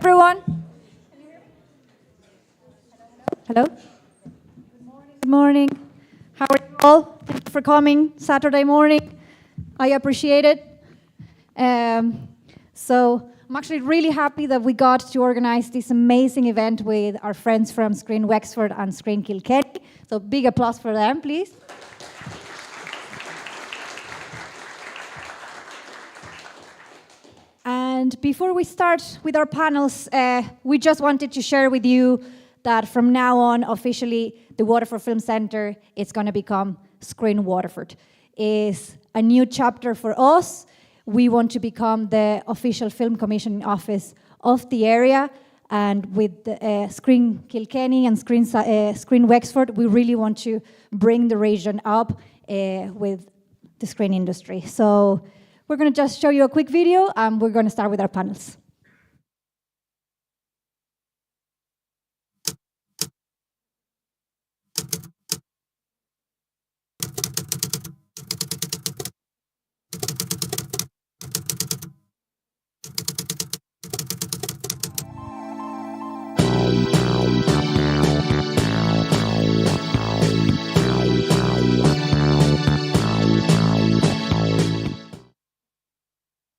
everyone. Hello. Good morning. How are you all? Thank you for coming Saturday morning. I appreciate it. So I'm actually really happy that we got to organize this amazing event with our friends from Screen Wexford and Screen Kilkenny. So big applause for them, please. And before we start with our panels, we just wanted to share with you that from now on, officially, the Waterford Film Centre is going to become Screen Waterford. It's a new chapter for us. We want to become the official film commissioning office of the area. And with Screen Kilkenny and Screen Wexford, we really want to bring the region up with the screen industry. So we're going to just show you a quick video, and we're going to start with our panels.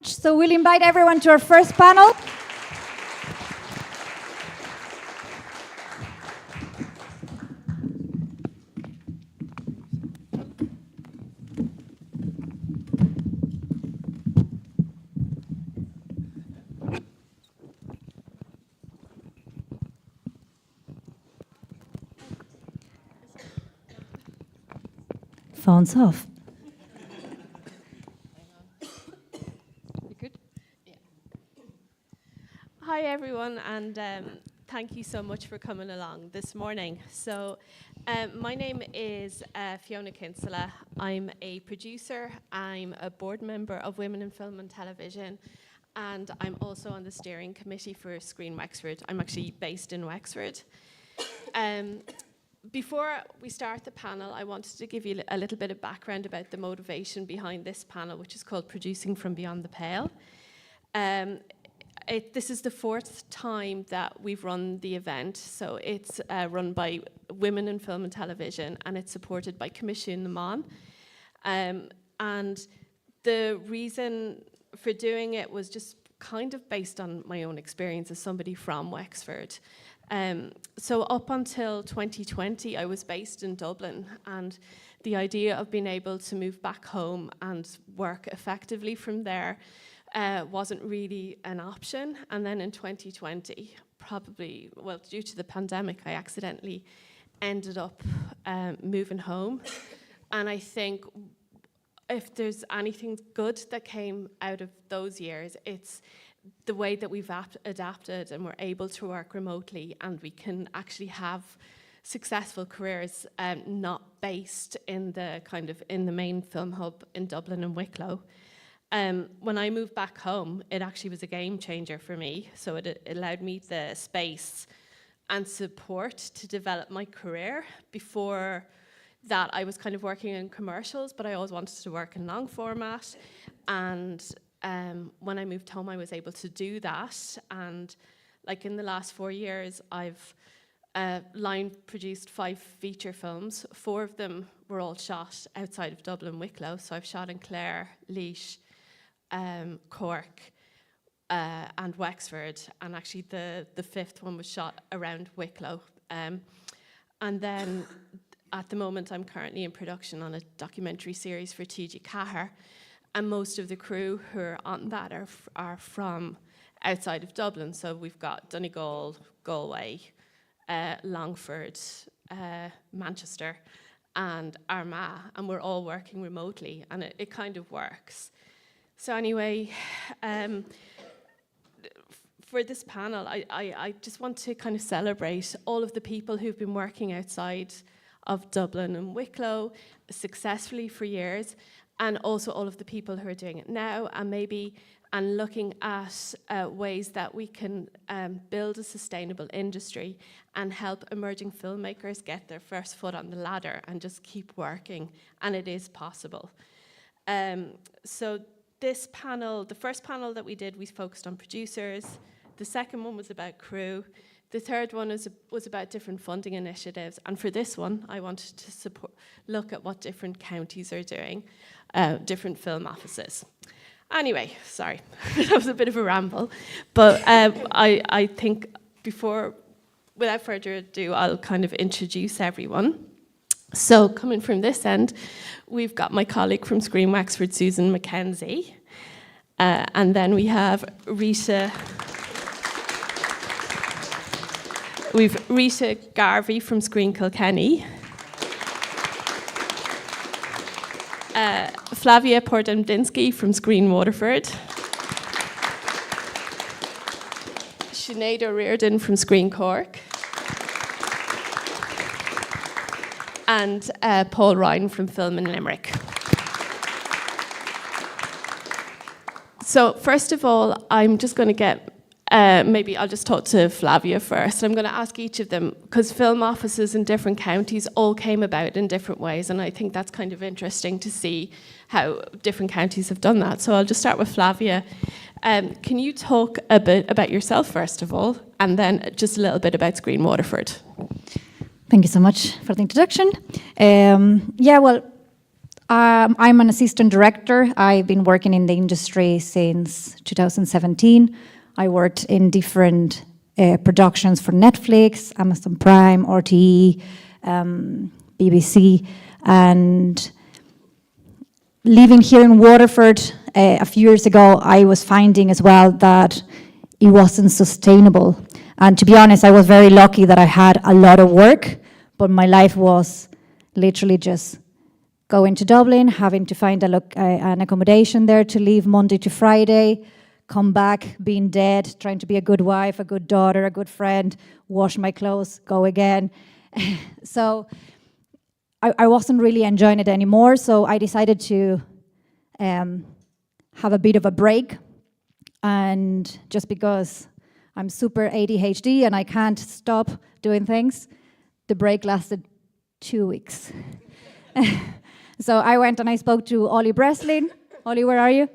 So we'll invite everyone to our first panel. Phones off. Hi everyone, and thank you so much for coming along this morning. So my name is Fiona Kinsella. I'm a producer, I'm a board member of Women in Film and Television, and I'm also on the steering committee for Screen Wexford. I'm actually based in Wexford. Before we start the panel, I wanted to give you a little bit of background about the motivation behind this panel, which is called Producing from Beyond the Pale. This is the fourth time that we've run the event, so it's run by Women in Film and Television, and it's supported by Commission Le Mans. And the reason for doing it was just kind of based on my own experience as somebody from Wexford. So up until 2020, I was based in Dublin, and the idea of being able to move back home and work effectively from there wasn't really an option. And then in 2020, probably, well, due to the pandemic, I accidentally ended up moving home. And I think if there's anything good that came out of those years, it's the way that we've adapted and we're able to work remotely, and we can actually have successful careers not based in the main film hub in Dublin and Wicklow. When I moved back home, it actually was a game changer for me. So it allowed me the space and support to develop my career. Before that, I was kind of working in commercials, but I always wanted to work in long format. And when I moved home, I was able to do that. And like in the last 4 years, I've line produced 5 feature films. 4 of them were all shot outside of Dublin, Wicklow. So I've shot in Clare, Laois, Cork, and Wexford. And actually the 5th one was shot around Wicklow. And then at the moment, I'm currently in production on a documentary series for TG Cahir. And most of the crew who are on that are from outside of Dublin. So we've got Donegal, Galway, Longford, Manchester, and Armagh, and we're all working remotely, and it kind of works. So anyway, for this panel, I just want to kind of celebrate all of the people who've been working outside of Dublin and Wicklow successfully for years, and also all of the people who are doing it now, and looking at ways that we can build a sustainable industry and help emerging filmmakers get their first foot on the ladder and just keep working, and it is possible. So this panel, the first panel that we did, we focused on producers. The second one was about crew. The third one was about different funding initiatives. And for this one, I wanted to look at what different counties are doing, different film offices. Anyway, sorry, that was a bit of a ramble. But I think without further ado, I'll kind of introduce everyone. So coming from this end, we've got my colleague from Screen Wexford, Susan McKenzie. And then we have Rita. We've Rita Garvey from Screen Kilkenny. Flavia Pordemdinsky from Screen Waterford. Sinead O'Riordan from Screen Cork. And Paul Ryan from Film in Limerick. So first of all, I'm just going to get, maybe I'll just talk to Flavia first. I'm going to ask each of them, because film offices in different counties all came about in different ways, and I think that's kind of interesting to see how different counties have done that. So I'll just start with Flavia. Can you talk a bit about yourself, first of all, and then just a little bit about Screen Waterford? Thank you so much for the introduction. I'm an assistant director. I've been working in the industry since 2017. I worked in different productions for Netflix, Amazon Prime, RTE, BBC, and living here in Waterford a few years ago, I was finding as well that it wasn't sustainable. And to be honest, I was very lucky that I had a lot of work, but my life was literally just going to Dublin, having to find an accommodation there to live Monday to Friday, come back, being dead, trying to be a good wife, a good daughter, a good friend, wash my clothes, go again. So I wasn't really enjoying it anymore, so I decided to have a bit of a break. And just because I'm super ADHD and I can't stop doing things, the break lasted 2 weeks. So I went and I spoke to Ollie Breslin. Ollie, where are you?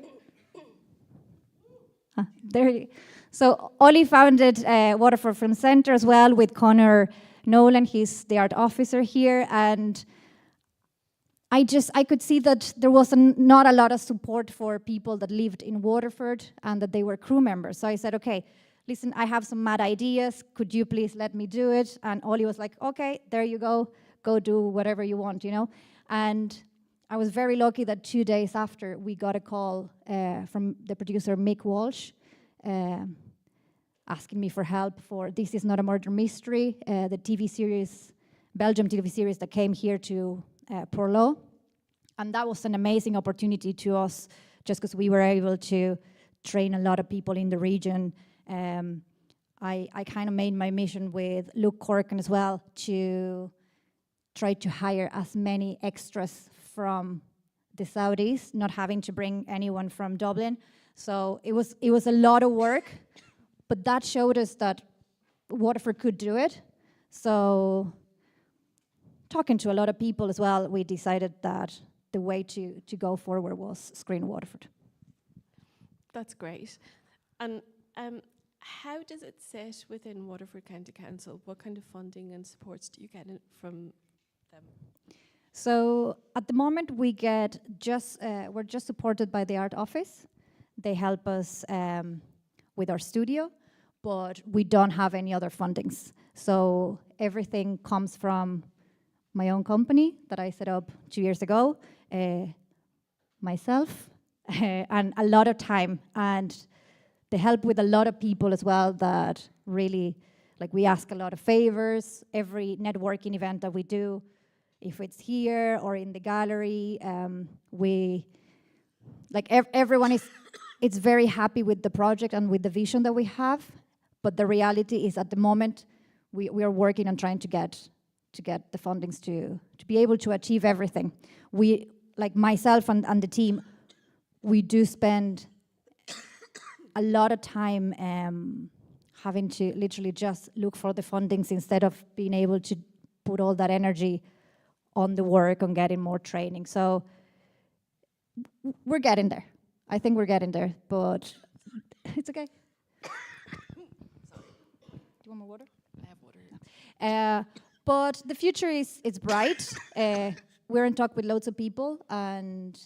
There you go. So Ollie founded Waterford Film Centre as well with Connor Nolan. He's the art officer here. And I could see that there was not a lot of support for people that lived in Waterford and that they were crew members. So I said, okay, listen, I have some mad ideas. Could you please let me do it? And Ollie was like, okay, there you go. Go do whatever you want, you know? And I was very lucky that 2 days after, we got a call from the producer, Mick Walsh, asking me for help for This Is Not a Murder Mystery, the TV series, Belgium TV series that came here to Porlo. And that was an amazing opportunity to us, just because we were able to train a lot of people in the region. I kind of made my mission with Luke Corkin as well to try to hire as many extras from the Southeast, not having to bring anyone from Dublin. So it was a lot of work, but that showed us that Waterford could do it. So talking to a lot of people as well, we decided that the way to go forward was Screen Waterford. That's great. And how does it sit within Waterford County Council? What kind of funding and supports do you get from them? So at the moment we get we're just supported by the art office. They help us with our studio, but we don't have any other fundings. So everything comes from my own company that I set up 2 years ago, myself, and a lot of time, and the help with a lot of people as well that really, like, we ask a lot of favors. Every networking event that we do, if it's here or in the gallery, everyone it's very happy with the project and with the vision that we have, but the reality is at the moment we are working on trying to get the fundings to be able to achieve everything. We, like myself and the team, we do spend a lot of time having to literally just look for the fundings instead of being able to put all that energy on the work, on getting more training. So we're getting there. I think we're getting there, but it's okay. you want more water? I have water. But the future is it's bright. We're in talk with loads of people, and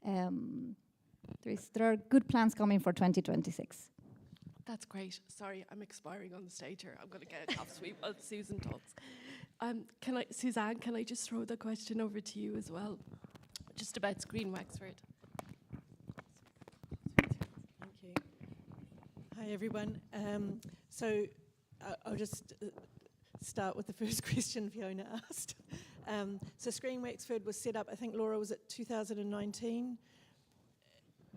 there are good plans coming for 2026. That's great. Sorry, I'm expiring on the stage here. I'm going to get a cough sweep while Susan talks. Suzanne, can I just throw the question over to you as well, just about Screen Wexford? Thank you. Hi, everyone. I'll just start with the first question Fiona asked. So Screen Wexford was set up, I think, Laura, was it 2019?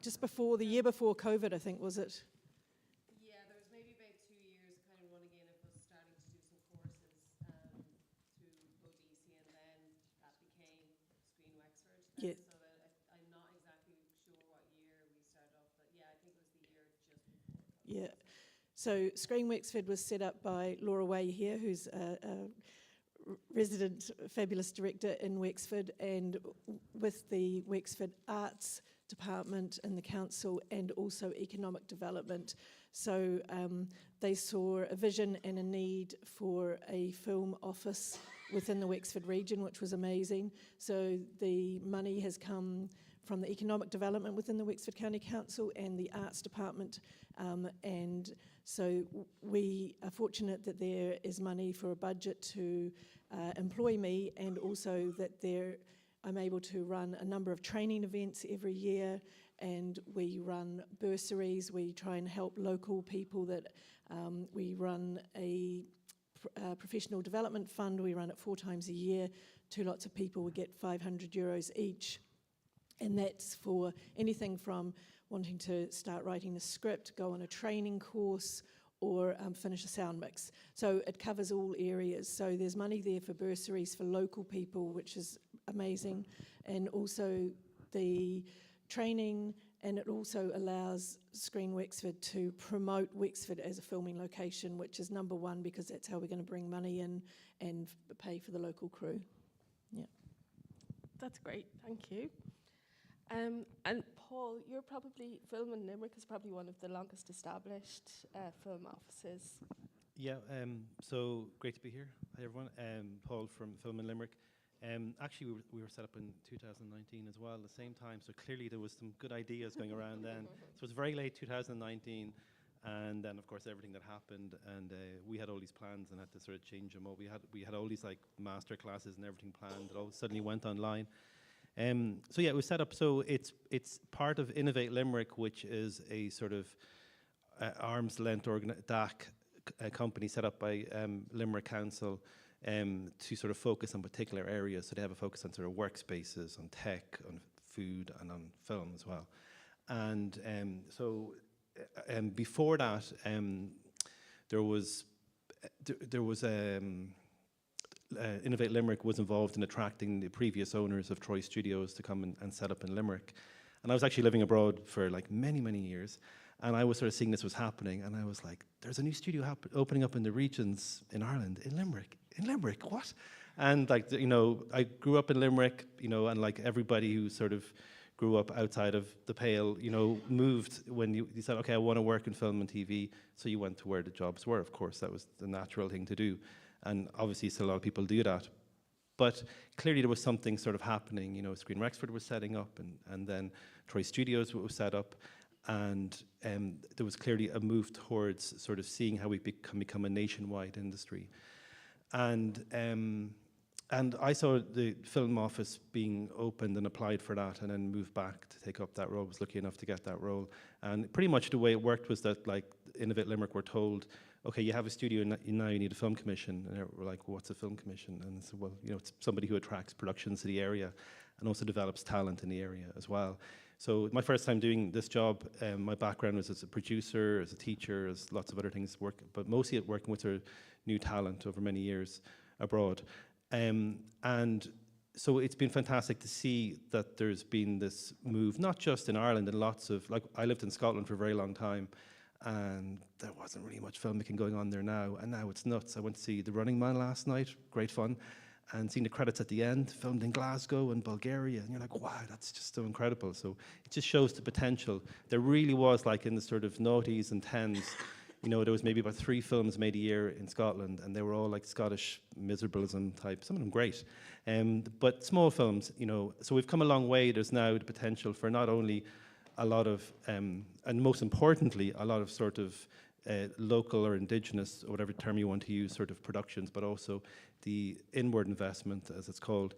Just before, the year before COVID, I think, was it? Yeah, there was maybe about 2 years kind of running in of us starting to do some courses through ODC, and then that became Screen Wexford. Yeah. So I'm not exactly sure what year we started off, but yeah, I think it was the year just before COVID. Yeah. So Screen Wexford was set up by Laura Way here, who's a resident fabulous director in Wexford, and with the Wexford Arts Department and the council, and also economic development. So they saw a vision and a need for a film office within the Wexford region, which was amazing. So the money has come from the economic development within the Wexford County Council and the Arts Department, and so we are fortunate that there is money for a budget to employ me, and also that I'm able to run a number of training events every year, and we run bursaries. We try and help local people that we run a professional development fund. We run it 4 times a year. 2 lots of people would get €500 each. And that's for anything from wanting to start writing a script, go on a training course, or finish a sound mix. So it covers all areas. So there's money there for bursaries for local people, which is amazing. And also the training, and it also allows Screen Wexford to promote Wexford as a filming location, which is number one, because that's how we're going to bring money in and pay for the local crew. Yeah. That's great, thank you. And Paul, you're probably, Film in Limerick is probably one of the longest established film offices. Yeah, so great to be here. Hi everyone, Paul from Film in Limerick. Actually, we were set up in 2019 as well, at the same time, so clearly there was some good ideas going around then. So it was very late 2019, and then of course everything that happened, and we had all these plans and had to sort of change them all. We had all these like master classes and everything planned that all suddenly went online. So yeah, it was set up, so it's part of Innovate Limerick, which is a sort of arm's length DAC company set up by Limerick Council to sort of focus on particular areas. So they have a focus on sort of workspaces, on tech, on food, and on film as well. And before that, there was Innovate Limerick was involved in attracting the previous owners of Troy Studios to come and set up in Limerick. And I was actually living abroad for like many, many years. And I was sort of seeing this was happening. And I was like, there's a new studio opening up in the regions in Ireland, in Limerick. In Limerick, what? And like, you know, I grew up in Limerick, you know, and like everybody who sort of grew up outside of the Pale, you know, moved when you said, okay, I want to work in film and TV. So you went to where the jobs were, of course. That was the natural thing to do. And obviously, still a lot of people do that. But clearly there was something sort of happening. You know, Screen Wexford was setting up, and then Troy Studios was set up. And there was clearly a move towards sort of seeing how we can become a nationwide industry. And I saw the film office being opened and applied for that, and then moved back to take up that role. I was lucky enough to get that role. And pretty much the way it worked was that, like, Innovate Limerick were told, okay, you have a studio, now you need a film commission. And we're like, well, what's a film commission? And I said, well, you know, it's somebody who attracts productions to the area and also develops talent in the area as well. So my first time doing this job, my background was as a producer, as a teacher, as lots of other things, but mostly at working with sort of new talent over many years abroad. And so it's been fantastic to see that there's been this move, not just in Ireland, and lots of, like, I lived in Scotland for a very long time, and there wasn't really much filmmaking going on there now, and now it's nuts. I went to see The Running Man last night, great fun, and seeing the credits at the end, filmed in Glasgow and Bulgaria, and you're like, wow, that's just so incredible. So it just shows the potential. There really was, like in the sort of noughties and tens, you know, there was maybe about 3 films made a year in Scotland, and they were all like Scottish miserablism type, some of them great, but small films, you know. So we've come a long way. There's now the potential for not only a lot of, and most importantly, a lot of sort of local or indigenous, or whatever term you want to use, sort of productions, but also the inward investment, as it's called,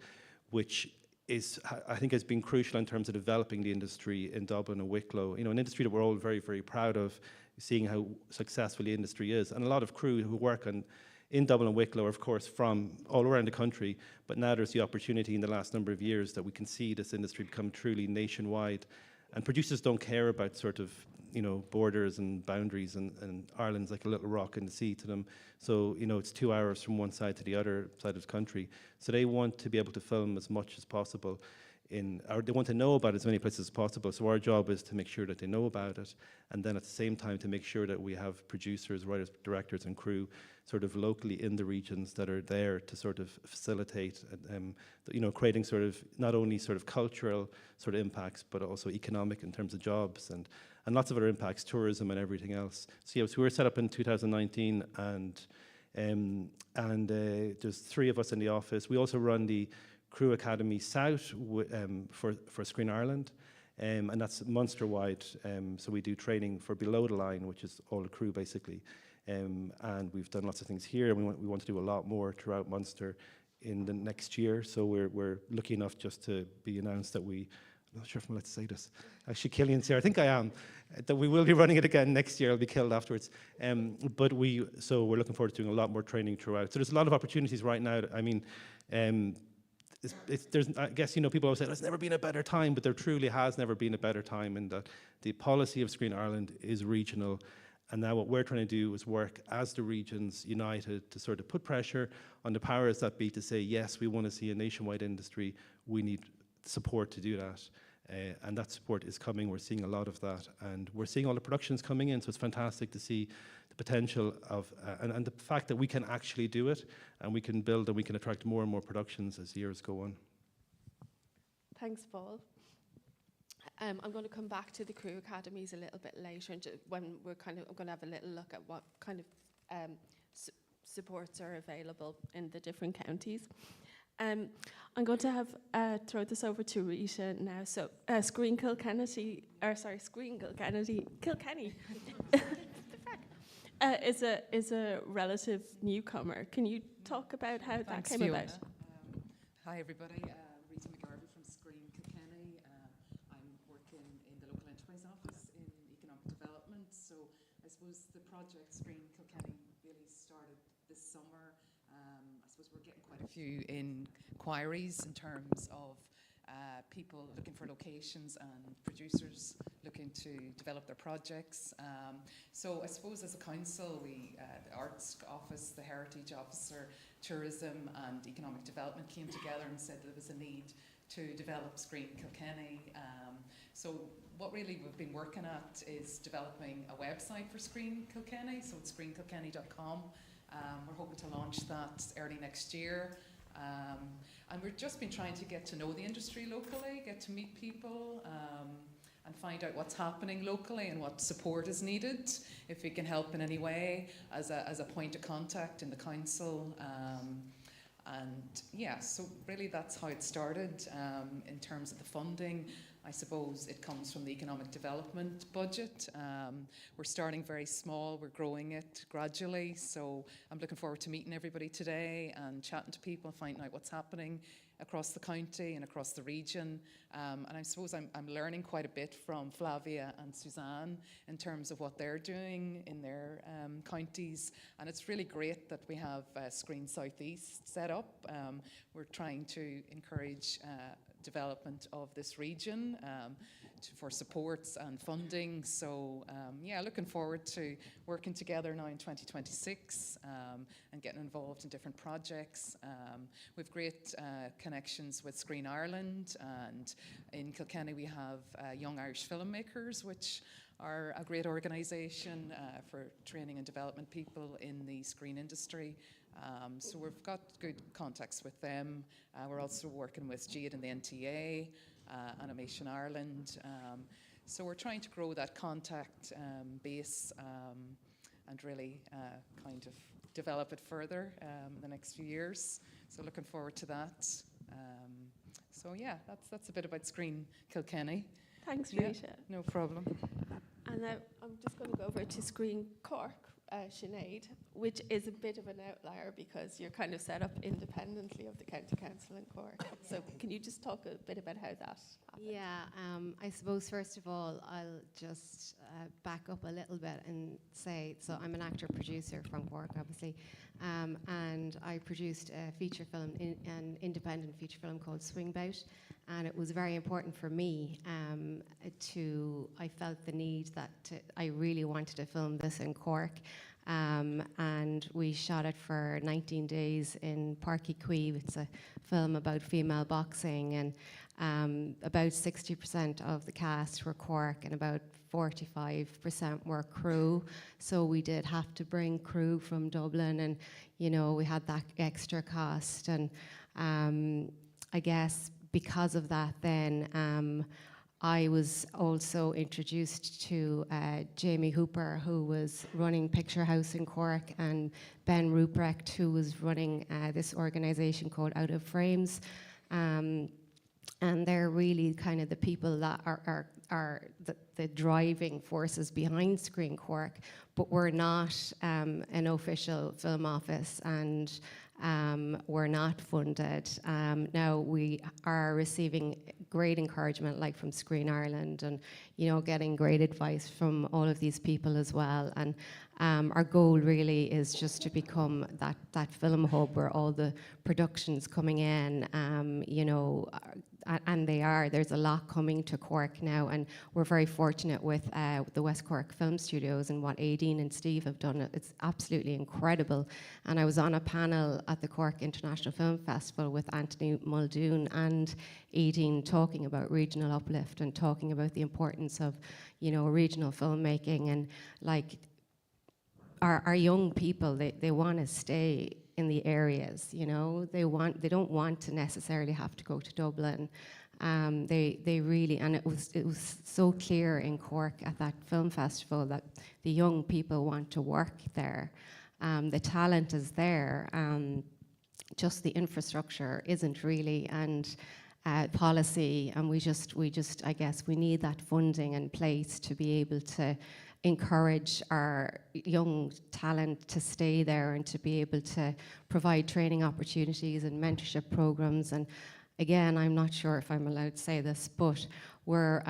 which is, I think, has been crucial in terms of developing the industry in Dublin and Wicklow. You know, an industry that we're all very, very proud of, seeing how successful the industry is. And a lot of crew who work in Dublin and Wicklow are, of course, from all around the country, but now there's the opportunity in the last number of years that we can see this industry become truly nationwide. And producers don't care about sort of, you know, borders and boundaries, and Ireland's like a little rock in the sea to them. So, you know, it's 2 hours from one side to the other side of the country. So they want to be able to film as much as possible or they want to know about as many places as possible. So our job is to make sure that they know about it, and then at the same time to make sure that we have producers, writers, directors and crew sort of locally in the regions that are there to sort of facilitate, you know, creating sort of not only sort of cultural sort of impacts, but also economic in terms of jobs and lots of other impacts, tourism and everything else. So yeah, so we were set up in 2019, and there's 3 of us in the office. We also run the Crew Academy South for Screen Ireland, and that's Munster-wide. So we do training for below the line, which is all the crew basically. And we've done lots of things here, and we want to do a lot more throughout Munster in the next year. So we're lucky enough just to be announced that I'm not sure if I'm allowed to say this. Actually, Killian's here. I think I am. That we will be running it again next year. I'll be killed afterwards. So we're looking forward to doing a lot more training throughout. So there's a lot of opportunities right now. I mean, I guess, you know, people always say there's never been a better time, but there truly has never been a better time, in that the policy of Screen Ireland is regional. And now what we're trying to do is work as the regions united to sort of put pressure on the powers that be to say, yes, we want to see a nationwide industry. We need support to do that. And that support is coming. We're seeing a lot of that. And we're seeing all the productions coming in. So it's fantastic to see the potential of, and the fact that we can actually do it, and we can build and we can attract more and more productions as years go on. Thanks, Paul. I'm going to come back to the crew academies a little bit later, when I'm going to have a little look at what kind of supports are available in the different counties. I'm going to throw this over to Rita now. So, Screen Kilkenny, is a relative newcomer. Can you talk about how that came about? Hi, everybody. Rita McGarvey from Screen Kilkenny. I'm working in the local enterprise office in economic development. So I suppose the project Screen Kilkenny really started this summer. I suppose we're getting quite a few inquiries in terms of people looking for locations and producers looking to develop their projects. So I suppose as a council, the Arts Office, the Heritage Officer, Tourism and Economic Development came together and said there was a need to develop Screen Kilkenny. So what really we've been working at is developing a website for Screen Kilkenny, so it's screenkilkenny.com. We're hoping to launch that early next year. And we've just been trying to get to know the industry locally, get to meet people, and find out what's happening locally and what support is needed, if we can help in any way as a point of contact in the council. And yeah, so really that's how it started. In terms of the funding, I suppose it comes from the economic development budget. We're starting very small, we're growing it gradually, so I'm looking forward to meeting everybody today and chatting to people, finding out what's happening across the county and across the region. And I suppose I'm learning quite a bit from Flavia and Suzanne in terms of what they're doing in their counties. And it's really great that we have Screen Southeast set up. We're trying to encourage development of this region for supports and funding. So yeah, looking forward to working together now in 2026 and getting involved in different projects. We've great connections with Screen Ireland, and in Kilkenny we have Young Irish Filmmakers, which are a great organisation for training and development people in the screen industry. So we've got good contacts with them. We're also working with Jade and the NTA, Animation Ireland. So we're trying to grow that contact base and really kind of develop it further in the next few years. So looking forward to that. So yeah, that's a bit about Screen Kilkenny. Thanks, Yeah, Rita. no problem. And now I'm just going to go over to Screen Cork, Sinead, which is a bit of an outlier because you're kind of set up independently of the County Council in Cork. So can you just talk a bit about how that happened? Yeah, I suppose first of all, I'll just back up a little bit and say, so I'm an actor-producer from Cork, obviously, and I produced a feature film, an independent feature film called Swingbout, and it was very important for me I felt the need that I really wanted to film this in Cork, and we shot it for 19 days in Páirc Uí Chaoimh. It's a film about female boxing, and about 60% of the cast were Cork and about 45% were crew. So we did have to bring crew from Dublin, and we had that extra cost. And I guess because of that, then I was also introduced to Jamie Hooper, who was running Picture House in Cork, and Ben Ruprecht, who was running this organisation called Out of Frames. And they're really kind of the people that are the driving forces behind Screen Cork, but we're not an official film office, and we're not funded. Now we are receiving great encouragement, like from Screen Ireland, and getting great advice from all of these people as well. And our goal really is just to become that film hub where all the productions coming in, and there's a lot coming to Cork now, and we're very fortunate with the West Cork Film Studios and what Aideen and Steve have done. It's absolutely incredible. And I was on a panel at the Cork International Film Festival with Anthony Muldoon and Aideen talking about regional uplift and talking about the importance of, regional filmmaking, and like our young people, they want to stay in the areas, they don't want to necessarily have to go to Dublin. They really, and it was so clear in Cork at that film festival that the young people want to work there. The talent is there, just the infrastructure isn't really, and policy, and we just I guess we need that funding in place to be able to encourage our young talent to stay there and to be able to provide training opportunities and mentorship programs. And again, I'm not sure if I'm allowed to say this, but we're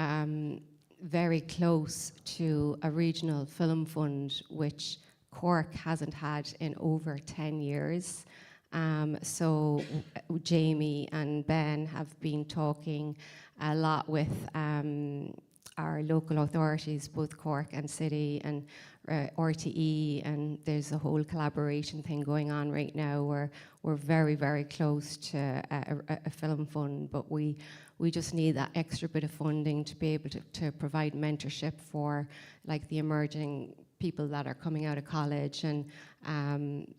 very close to a regional film fund, which Cork hasn't had in over 10 years. So Jamie and Ben have been talking a lot with our local authorities, both Cork and City and RTE, and there's a whole collaboration thing going on right now where we're very, very close to a film fund, but we just need that extra bit of funding to be able to provide mentorship for like the emerging people that are coming out of college. And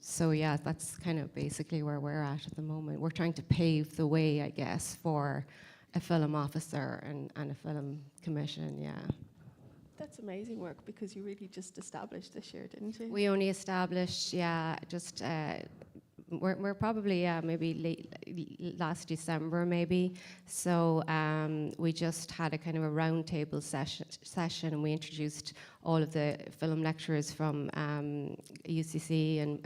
so yeah, that's kind of basically where we're at the moment. We're trying to pave the way, I guess, for a film officer and a film commission, yeah. That's amazing work, because you really just established this year, didn't you? We only established, yeah, just we're probably maybe late last December maybe. So we just had a kind of a roundtable session, and we introduced all of the film lecturers from UCC and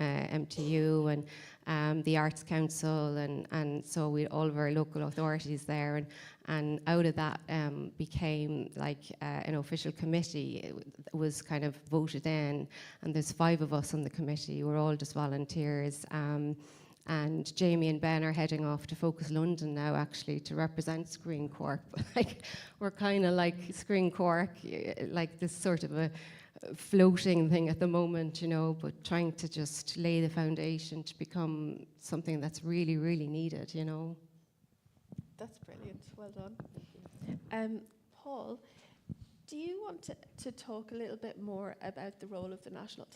MTU and the Arts Council, and so we had all of our local authorities there, and out of that became like an official committee. It was kind of voted in, and there's 5 of us on the committee. We're all just volunteers. And Jamie and Ben are heading off to Focus London now, actually, to represent Screen Cork. But like, we're kind of like Screen Cork, like this sort of a floating thing at the moment, but trying to just lay the foundation to become something that's really, really needed, That's brilliant. Well done. Paul, do you want to talk a little bit more about the role of the National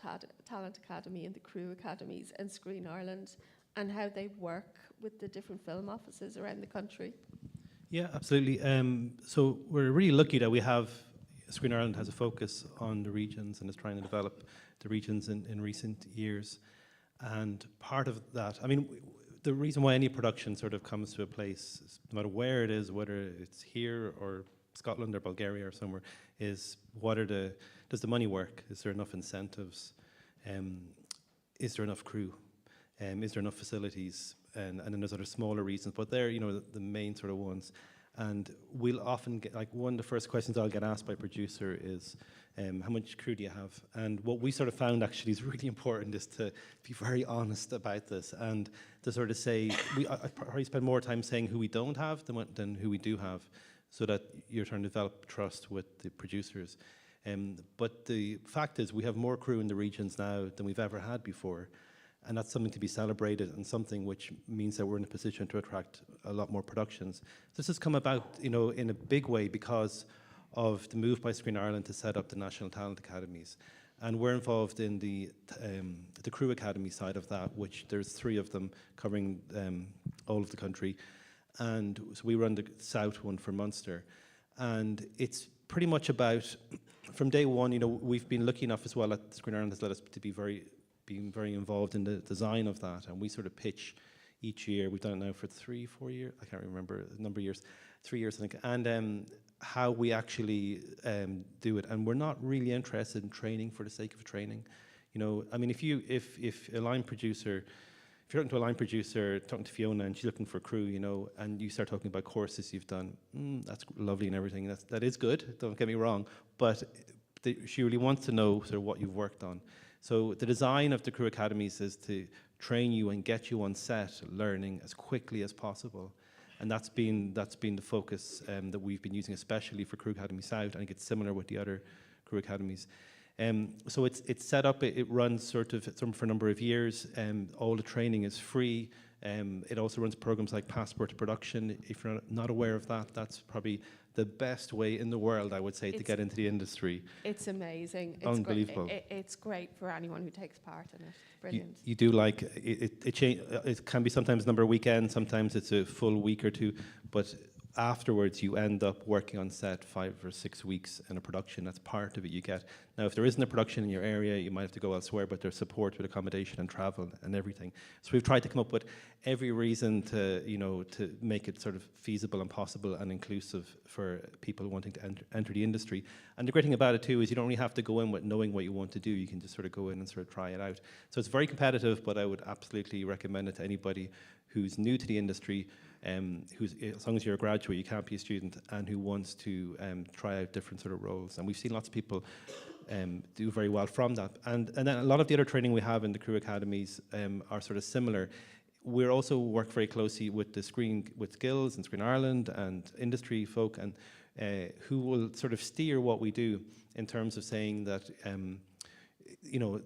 Talent Academy and the Crew Academies and Screen Ireland, and how they work with the different film offices around the country? Yeah, absolutely. So we're really lucky that we have Screen Ireland has a focus on the regions and is trying to develop the regions in recent years. And part of that, I mean, the reason why any production sort of comes to a place, no matter where it is, whether it's here or Scotland or Bulgaria or somewhere, is does the money work? Is there enough incentives? Is there enough crew? Is there enough facilities? And then there's other smaller reasons, but they're, you know, the main sort of ones. And we'll often get, like, one of the first questions I'll get asked by a producer is, how much crew do you have? And what we sort of found actually is really important is to be very honest about this and to sort of say, I probably spend more time saying who we don't have than who we do have, so that you're trying to develop trust with the producers. But the fact is we have more crew in the regions now than we've ever had before. And that's something to be celebrated and something which means that we're in a position to attract a lot more productions. This has come about, you know, in a big way because of the move by Screen Ireland to set up the National Talent Academies. And we're involved in the Crew Academy side of that, which there's 3 of them covering all of the country. And so we run the South one for Munster. And it's pretty much about, from day one, you know, we've been lucky enough as well that Screen Ireland has let us to be being very involved in the design of that, and we sort of pitch each year. We've done it now for 3-4 years, I can't remember the number of years, 3 years I think, and how we actually do it. And we're not really interested in training for the sake of training. You know, I mean, if a line producer, if you're talking to a line producer, talking to Fiona and she's looking for crew, you know, and you start talking about courses you've done, that's lovely and everything, that is good, don't get me wrong, but she really wants to know sort of what you've worked on. So the design of the Crew Academies is to train you and get you on set learning as quickly as possible. And that's been the focus that we've been using, especially for Crew Academy South. I think it's similar with the other Crew Academies. So it's set up, it runs sort of for a number of years. All the training is free. It also runs programs like Passport to Production. If you're not aware of that, that's probably the best way in the world, I would say, to get into the industry. It's amazing. It's unbelievable. It's great for anyone who takes part in it. Brilliant. You do like it can be sometimes a number of weekends, sometimes it's a full week or 2, but afterwards you end up working on set 5 or 6 weeks in a production. That's part of it you get. Now, if there isn't a production in your area, you might have to go elsewhere, but there's support with accommodation and travel and everything. So we've tried to come up with every reason to, you know, to make it sort of feasible and possible and inclusive for people wanting to enter the industry. And the great thing about it too is you don't really have to go in with knowing what you want to do. You can just sort of go in and sort of try it out. So it's very competitive, but I would absolutely recommend it to anybody who's new to the industry, who's, as long as you're a graduate, you can't be a student, and who wants to try out different sort of roles. And we've seen lots of people do very well from that. And then a lot of the other training we have in the Crew Academies are sort of similar. We also work very closely with with Guilds and Screen Ireland and industry folk, and who will sort of steer what we do in terms of saying that, you know,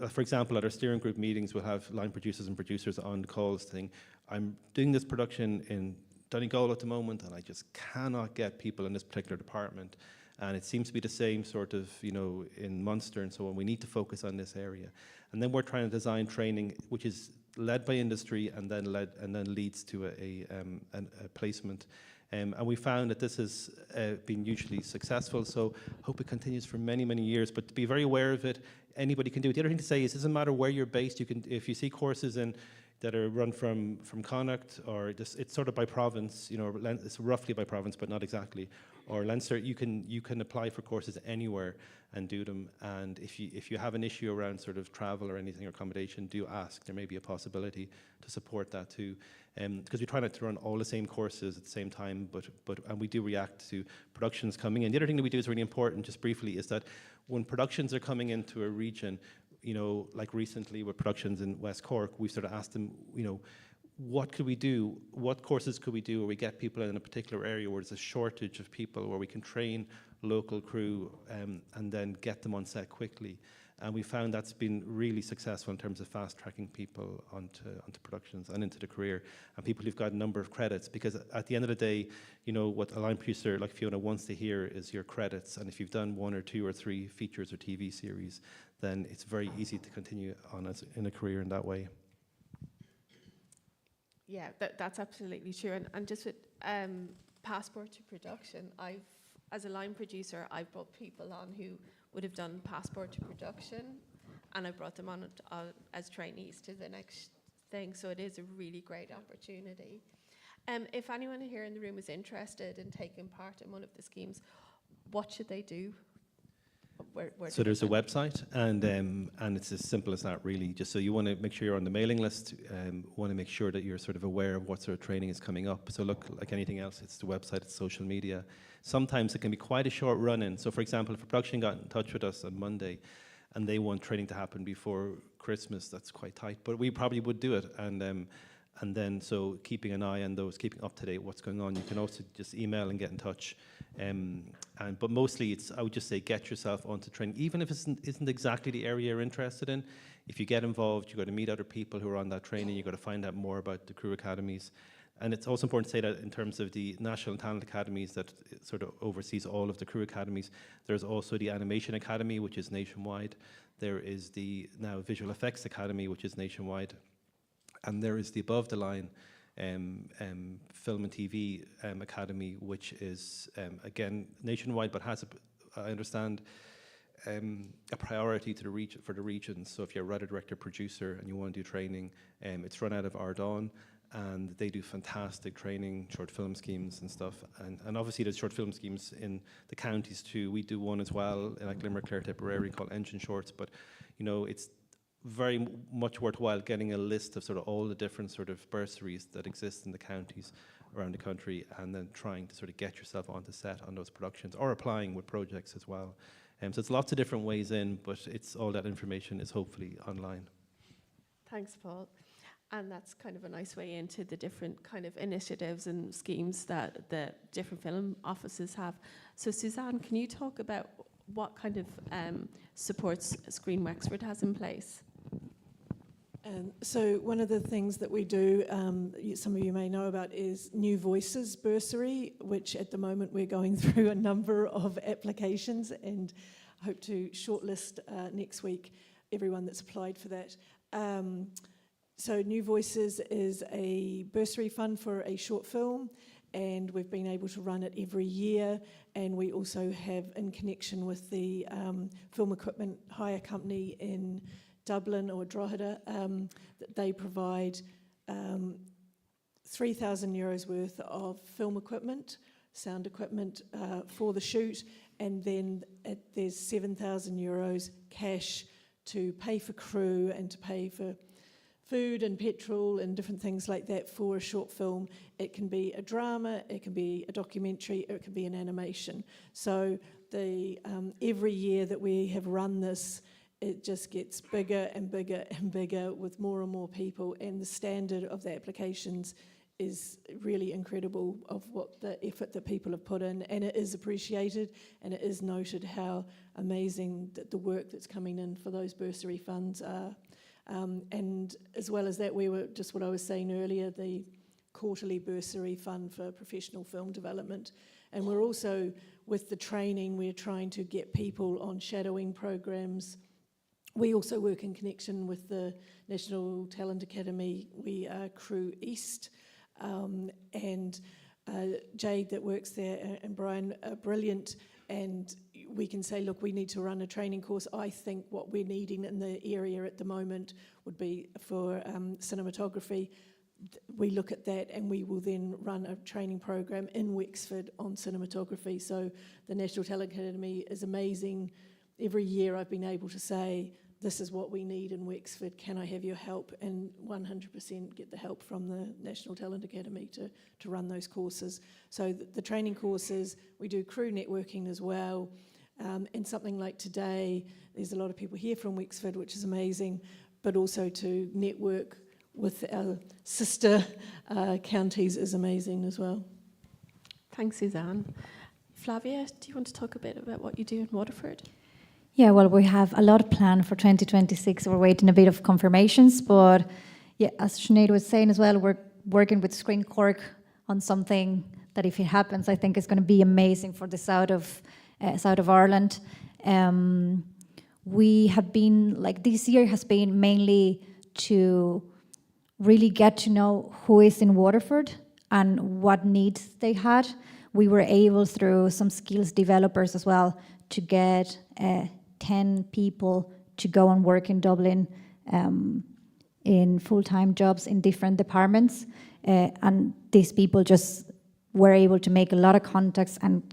for example, at our steering group meetings, we'll have line producers and producers on calls saying, I'm doing this production in Donegal at the moment, and I just cannot get people in this particular department. And it seems to be the same sort of, you know, in Munster and so on. We need to focus on this area. And then we're trying to design training which is led by industry and then leads to a placement. And we found that this has been hugely successful, so I hope it continues for many, many years. But to be very aware of it, anybody can do it. The other thing to say is it doesn't matter where you're based. You can, if you see courses that are run from Connacht, or just, it's sort of by province, you know, it's roughly by province, but not exactly, or Leinster, you can apply for courses anywhere and do them. And if you have an issue around sort of travel or anything or accommodation, do ask. There may be a possibility to support that too. Because we try not to run all the same courses at the same time, and we do react to productions coming in. The other thing that we do is really important, just briefly, is that when productions are coming into a region, you know, like recently with productions in West Cork, we've sort of asked them, you know, what could we do? What courses could we do where we get people in a particular area where there's a shortage of people, where we can train local crew and then get them on set quickly? And we found that's been really successful in terms of fast-tracking people onto productions and into the career, and people who've got a number of credits. Because at the end of the day, you know, what a line producer like Fiona wants to hear is your credits. And if you've done 1 or 2 or 3 features or TV series, then it's very easy to continue on in a career in that way. Yeah, that's absolutely true. And just with Passport to Production, as a line producer, I've brought people on who would have done passport to production, and I brought them on as trainees to the next thing. So it is a really great opportunity. If anyone here in the room is interested in taking part in one of the schemes, what should they do? Where So there's a website, and it's as simple as that, really. Just so you want to make sure you're on the mailing list, want to make sure that you're sort of aware of what sort of training is coming up. So look, like anything else, it's the website, it's social media. Sometimes it can be quite a short run-in. So for example, if a production got in touch with us on Monday, and they want training to happen before Christmas, that's quite tight. But we probably would do it, and then, so keeping an eye on those, keeping up to date what's going on. You can also just email and get in touch. But mostly, I would just say, get yourself onto training, even if it isn't exactly the area you're interested in. If you get involved, you've got to meet other people who are on that training. You've got to find out more about the crew academies. And it's also important to say that in terms of the National Talent Academies that sort of oversees all of the crew academies, there's also the Animation Academy, which is nationwide. There is the now Visual Effects Academy, which is nationwide. And there is the Above the Line Film and TV Academy, which is, again, nationwide, but has, I understand, a priority to for the regions. So if you're a writer, director, producer, and you want to do training, it's run out of Ardon, and they do fantastic training, short film schemes and stuff. And obviously there's short film schemes in the counties too. We do one as well, like Limerick, Clare, Tipperary, called Engine Shorts, but you know, it's very much worthwhile getting a list of sort of all the different sort of bursaries that exist in the counties around the country, and then trying to sort of get yourself onto set on those productions, or applying with projects as well. So it's lots of different ways in, but it's all that information is hopefully online. Thanks, Paul. And that's kind of a nice way into the different kind of initiatives and schemes that the different film offices have. So Suzanne, can you talk about what kind of supports Screen Wexford has in place? So one of the things that we do, some of you may know about, is New Voices bursary, which at the moment we're going through a number of applications, and hope to shortlist next week everyone that's applied for that. So New Voices is a bursary fund for a short film, and we've been able to run it every year. And we also have, in connection with the film equipment hire company in Dublin, or Drogheda, that they provide €3,000 worth of film equipment, sound equipment for the shoot, and then there's €7,000 cash to pay for crew and to pay for food and petrol and different things like that for a short film. It can be a drama, it can be a documentary, or it can be an animation. So the every year that we have run this, it just gets bigger and bigger and bigger with more and more people, and the standard of the applications is really incredible of what the effort that people have put in, and it is appreciated, and it is noted how amazing that the work that's coming in for those bursary funds are. And as well as that, we were just what I was saying earlier, the quarterly bursary fund for professional film development. And we're also, with the training, we're trying to get people on shadowing programs. We also work in connection with the National Talent Academy. We are Crew East, and Jade that works there and Brian are brilliant, and we can say, look, we need to run a training course. I think what we're needing in the area at the moment would be for cinematography. We look at that, and we will then run a training program in Wexford on cinematography. So the National Talent Academy is amazing. Every year I've been able to say, this is what we need in Wexford, can I have your help? And 100% get the help from the National Talent Academy to run those courses. So the training courses, we do crew networking as well. And something like today, there's a lot of people here from Wexford, which is amazing, but also to network with our sister counties is amazing as well. Thanks, Suzanne. Flavia, do you want to talk a bit about what you do in Waterford? Yeah, well, we have a lot planned for 2026. We're waiting a bit of confirmations, but yeah, as Sinead was saying as well, we're working with Screen Cork on something that, if it happens, I think is going to be amazing for the south of Ireland. We have been, like, this year has been mainly to really get to know who is in Waterford and what needs they had. we were able, through some skills developers as well, to get 10 people to go and work in Dublin in full-time jobs in different departments. And these people just were able to make a lot of contacts and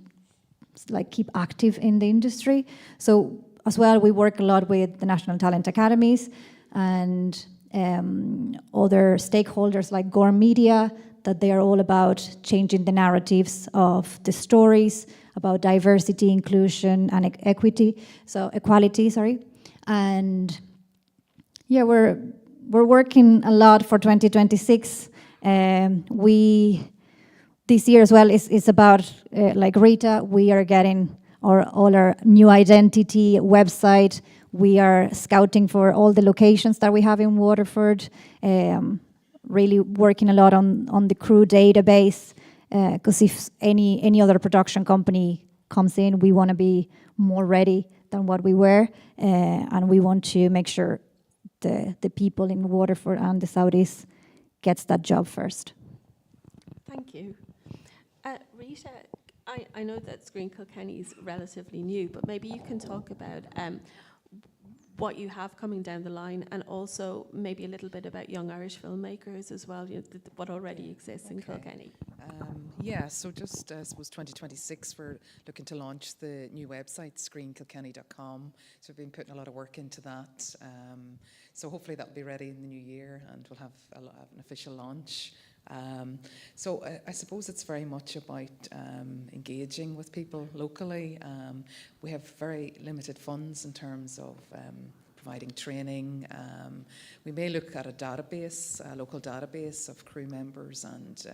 like keep active in the industry. So as well, we work a lot with the National Talent Academies and other stakeholders like Gore Media, that they are all about changing the narratives of the stories about diversity, inclusion, and equality. And yeah, we're working a lot for 2026. This year as well is about, like Rita, we are getting all our new identity website. We are scouting for all the locations that we have in Waterford, really working a lot on the crew database, because if any other production company comes in, we want to be more ready than what we were, and we want to make sure the people in Waterford and the Southeast gets that job first. Thank you. Rita, I know that Screen Kilkenny is relatively new, but maybe you can talk about what you have coming down the line, and also maybe a little bit about young Irish filmmakers as well, what already exists in Kilkenny. Yeah, so just I suppose 2026, we're looking to launch the new website, screenkilkenny.com. So we've been putting a lot of work into that. So hopefully that'll be ready in the new year, and we'll have an official launch. So I suppose it's very much about engaging with people locally. We have very limited funds in terms of providing training. We may look at a database, a local database of crew members and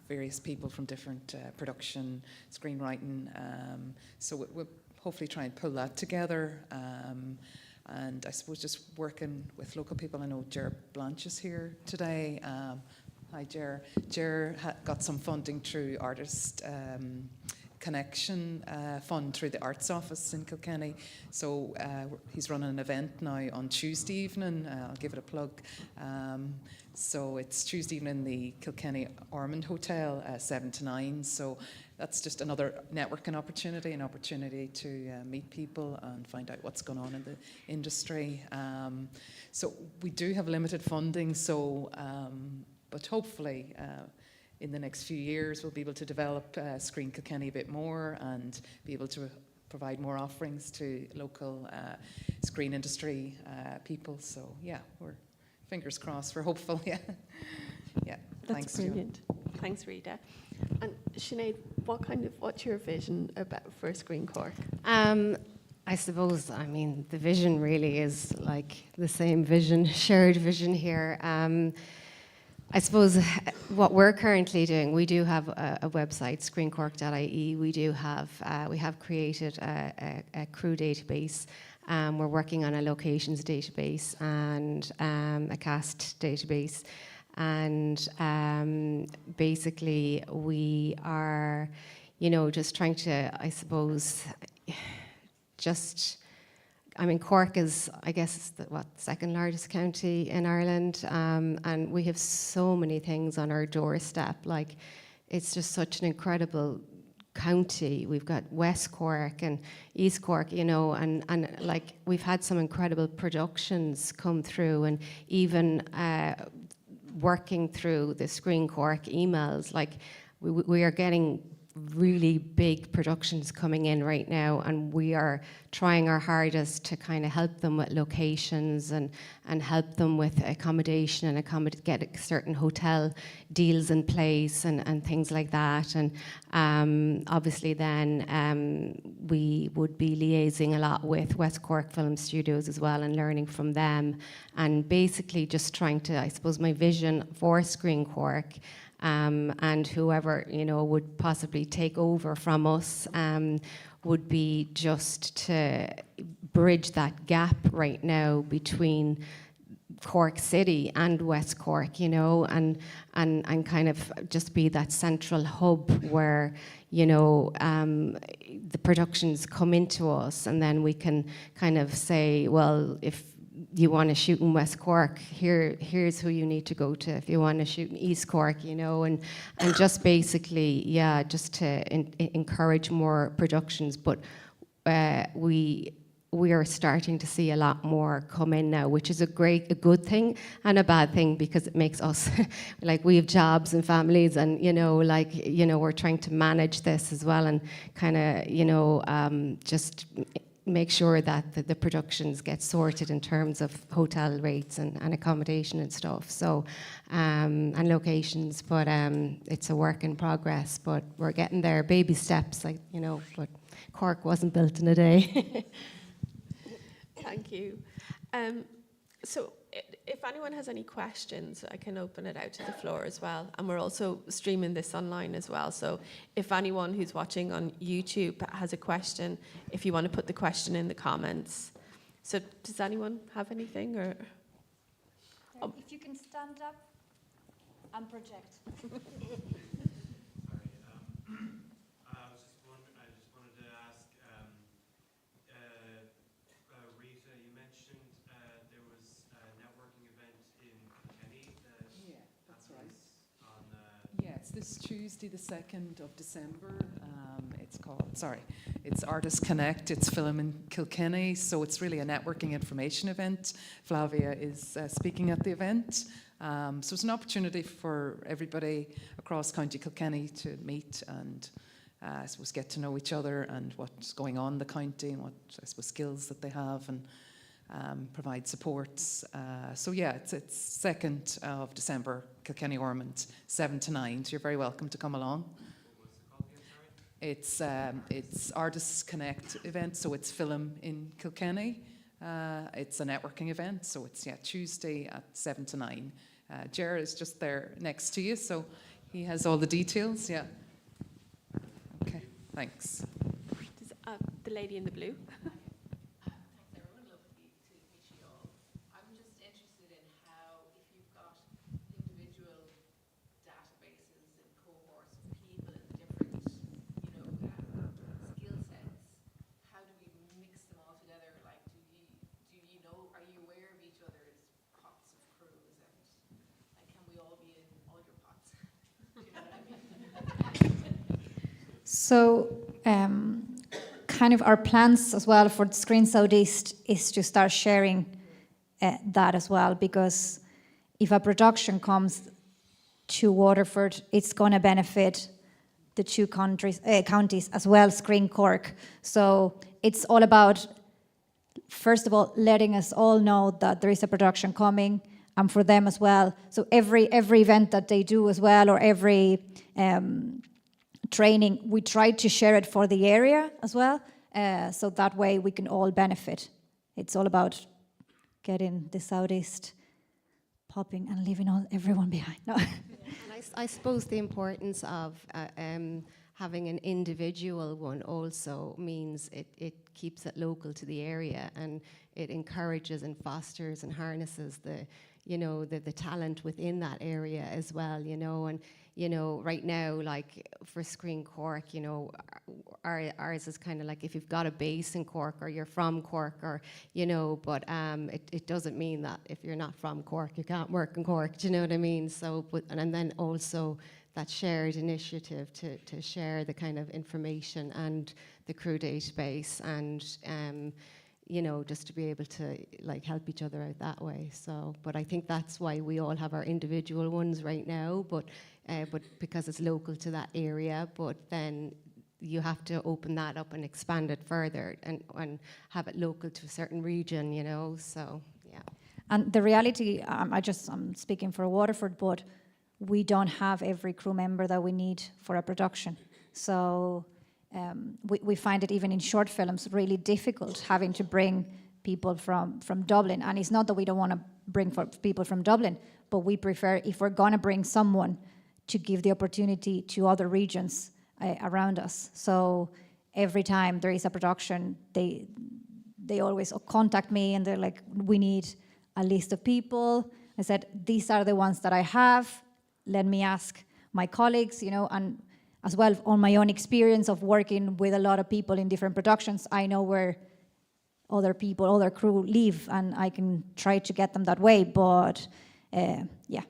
various people from different production, screenwriting. So we'll hopefully try and pull that together. And I suppose just working with local people. I know Ger Blanche is here today. Hi, Ger. Ger got some funding through Artist Connection Fund through the Arts Office in Kilkenny. So he's running an event now on Tuesday evening. I'll give it a plug. So it's Tuesday evening in the Kilkenny Ormond Hotel, 7 to 9. So that's just another networking opportunity, an opportunity to meet people and find out what's going on in the industry. So we do have limited funding, so but hopefully in the next few years we'll be able to develop Screen Kilkenny a bit more and be able to provide more offerings to local screen industry people. So yeah, we're fingers crossed, we're hopeful. Yeah, yeah. That's brilliant. Thanks, Rita. And Sinead, what's your vision for Screen Cork? I suppose, the vision really is like the same vision, shared vision here. I suppose what we're currently doing, we do have a website, screencork.ie. We have created a crew database. We're working on a locations database and a cast database. And basically we are, just trying to, I suppose, Cork is, I guess, the second largest county in Ireland, and we have so many things on our doorstep. Like, it's just such an incredible county. We've got West Cork and East Cork, and like we've had some incredible productions come through, and even working through the Screen Cork emails, like we are getting really big productions coming in right now, and we are trying our hardest to kind of help them with locations and help them with accommodation and get certain hotel deals in place and things like that. And obviously then we would be liaising a lot with West Cork Film Studios as well and learning from them, and basically just trying to, I suppose my vision for Screen Cork and whoever would possibly take over from us would be just to bridge that gap right now between Cork City and West Cork, and kind of just be that central hub where the productions come into us, and then we can kind of say, well, if you want to shoot in West Cork, here's who you need to go to. If you want to shoot in East Cork, you know, and just basically, yeah, just to encourage more productions. But we are starting to see a lot more come in now, which is a good thing and a bad thing, because it makes us like, we have jobs and families, and you know, like, you know, we're trying to manage this as well, and kind of, you know, just make sure that the productions get sorted in terms of hotel rates and accommodation and stuff. So and locations, but it's a work in progress, but we're getting there, baby steps, like, you know, but Cork wasn't built in a day. Thank you. So if anyone has any questions, I can open it out to the floor as well. And we're also streaming this online as well. So if anyone who's watching on YouTube has a question, if you want to put the question in the comments. So does anyone have anything? Or If you can stand up and project. This Tuesday, the 2nd of December. It's Artists Connect. It's Film in Kilkenny, so it's really a networking information event. Flavia is speaking at the event. So it's an opportunity for everybody across County Kilkenny to meet and I suppose get to know each other and what's going on in the county and what, I suppose, skills that they have, and provide supports. So yeah, it's 2nd of December, Kilkenny Ormond, 7 to 9. So you're very welcome to come along. It's Artists Connect event, so it's Film in Kilkenny. It's a networking event, so it's Tuesday at 7 to 9. Ger is just there next to you, so he has all the details. Yeah. Okay. Thanks. The lady in the blue. So, kind of our plans as well for Screen Southeast is to start sharing that as well, because if a production comes to Waterford, it's going to benefit the two counties as well, Screen Cork. So it's all about, first of all, letting us all know that there is a production coming, and for them as well. So every event that they do as well, or every training, we try to share it for the area as well, so that way we can all benefit. It's all about getting the Southeast popping and leaving everyone behind. No. And I suppose the importance of having an individual one also means it keeps it local to the area, and it encourages and fosters and harnesses the talent within that area as well, and right now, like for Screen Cork, ours is kind of like, if you've got a base in Cork or you're from Cork, or but it doesn't mean that if you're not from Cork you can't work in Cork. Do you know what I mean? So, and then also that shared initiative to share the kind of information and the crew database, and just to be able to like help each other out that way. So, but I think that's why we all have our individual ones right now, but because it's local to that area, but then you have to open that up and expand it further and have it local to a certain region, so yeah. And the reality, I'm speaking for Waterford, but we don't have every crew member that we need for a production. So we find it, even in short films, really difficult having to bring people from Dublin. And it's not that we don't want to bring people from Dublin, but we prefer, if we're going to bring someone, to give the opportunity to other regions around us. So every time there is a production, they always contact me and they're like, we need a list of people. I said, these are the ones that I have. Let me ask my colleagues, and as well on my own experience of working with a lot of people in different productions, I know where other people, other crew leave, and I can try to get them that way. But yeah,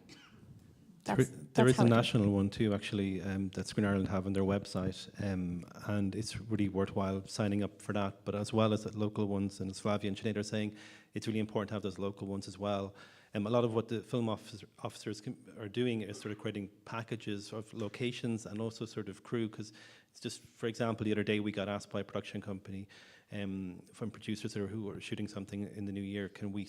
There is how a it is. national one too, actually, that Screen Ireland have on their website, and it's really worthwhile signing up for that. But as well as the local ones, and as Flavia and Sinead are saying, it's really important to have those local ones as well. A lot of what the film officers are doing is sort of creating packages of locations and also sort of crew, because it's just, for example, the other day we got asked by a production company from producers who are shooting something in the new year, can we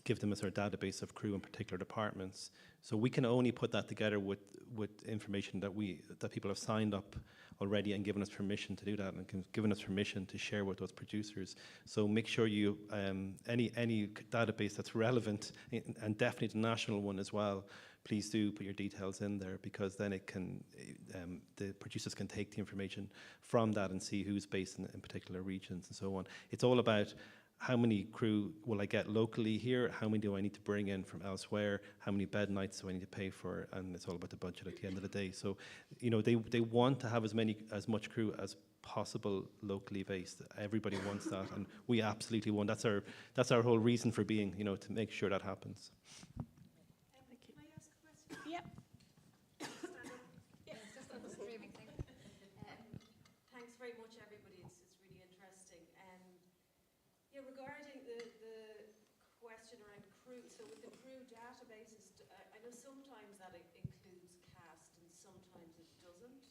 give them a sort of database of crew in particular departments. So we can only put that together with information that people have signed up already and given us permission to do that, and given us permission to share with those producers. So make sure you any database that's relevant, and definitely the national one as well, please do put your details in there, because then it can the producers can take the information from that and see who's based in particular regions and so on. It's all about how many crew will I get locally here? How many do I need to bring in from elsewhere? How many bed nights do I need to pay for? And it's all about the budget at the end of the day. So, you know, they want to have as much crew as possible locally based. Everybody wants that, and we absolutely want. That's our whole reason for being. You know, to make sure that happens. Can I ask a question? Yep. Thanks very much, everybody. It's really interesting. Yeah, regarding the question around crew, so with the crew databases, I know sometimes that it includes cast and sometimes it doesn't.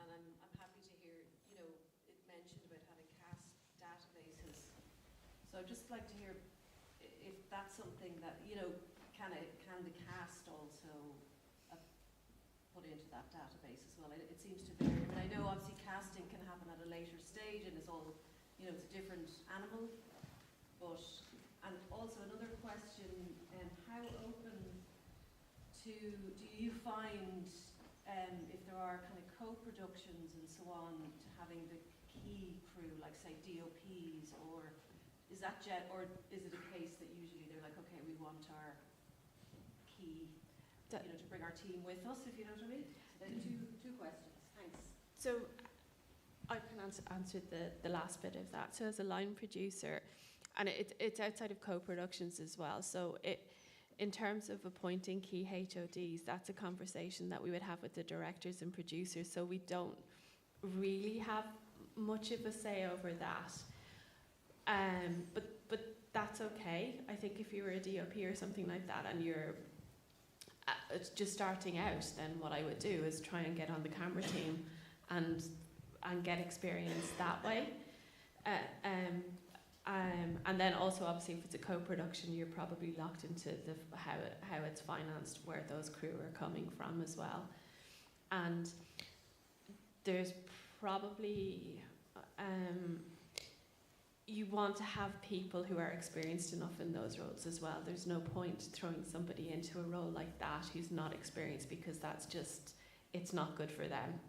And I'm happy to hear, you know, it mentioned about having cast databases. So I'd just like to hear if that's something that, you know, can the cast also put into that database as well? It seems to vary. I mean, I know obviously casting can happen at a later stage and it's all, you know, it's a different animal. But, and also another question, how open do you find, if there are kind of co-productions and so on, to having the key crew, like say DOPs, or is that or is it a case that usually they're like, okay, we want our key, you know, to bring our team with us, if you know what I mean? So two questions. Thanks. So I can answer the last bit of that. So as a line producer, and it's outside of co-productions as well. So in terms of appointing key HODs, that's a conversation that we would have with the directors and producers. So we don't really have much of a say over that. But that's okay. I think if you were a DOP or something like that and you're just starting out, then what I would do is try and get on the camera team and get experience that way. And then also, obviously, if it's a co-production, you're probably locked into how it's financed, where those crew are coming from as well. And there's probably, you want to have people who are experienced enough in those roles as well. There's no point throwing somebody into a role like that who's not experienced, because that's just, it's not good for them.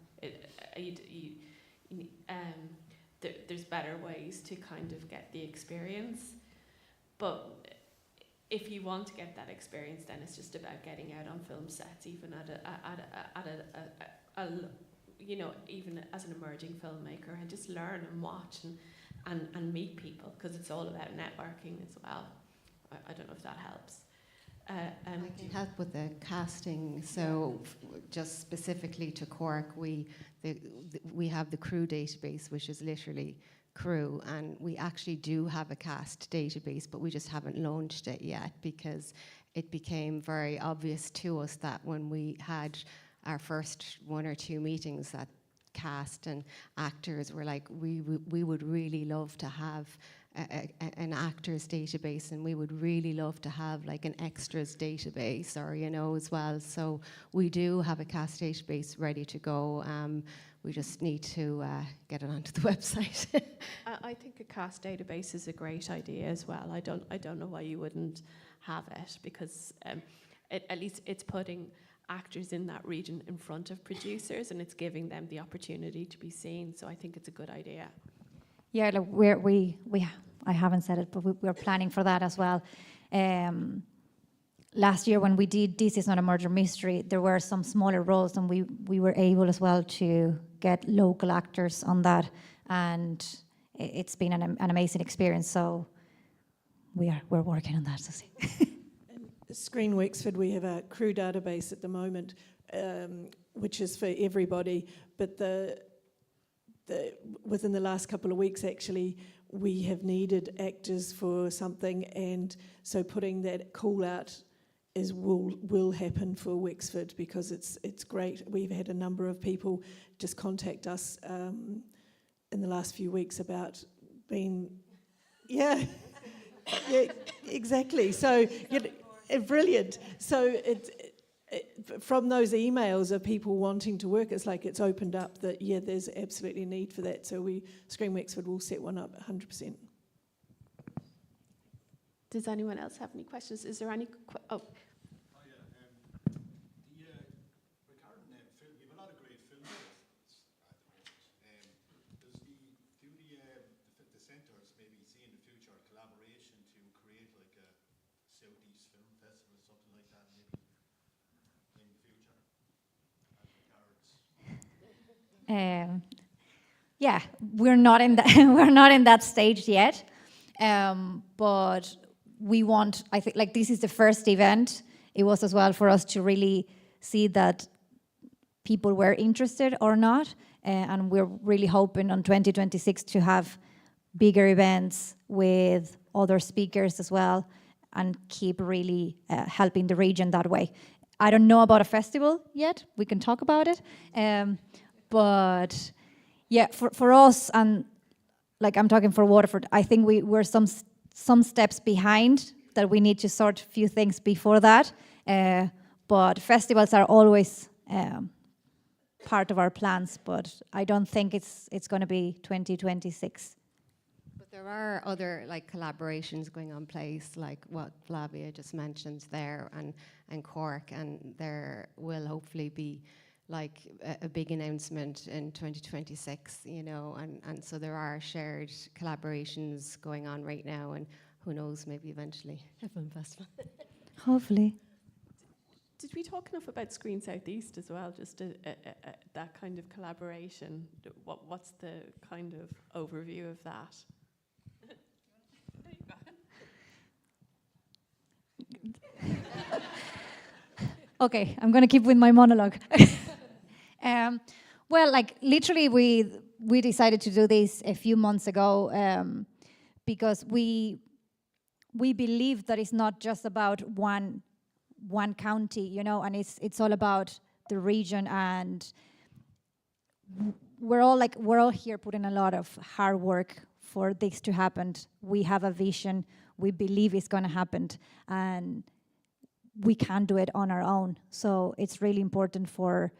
There's better ways to kind of get the experience, but if you want to get that experience, then it's just about getting out on film sets, even you know, even as an emerging filmmaker, and just learn and watch and meet people, because it's all about networking as well. I don't know if that helps. I can help with the casting. So just specifically to Cork, we have the crew database, which is literally crew, and we actually do have a cast database, but we just haven't launched it yet, because it became very obvious to us that when we had our first 1 or 2 meetings, that cast and actors were like, we would really love to have an actors database, and we would really love to have like an extras database, or, you know, as well. So we do have a cast database ready to go. We just need to get it onto the website. I think a cast database is a great idea as well. I don't know why you wouldn't have it, because at least it's putting actors in that region in front of producers, and it's giving them the opportunity to be seen. So I think it's a good idea. Yeah, look, I haven't said it, but we're planning for that as well. Last year when we did This Is Not a Murder Mystery, there were some smaller roles, and we were able as well to get local actors on that, and it's been an amazing experience. So we're working on that. So Screen Wexford, we have a crew database at the moment, which is for everybody, but within the last couple of weeks, actually, we have needed actors for something, and so putting that call out will happen for Wexford, because it's great. We've had a number of people just contact us in the last few weeks about being, yeah, exactly. So brilliant. So from those emails of people wanting to work, it's like it's opened up that, there's absolutely a need for that. So Screen Wexford will set one up 100%. Does anyone else have any questions? Is there any? Regarding film, we have a lot of great film festivals at the moment. Do the centres maybe see in the future collaboration to create like a Southeast Film Festival or something like that, maybe in the future? Yeah, we're not in we're not in that stage yet, but we want. I think like this is the first event. It was as well for us to really see that people were interested or not, and we're really hoping on 2026 to have bigger events with other speakers as well, and keep really helping the region that way. I don't know about a festival yet. We can talk about it, but yeah, for us, and like I'm talking for Waterford, I think we're some steps behind, that we need to sort a few things before that. But festivals are always part of our plans, but I don't think it's going to be 2026. But there are other like collaborations going on place, like what Flavia just mentioned there, and Cork, and there will hopefully be like a big announcement in 2026, you know, and so there are shared collaborations going on right now, and who knows, maybe eventually a film festival. Hopefully. Did we talk enough about Screen Southeast as well? Just that kind of collaboration. What's the kind of overview of that? Okay, I'm going to keep with my monologue. Well, like literally, we decided to do this a few months ago because we believe that it's not just about one county, you know, and it's all about the region, and we're all here putting a lot of hard work for this to happen. We have a vision. We believe it's going to happen, and we can't do it on our own. So it's really important for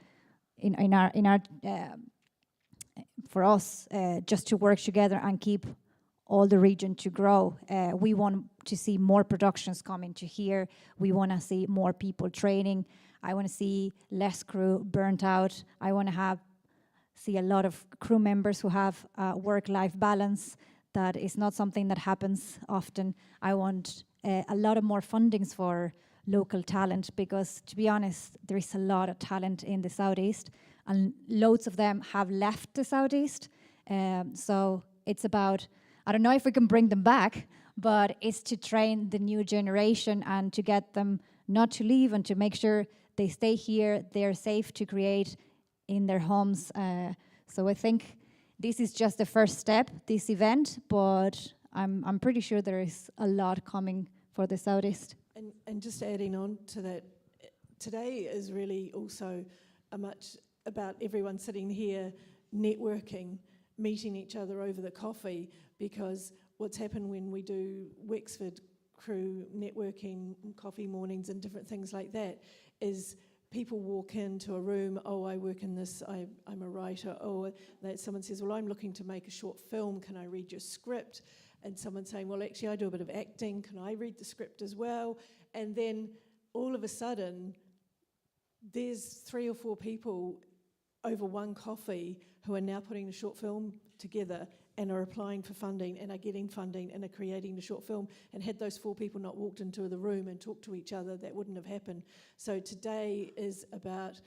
us just to work together and keep all the region to grow. We want to see more productions coming to here. We want to see more people training. I want to see less crew burnt out. I want to see a lot of crew members who have work-life balance. That is not something that happens often. I want a lot of more fundings for local talent, because to be honest, there is a lot of talent in the Southeast, and loads of them have left the Southeast. So it's about, I don't know if we can bring them back, but it's to train the new generation and to get them not to leave, and to make sure they stay here, they're safe to create in their homes. So I think this is just the first step, this event, but I'm pretty sure there is a lot coming for the Southeast. And just adding on to that, today is really also much about everyone sitting here networking, meeting each other over the coffee, because what's happened when we do Wexford crew networking, coffee mornings and different things like that, is people walk into a room, oh, I work in this, I'm a writer, oh, someone says, well, I'm looking to make a short film, can I read your script? And someone saying, well, actually, I do a bit of acting, can I read the script as well? And then all of a sudden, there's 3 or 4 people over one coffee who are now putting the short film together and are applying for funding and are getting funding and are creating the short film. And had those 4 people not walked into the room and talked to each other, that wouldn't have happened. So today is about,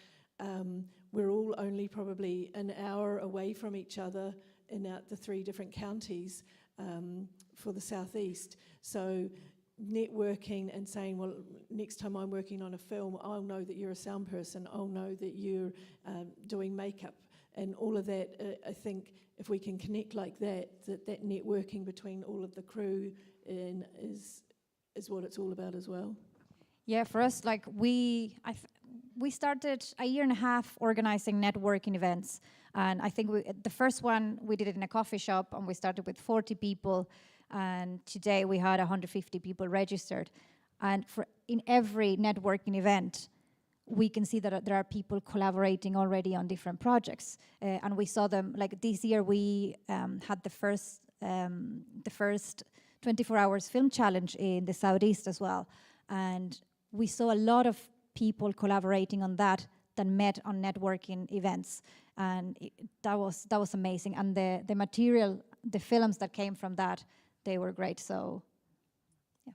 we're all only probably an hour away from each other in out the 3 different counties for the southeast. So networking and saying, well, next time I'm working on a film, I'll know that you're a sound person, I'll know that you're doing makeup, and all of that. I think if we can connect like that, that networking between all of the crew is what it's all about as well. Yeah, for us, like we started a year and a half organizing networking events, and I think the first one we did it in a coffee shop, and we started with 40 people, and today we had 150 people registered. And in every networking event, we can see that there are people collaborating already on different projects, and we saw them. Like this year, we had the first 24 hours film challenge in the southeast as well, and we saw a lot of people collaborating on that met on networking events, and that was amazing. And the material, the films that came from that, they were great. So, yeah.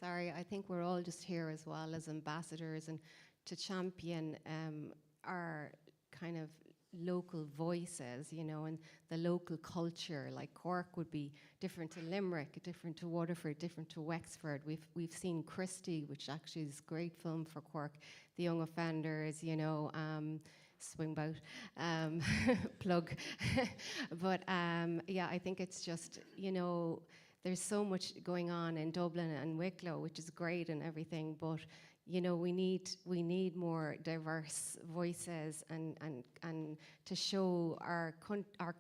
And I think we're all just here as well as ambassadors and to champion our kind of local voices, you know, and the local culture. Like Cork would be different to Limerick, different to Waterford, different to Wexford. We've seen Christie, which actually is a great film for Cork. The Young Offenders, you know, Swingbout, plug. But yeah, I think it's just, you know, there's so much going on in Dublin and Wicklow, which is great and everything, but you know, we need more diverse voices and to show our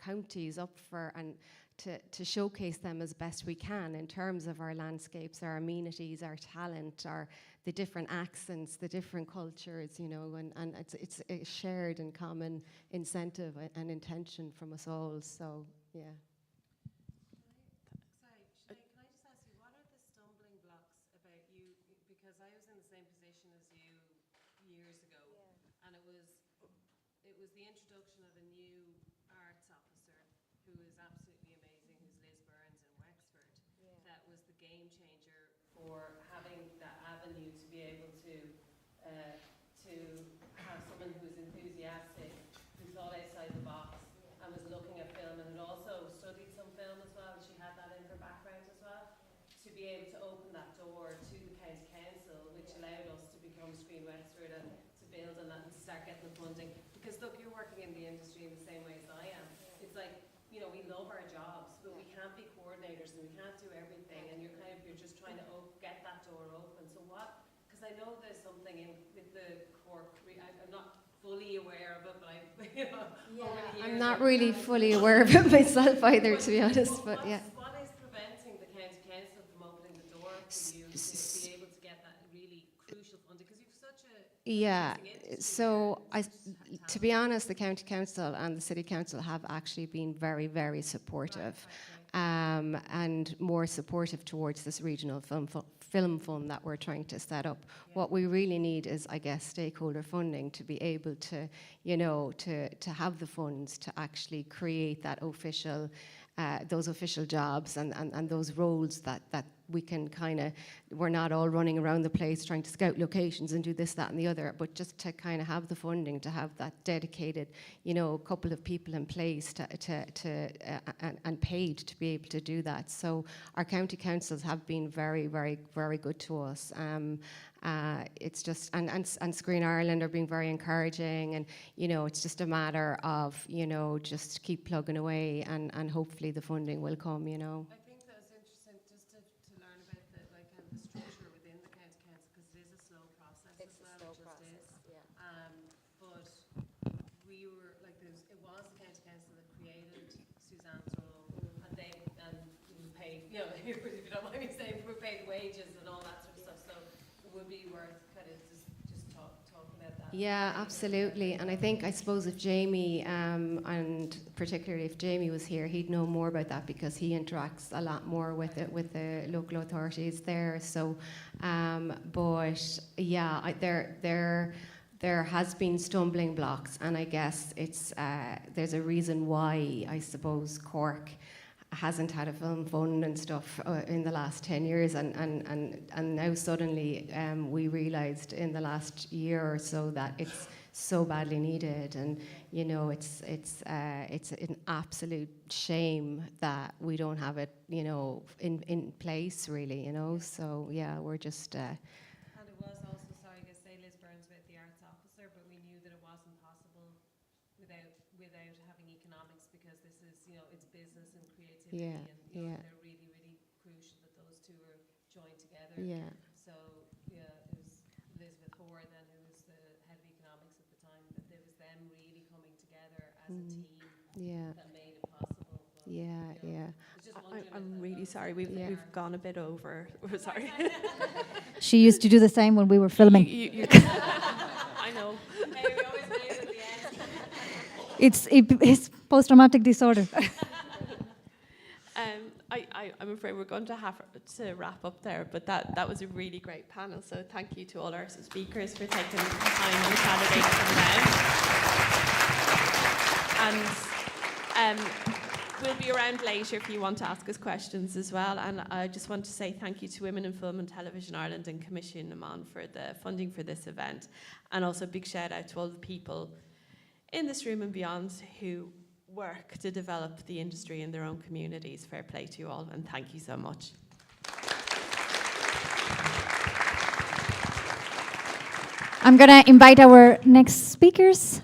counties up for, and to showcase them as best we can in terms of our landscapes, our amenities, our talent, the different accents, the different cultures, you know, and it's a shared and common incentive and intention from us all. So yeah. Sorry, Sinead, can I just ask you, what are the stumbling blocks about you? Because I was in the same position as you years ago, and it was the introduction of a new arts officer who is absolutely amazing, who's Liz Burns in Wexford. That was the game changer for having that avenue to be able to have someone who was enthusiastic, who thought outside the box, and was looking at film, and had also studied some film as well. She had that in her background as well, to be able to open that door to the county council, which allowed us to become Screen Wexford and to build on that and to start getting the funding. Because look, you're working in the industry in the same way as I am. It's like, you know, we love our jobs, but we can't be coordinators and we can't do everything, and you're just trying to get that door open. So what? Because I know there's something in with the Cork. I'm not fully aware of it, but you know, over the years, I'm not really fully aware of it myself either, to be honest. But yeah. What is preventing the county council from opening the door for you to be able to get that really crucial funding? Because you've such a yeah. So there. to be honest, the county council and the city council have actually been very, very supportive. And more supportive towards this regional film fund that we're trying to set up. Yeah. What we really need is, I guess, stakeholder funding to be able to, you know, to have the funds to actually create that official, those official jobs and those roles that we can kind of, we're not all running around the place trying to scout locations and do this, that, and the other, but just to kind of have the funding to have that dedicated, you know, couple of people in place and paid to be able to do that. So our county councils have been very, very, very good to us. It's just, and Screen Ireland are being very encouraging, and, you know, it's just a matter of, you know, just keep plugging away and hopefully the funding will come, you know. I think that was interesting just to learn about the structure within the county council, because it is a slow process as well. It just is. Yeah. But we were like, it was the county council that created Suzanne's role, and we paid, you know, if you don't mind me saying, we paid wages and all that sort of stuff. So it would be worth kind of just talk about that. Yeah, absolutely. And I suppose if Jamie, and particularly if Jamie was here, he'd know more about that because he interacts a lot more with it, with the local authorities there. So, but yeah, there has been stumbling blocks, and I guess it's there's a reason why, I suppose, Cork hasn't had a film fund and stuff in the last 10 years, and now suddenly we realised in the last year or so that it's so badly needed, and you know, it's an absolute shame that we don't have it, you know, in place really, you know. So yeah, we're just. And it was also, sorry, I guess say Liz Burns with the arts officer, but we knew that it wasn't possible without having economics, because this is, you know, it's business and creativity, Yeah, and you know, yeah. they're really, really crucial that those two are joined together. Yeah. So yeah, it was Elizabeth Hoare then, who was the head of economics at the time, that there was them really coming together as a team Yeah. that made it possible. But, Yeah, you know, yeah. I was just wondering if I'm that really was sorry, something we've that gone a bit over. We're sorry. She used to do the same when we were filming. I know. Hey, we always made it at the end. It's post-traumatic disorder. I'm afraid we're going to have to wrap up there, but that was a really great panel. So thank you to all our speakers for taking time on a Saturday to come down. And we'll be around later if you want to ask us questions as well. And I just want to say thank you to Women in Film and Television Ireland and Commission Naman for the funding for this event. And also a big shout out to all the people in this room and beyond who work to develop the industry in their own communities. Fair play to you all, and thank you so much. I'm going to invite our next speakers.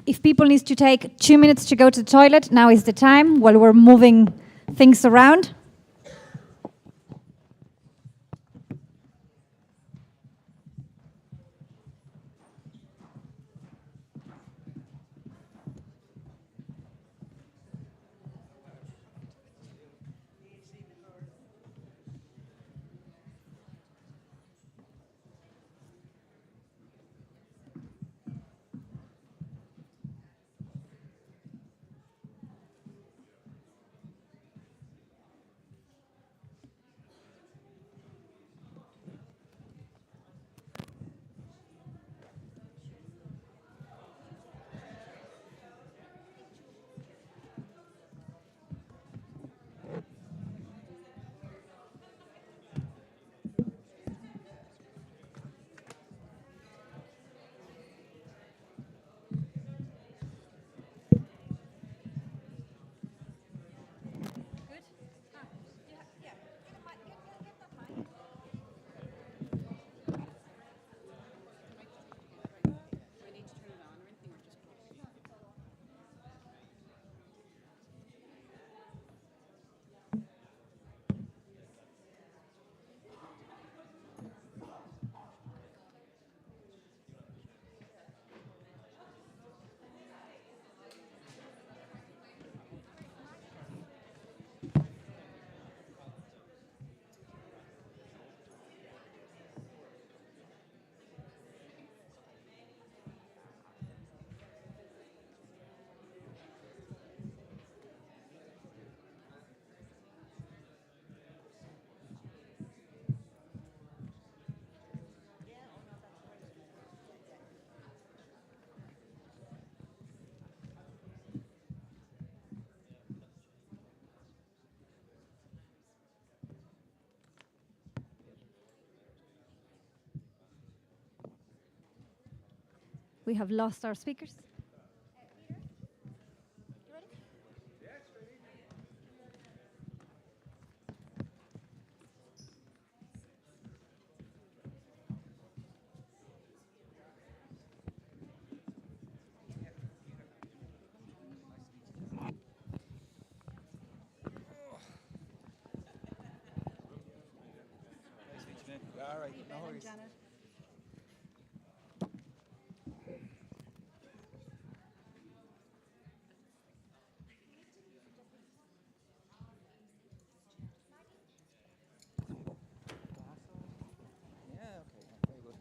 If people need to take 2 minutes to go to the toilet, now is the time while we're moving things around. We have lost our speakers. All right, no worries. Yeah, okay, very good.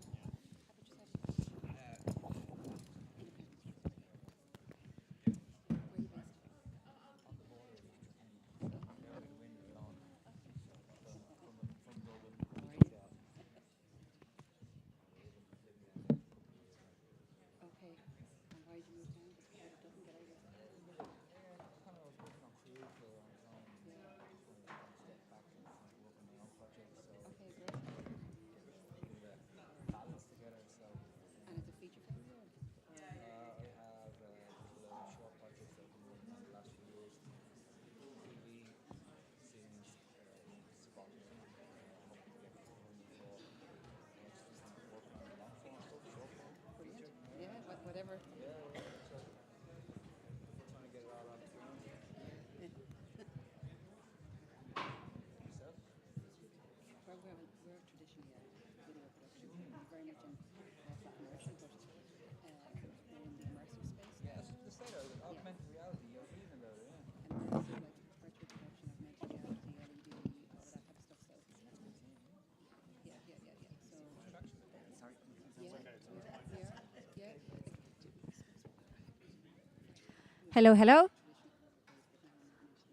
Hello, hello.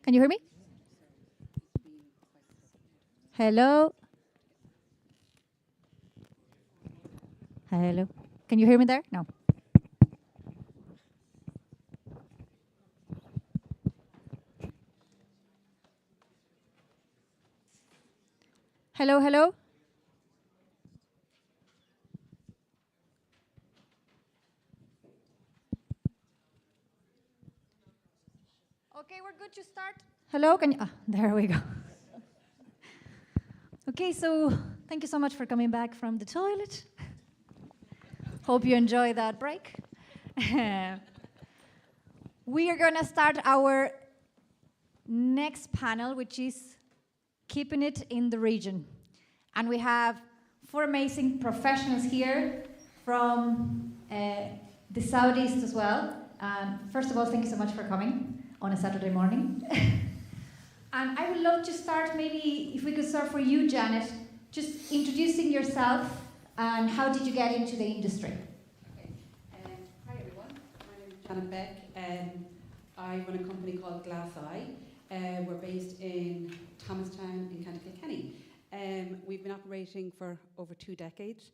Can you hear me? Hello. Hello. Can you hear me there? No. Hello, hello. Okay, we're good to start. Hello, can you? Ah, there we go. Okay, so thank you so much for coming back from the toilet. Hope you enjoy that break. We are gonna start our next panel, which is keeping it in the region. And we have 4 amazing professionals here from the Southeast as well. First of all, thank you so much for coming on a Saturday morning. And I would love to start, maybe if we could start for you, Janet, just introducing yourself and how did you get into the industry? Okay. Hi everyone, my name is Janet Beck. I run a company called Glass-I. We're based in Thomastown in County Kilkenny. We've been operating for over 2 decades.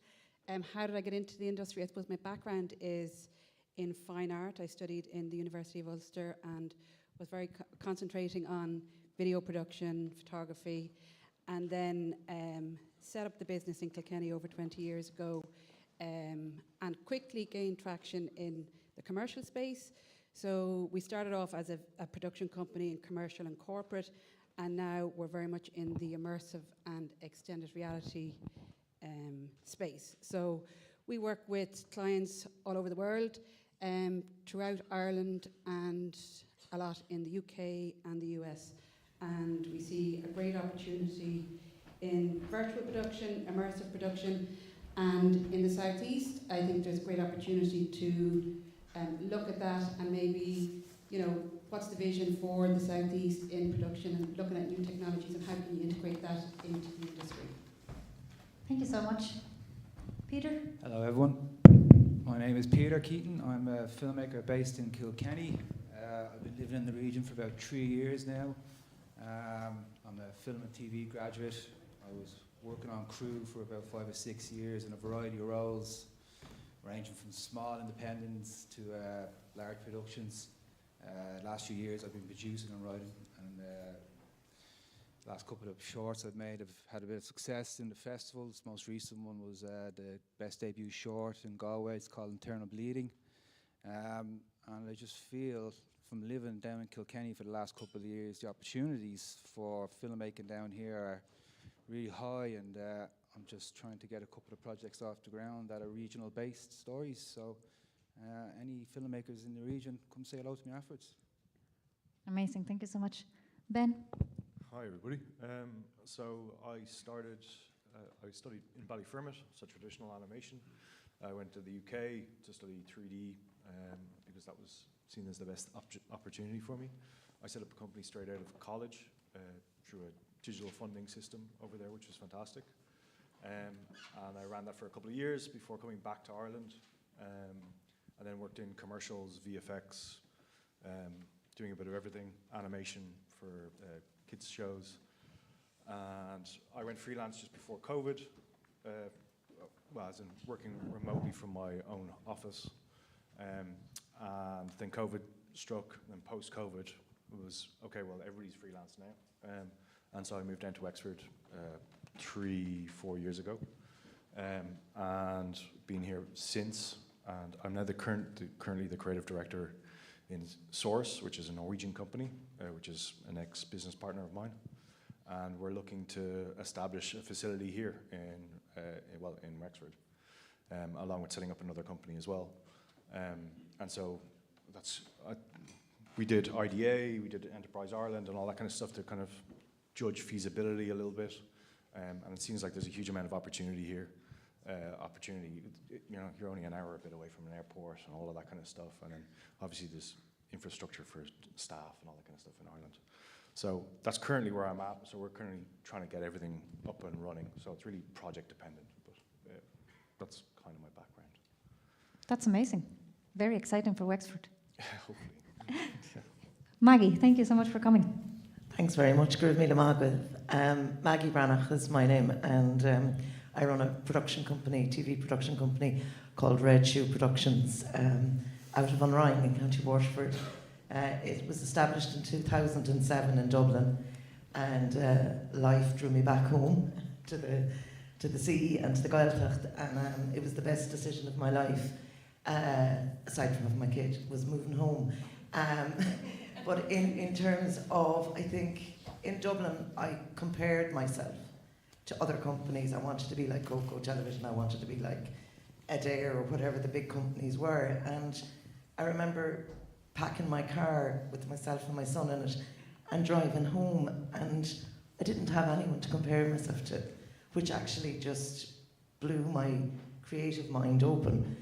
How did I get into the industry? I suppose my background is in fine art. I studied in the University of Ulster and was very concentrating on video production, photography, and then set up the business in Kilkenny over 20 years ago, and quickly gained traction in the commercial space. So we started off as a production company in commercial and corporate, and now we're very much in the immersive and extended reality space. So we work with clients all over the world, throughout Ireland and a lot in the UK and the US. And we see a great opportunity in virtual production, immersive production, and in the Southeast, I think there's a great opportunity to look at that and maybe, what's the vision for the Southeast in production and looking at new technologies and how can you integrate that into the industry. Thank you so much. Peter? Hello everyone. My name is Peter Keaton. I'm a filmmaker based in Kilkenny. I've been living in the region for about 3 years now. I'm a film and TV graduate. I was working on crew for about 5 or 6 years in a variety of roles, ranging from small independents to large productions. Last few years I've been producing and writing, and the last couple of shorts I've made have had a bit of success in the festivals. Most recent one was the best debut short in Galway. It's called Internal Bleeding. And I just feel, from living down in Kilkenny for the last couple of years, the opportunities for filmmaking down here are really high, and I'm just trying to get a couple of projects off the ground that are regional-based stories. So any filmmakers in the region, come say hello to me afterwards. Amazing, thank you so much. Ben? Hi everybody. So I studied in Ballyfermot, so traditional animation. I went to the UK to study 3D because that was seen as the best opportunity for me. I set up a company straight out of college through a digital funding system over there, which was fantastic. And I ran that for a couple of years before coming back to Ireland. And then worked in commercials, VFX, doing a bit of everything, animation for kids shows. And I went freelance just before COVID, as in working remotely from my own office. And then COVID struck, and post-COVID it was, okay, well, everybody's freelance now. And so I moved down to Wexford 3-4 years ago, and been here since. And I'm now currently the creative director in Source, which is a Norwegian company, which is an ex-business partner of mine. And we're looking to establish a facility here in Wexford, along with setting up another company as well. And so we did IDA, we did Enterprise Ireland and all that kind of stuff to kind of judge feasibility a little bit. And it seems like there's a huge amount of opportunity here. You're only an hour a bit away from an airport and all of that kind of stuff. And then obviously there's infrastructure for staff and all that kind of stuff in Ireland. So that's currently where I'm at. So we're currently trying to get everything up and running. So it's really project dependent, but that's kind of my background. That's amazing. Very exciting for Wexford. Hopefully. Maggie, thank you so much for coming. Thanks very much. Gurv Mila Magwith. Maggie Branagh is my name, and I run a production company, TV production company called Red Shoe Productions, out of Unrhyme in County Waterford. It was established in 2007 in Dublin, and life drew me back home to the sea and to the Gaeltacht, and it was the best decision of my life, aside from having my kid, was moving home. But in terms of, I think, in Dublin, I compared myself to other companies. I wanted to be like Coco Television, I wanted to be like Adair or whatever the big companies were. And I remember packing my car with myself and my son in it and driving home, and I didn't have anyone to compare myself to, which actually just blew my creative mind open,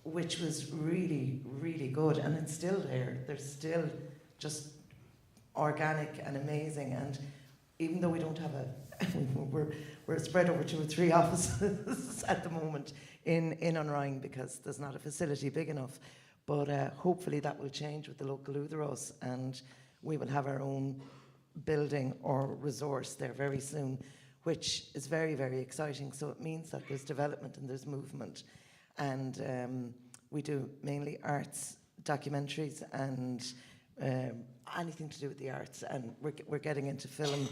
which was really, really good. And it's still there. There's still just organic and amazing. And even though we don't have we're spread over 2 or 3 offices at the moment in Unrhyme because there's not a facility big enough. But hopefully that will change with the local Údaros, and we will have our own building or resource there very soon, which is very, very exciting. So it means that there's development and there's movement. And we do mainly arts documentaries and anything to do with the arts, and we're getting into film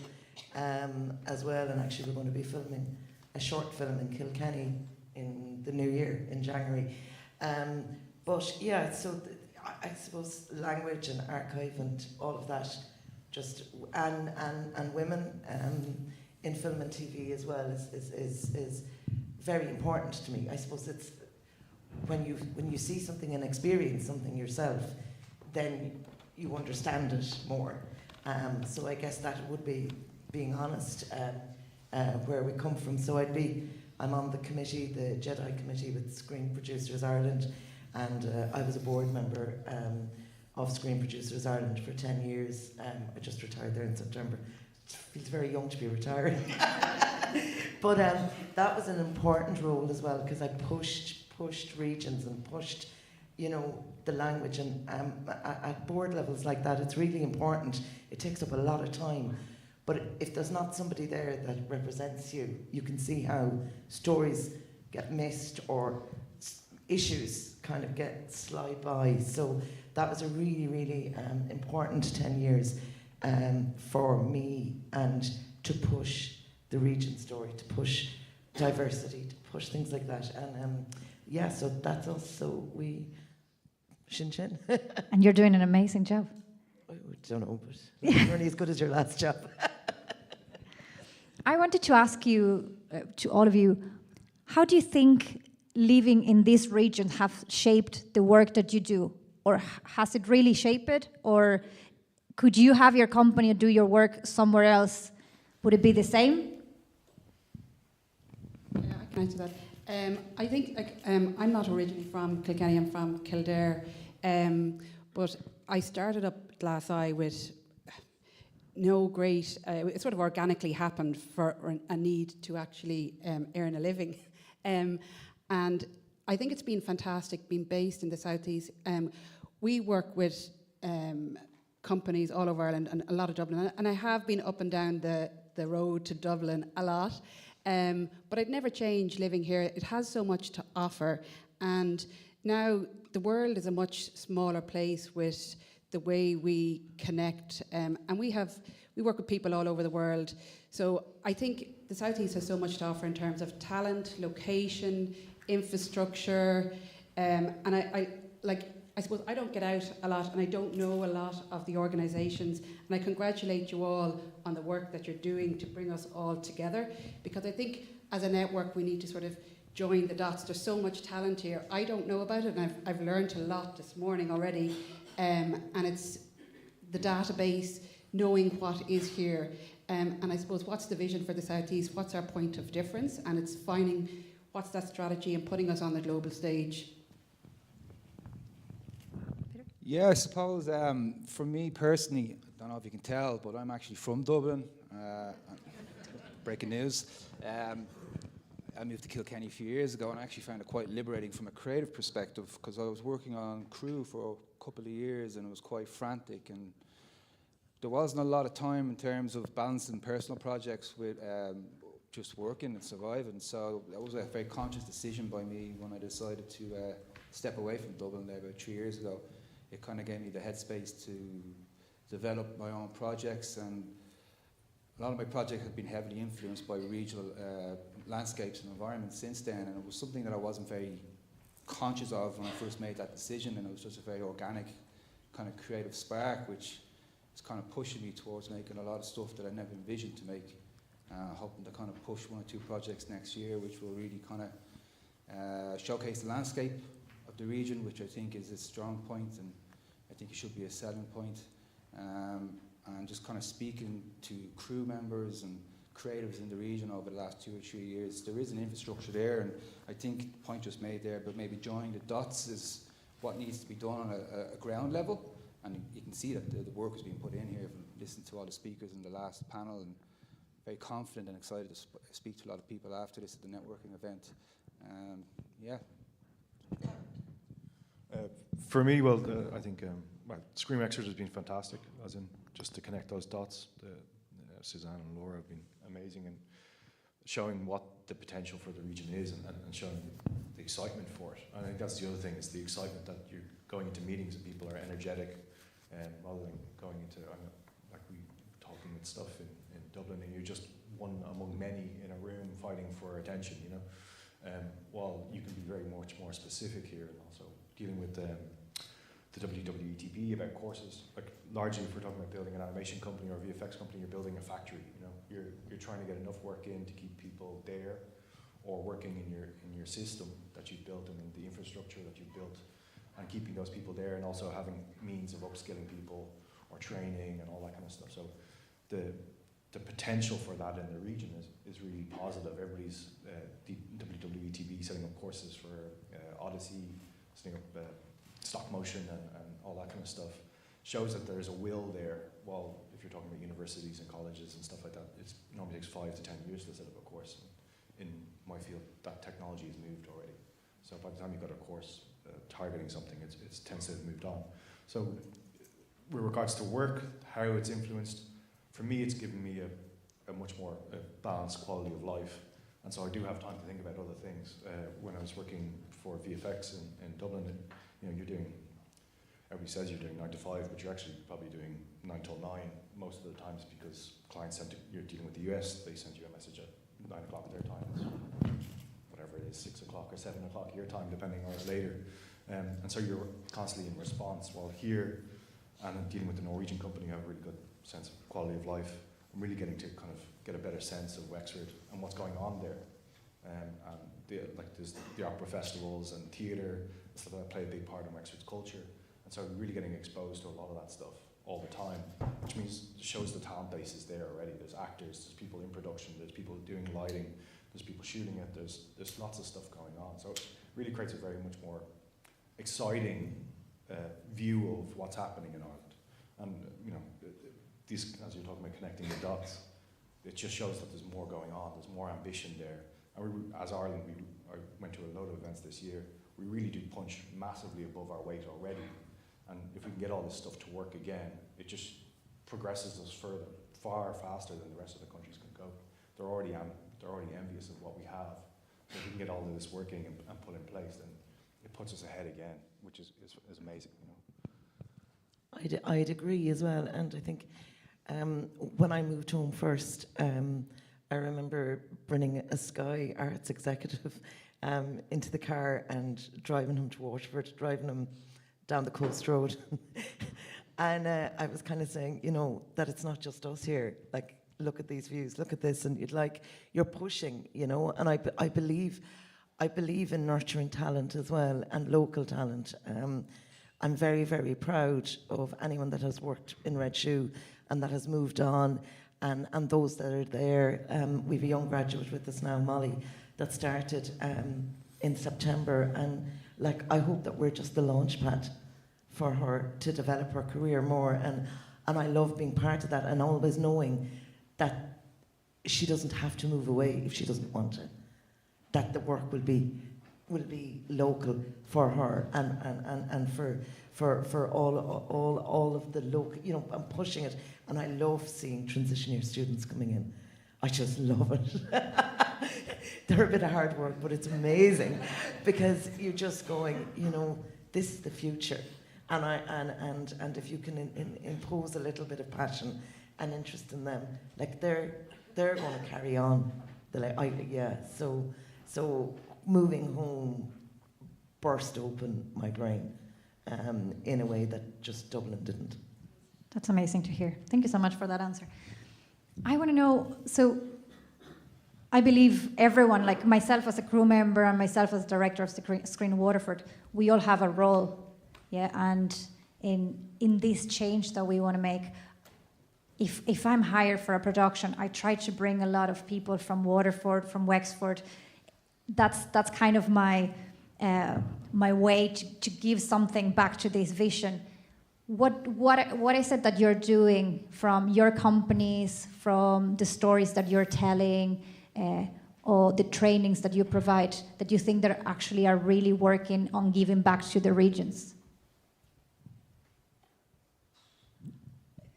as well, and actually we're going to be filming a short film in Kilkenny in the new year, in January. But yeah, so I suppose language and archive and all of that, just and women in film and TV as well is very important to me. I suppose it's when you see something and experience something yourself, then you understand it more. So I guess that would be being honest where we come from. So I'm on the committee, the Jedi committee with Screen Producers Ireland, and I was a board member of Screen Producers Ireland for 10 years. I just retired there in September. It feels very young to be retiring. But that was an important role as well, because I pushed regions and pushed, the language, and at board levels like that, it's really important. It takes up a lot of time. But if there's not somebody there that represents you, you can see how stories get missed or issues kind of get slide by. So that was a really, really important 10 years for me, and to push the region story, to push diversity, to push things like that. And yeah, so that's also Shin Shin. And you're doing an amazing job. I don't know, but it's only as good as your last job. I wanted to ask you, to all of you, how do you think living in this region have shaped the work that you do? Or has it really shaped it? Or could you have your company do your work somewhere else? Would it be the same? Yeah, I can answer that. I think I'm not originally from Kilkenny, I'm from Kildare, but I started up Glass Eye with no great, it sort of organically happened for a need to actually earn a living. And I think it's been fantastic being based in the Southeast. We work with companies all over Ireland and a lot of Dublin, and I have been up and down the road to Dublin a lot. But I'd never change living here. It has so much to offer. And now the world is a much smaller place with the way we connect. And we work with people all over the world. So I think the Southeast has so much to offer in terms of talent, location, infrastructure. And I suppose I don't get out a lot, and I don't know a lot of the organisations, and I congratulate you all on the work that you're doing to bring us all together, because I think as a network we need to sort of join the dots. There's so much talent here. I don't know about it, and I've learned a lot this morning already, and it's the database, knowing what is here, and I suppose what's the vision for the Southeast, what's our point of difference, and it's finding what's that strategy and putting us on the global stage. Yeah, I suppose for me personally, I don't know if you can tell, but I'm actually from Dublin. Breaking news. I moved to Kilkenny a few years ago, and I actually found it quite liberating from a creative perspective, because I was working on crew for a couple of years and it was quite frantic, and there wasn't a lot of time in terms of balancing personal projects with just working and surviving. So that was a very conscious decision by me when I decided to step away from Dublin there about 3 years ago. It kind of gave me the headspace to develop my own projects, and a lot of my projects have been heavily influenced by regional landscapes and environments since then, and it was something that I wasn't very conscious of when I first made that decision, and it was just a very organic kind of creative spark which is kind of pushing me towards making a lot of stuff that I never envisioned to make. Hoping to kind of push 1 or 2 projects next year which will really kind of showcase the landscape of the region, which I think is a strong point, and I think it should be a selling point. And just kind of speaking to crew members and creatives in the region over the last 2 or 3 years, there is an infrastructure there, and I think the point just made there, but maybe joining the dots is what needs to be done on a ground level, and you can see that the work is being put in here. If you listen to all the speakers in the last panel, and very confident and excited to speak to a lot of people after this at the networking event. Yeah. For me, well, I think Screen Wexford has been fantastic, as in just to connect those dots. Suzanne and Laura have been amazing in showing what the potential for the region is, and showing the excitement for it. And I think that's the other thing, is the excitement that you're going into meetings and people are energetic, rather than going into, like we talking with stuff in Dublin, and you're just one among many in a room fighting for attention, you know. While you can be very much more specific here, and also dealing with the WFT.I about courses. Like largely, if we're talking about building an animation company or a VFX company, you're building a factory. You know, you're trying to get enough work in to keep people there, or working in your system that you've built and in the infrastructure that you've built, and keeping those people there, and also having means of upskilling people or training and all that kind of stuff. So the potential for that in the region is really positive. Everybody's the WFT.I setting up courses for Odyssey, setting up stop motion and all that kind of stuff, shows that there's a will there. While if you're talking about universities and colleges and stuff like that, it normally takes 5 to 10 years to set up a course. In my field, that technology has moved already. So by the time you've got a course targeting something, it tends to have moved on. So with regards to work, how it's influenced, for me, it's given me a much more balanced quality of life. And so I do have time to think about other things. When I was working for VFX in Dublin, you know, you're doing, everybody says you're doing 9 to 5, but you're actually probably doing 9 till 9 most of the times, because clients you're dealing with the US, they send you a message at 9 o'clock their time. It's whatever it is, 6 o'clock or 7 o'clock your time, depending, or later. And so you're constantly in response. While here, and I'm dealing with the Norwegian company, I have a really good sense of quality of life. I'm really getting to kind of get a better sense of Wexford and what's going on there. And there's the opera festivals and theatre, stuff that play a big part in Wexford's culture. And so I'm really getting exposed to a lot of that stuff all the time, which means it shows the talent base is there already. There's actors, there's people in production, there's people doing lighting, there's people shooting it, there's lots of stuff going on. So it really creates a very much more exciting view of what's happening in Ireland. And you know, these, as you're talking about connecting the dots, it just shows that there's more going on, there's more ambition there. And as Ireland, I went to a load of events this year, we really do punch massively above our weight already. And if we can get all this stuff to work again, it just progresses us further, far faster than the rest of the countries can go. They're already envious of what we have. So if we can get all of this working and put in place, then it puts us ahead again, which is amazing, you know. I'd agree as well, and I think when I moved home first, I remember bringing a Sky Arts executive into the car and driving him to Waterford, driving him down the coast road. And I was kind of saying, you know, that it's not just us here. Like, look at these views, look at this, and you're pushing, you know. And I believe in nurturing talent as well, and local talent. I'm very, very proud of anyone that has worked in Red Shoe and that has moved on, and those that are there. We've a young graduate with us now, Molly, that started in September, and like, I hope that we're just the launch pad for her to develop her career more, and I love being part of that, and always knowing that she doesn't have to move away if she doesn't want to, that the work will be will be local for her and for all of the local, you know, I'm pushing it, and I love seeing transition year students coming in. I just love it. They're a bit of hard work, but it's amazing because you're just going, you know, this is the future, and if you can impose a little bit of passion and interest in them, like they're going to carry on. So moving home burst open my brain in a way that just Dublin didn't. That's amazing to hear. Thank you so much for that answer. I want to know, so I believe everyone, like myself as a crew member and myself as director of Screen Waterford, we all have a role, yeah, and in this change that we want to make, if I'm hired for a production, I try to bring a lot of people from Waterford, from Wexford. That's kind of my way to give something back to this vision. What is it that you're doing from your companies, from the stories that you're telling, or the trainings that you provide, that you think that actually are really working on giving back to the regions?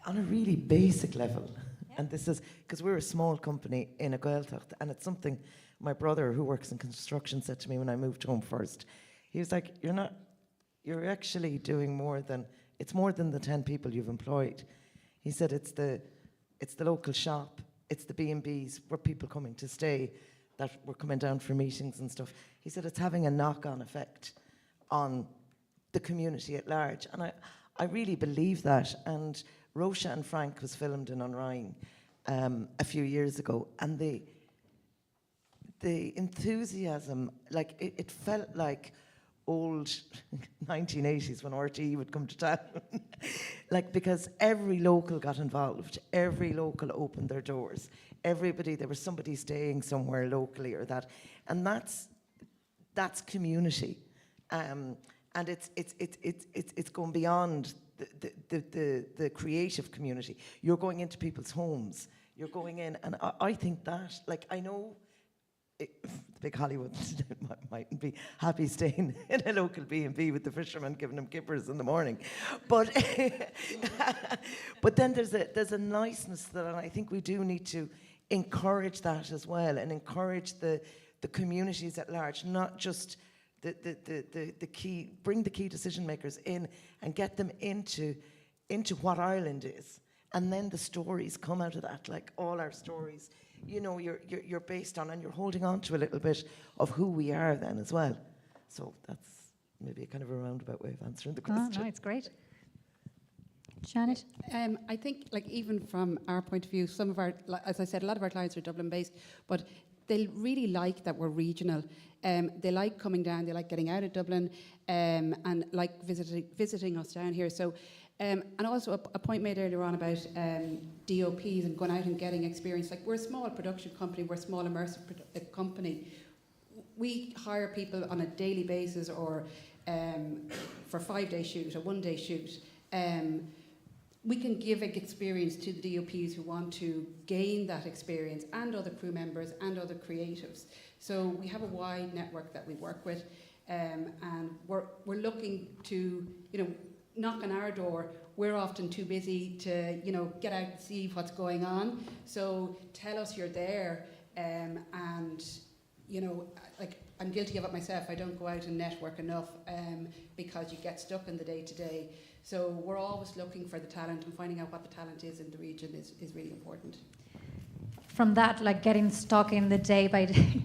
On a really basic level, and this is because we're a small company in a Gaeltacht, and it's something my brother, who works in construction, said to me when I moved home first. He was like, you're actually doing more than the 10 people you've employed. He said it's the local shop, it's the B&Bs where people coming to stay, that were coming down for meetings and stuff. He said it's having a knock-on effect on the community at large, and I really believe that. And Rosha and Frank was filmed in Onrine a few years ago, and the enthusiasm, like it felt like old 1980s when RTE would come to town. Like, because every local got involved, every local opened their doors, there was somebody staying somewhere locally or that, and that's community, and it's going beyond the creative community. You're going into people's homes, you're going in, and I think that, like, I know the big Hollywood mightn't be happy staying in a local B&B with the fishermen giving them kippers in the morning, but but then there's a niceness that, and I think we do need to encourage that as well, and encourage the communities at large, not just the key, bring the key decision makers in and get them into what Ireland is, and then the stories come out of that, like all our stories. You know, you're based on, and you're holding on to a little bit of who we are then as well. So that's maybe a kind of a roundabout way of answering the question. Oh, no, it's great. Janet? I think, like, even from our point of view, some of our, as I said, a lot of our clients are Dublin-based, but they really like that we're regional. They like coming down, they like getting out of Dublin, and like visiting us down here. So, and also a point made earlier on about DOPs and going out and getting experience. Like, we're a small production company, we're a small immersive company. We hire people on a daily basis, or for a 5-day shoot, a 1-day shoot. We can give experience to the DOPs who want to gain that experience, and other crew members and other creatives. So we have a wide network that we work with, and we're looking to, you know, knock on our door. We're often too busy to, you know, get out and see what's going on. So tell us you're there, and, you know, like, I'm guilty of it myself. I don't go out and network enough because you get stuck in the day-to-day. So we're always looking for the talent, and finding out what the talent is in the region is really important. From that, like getting stuck in the day by day,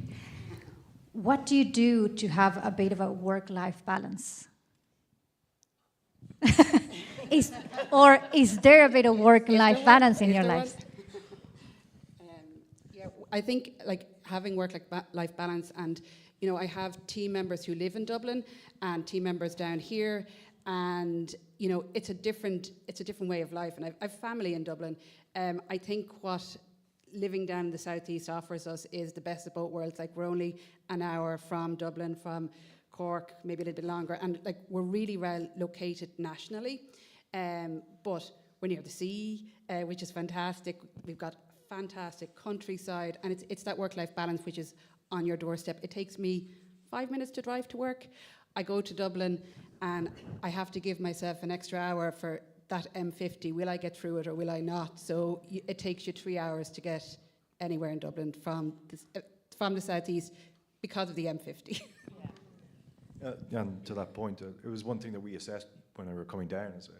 what do you do to have a bit of a work-life balance? Is there a bit of work-life balance in your life? Yeah, I think, like, having work-life balance, and, you know, I have team members who live in Dublin and team members down here, and, you know, it's a different way of life, and I've family in Dublin. I think what living down in the southeast offers us is the best of both worlds. Like, we're only an hour from Dublin, from Cork, maybe a little bit longer, and, like, we're really well located nationally, but we're near the sea, which is fantastic. We've got fantastic countryside, and it's that work-life balance which is on your doorstep. It takes me 5 minutes to drive to work. I go to Dublin and I have to give myself an extra hour for that M50. Will I get through it or will I not? So it takes you 3 hours to get anywhere in Dublin from the southeast because of the M50. And to that point, it was one thing that we assessed when we were coming down, is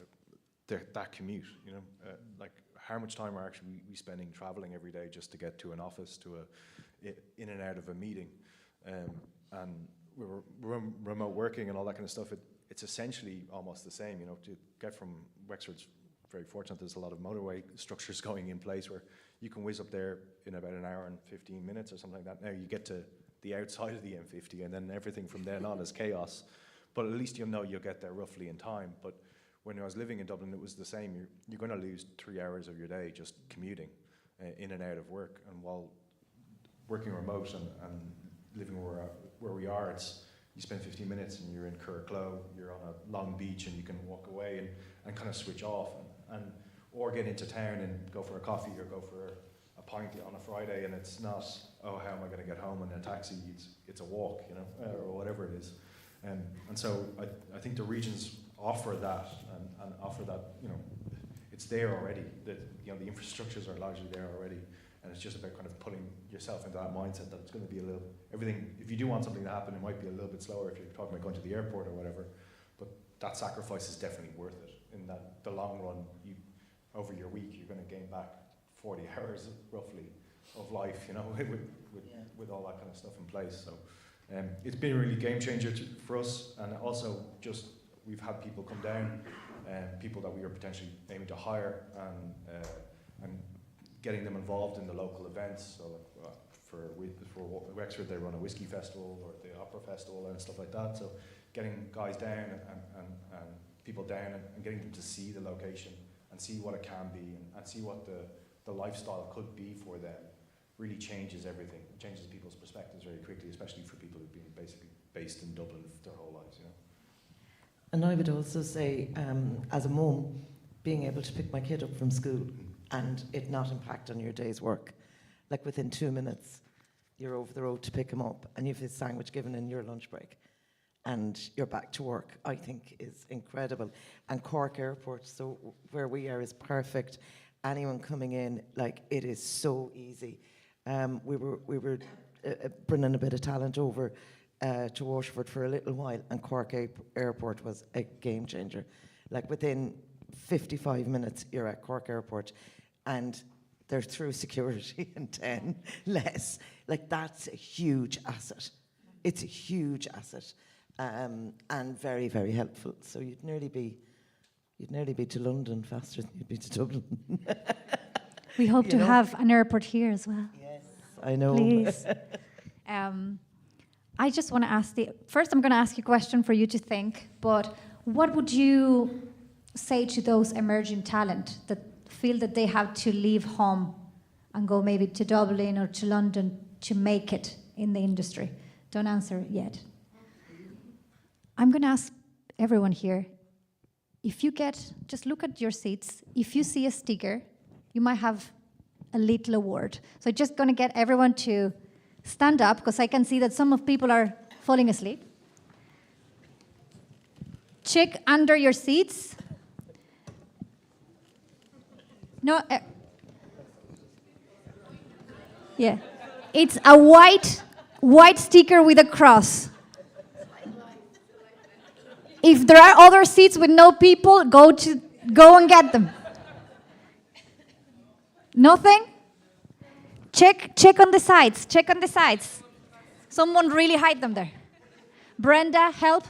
that commute, you know, like how much time are actually we spending traveling every day just to get to an office, in and out of a meeting, and we were remote working and all that kind of stuff. It's essentially almost the same, you know. To get from Wexford's very fortunate, there's a lot of motorway structures going in place where you can whiz up there in about an hour and 15 minutes or something like that. Now you get to the outside of the M50 and then everything from then on is chaos. But at least you'll know you'll get there roughly in time. But when I was living in Dublin, it was the same. You're going to lose 3 hours of your day just commuting in and out of work. And while working remote and living where we are, you spend 15 minutes and you're in Curracloe, you're on a long beach and you can walk away and kind of switch off or get into town and go for a coffee or go for a pint on a Friday, and it's not, oh, how am I going to get home in a taxi? It's a walk, you know, or whatever it is. And so I think the regions offer that and offer that, you know, it's there already. That, you know, the infrastructures are largely there already, and it's just about kind of putting yourself into that mindset that it's going to be everything. If you do want something to happen, it might be a little bit slower if you're talking about going to the airport or whatever. But that sacrifice is definitely worth it. In that the long run, over your week, you're going to gain back 40 hours roughly of life, you know, with all that kind of stuff in place. So it's been a really game changer for us, and also just we've had people come down, people that we were potentially aiming to hire, and getting them involved in the local events. So for Wexford, they run a whiskey festival or the opera festival and stuff like that. So getting guys down and people down and getting them to see the location and see what it can be and see what the lifestyle could be for them really changes everything. It changes people's perspectives very quickly, especially for people who've been basically based in Dublin their whole lives, you know. And I would also say, as a mum, being able to pick my kid up from school and it not impact on your day's work. Like within 2 minutes, you're over the road to pick him up and you have his sandwich given in your lunch break and you're back to work, I think is incredible. And Cork Airport, so where we are, is perfect. Anyone coming in, like, it is so easy. We were bringing a bit of talent over to Waterford for a little while, and Cork Airport was a game changer. Like within 55 minutes, you're at Cork Airport, and they're through security in 10 less. Like, that's a huge asset. It's a huge asset, and very, very helpful. So you'd nearly be to London faster than you'd be to Dublin. We hope to have an airport here as well. Yes, I know. Please. I just want to ask first I'm going to ask you a question for you to think, but what would you say to those emerging talent that feel that they have to leave home and go maybe to Dublin or to London to make it in the industry? Don't answer yet. I'm going to ask everyone here, just look at your seats. If you see a sticker, you might have a little award. So I'm just going to get everyone to stand up, because I can see that some of people are falling asleep. Check under your seats. No. Yeah. It's a white sticker with a cross. If there are other seats with no people, go and get them. Nothing? Check on the sides. Check on the sides. Someone really hide them there. Brenda, help.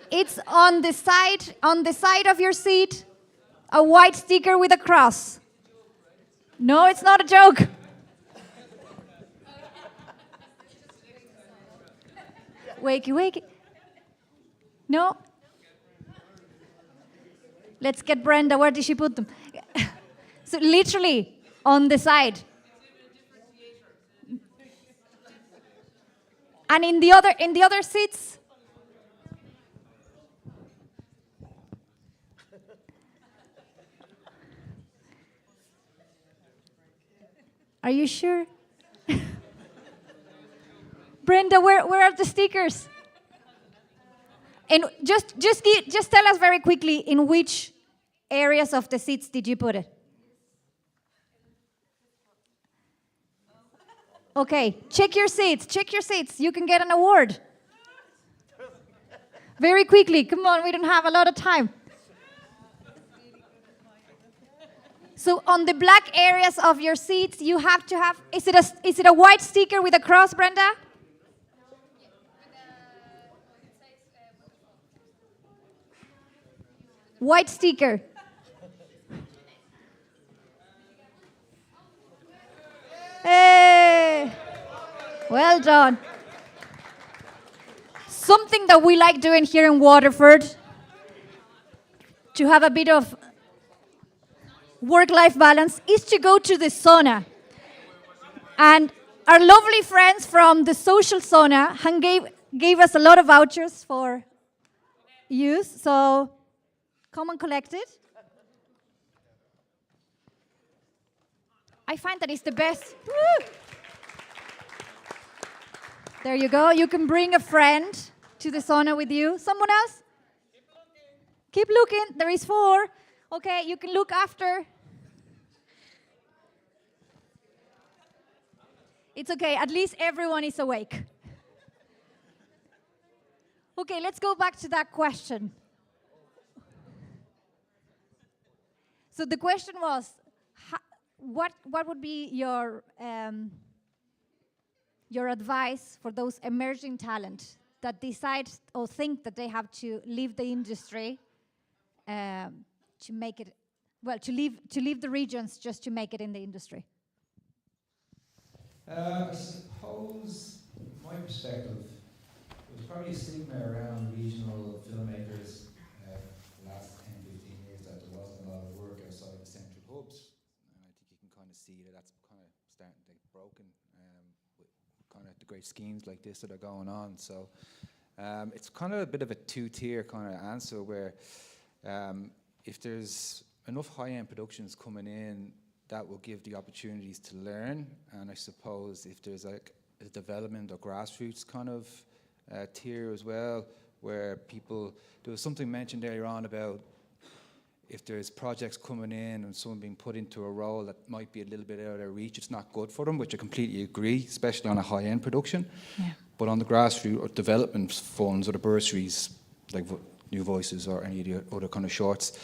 It's on the side of your seat, a white sticker with a cross. No, it's not a joke. Wakey. No. Let's get Brenda. Where did she put them? So literally on the side. And in the other seats. Are you sure? Brenda, where are the stickers? And just tell us very quickly, in which areas of the seats did you put it? Okay, check your seats. You can get an award. Very quickly, come on, we don't have a lot of time. So on the black areas of your seats, you have to have, is it a white sticker with a cross, Brenda? White sticker. Hey, well done. Something that we like doing here in Waterford, to have a bit of work-life balance, is to go to the sauna. And our lovely friends from the social sauna gave us a lot of vouchers for use, so come and collect it. I find that it's the best. Woo! There you go. You can bring a friend to the sauna with you. Someone else? Keep looking. There is 4. Okay, you can look after. It's okay. At least everyone is awake. Okay, let's go back to that question. So the question was, what would be your advice for those emerging talent that decide or think that they have to leave the industry to make it, well, to leave the regions just to make it in the industry? I suppose, from my perspective, there's probably a stigma around regional filmmakers the last 10, 15 years that there wasn't a lot of work outside the central hubs. And I think you can kind of see that that's kind of starting to get broken with kind of the great schemes like this that are going on. So it's kind of a bit of a two-tier kind of answer where if there's enough high-end productions coming in, that will give the opportunities to learn. And I suppose if there's like a development or grassroots kind of tier as well, where people, there was something mentioned earlier on about if there's projects coming in and someone being put into a role that might be a little bit out of their reach, it's not good for them, which I completely agree, especially on a high-end production. Yeah. But on the grassroots or development funds or the bursaries, like New Voices or any of the other kind of shorts,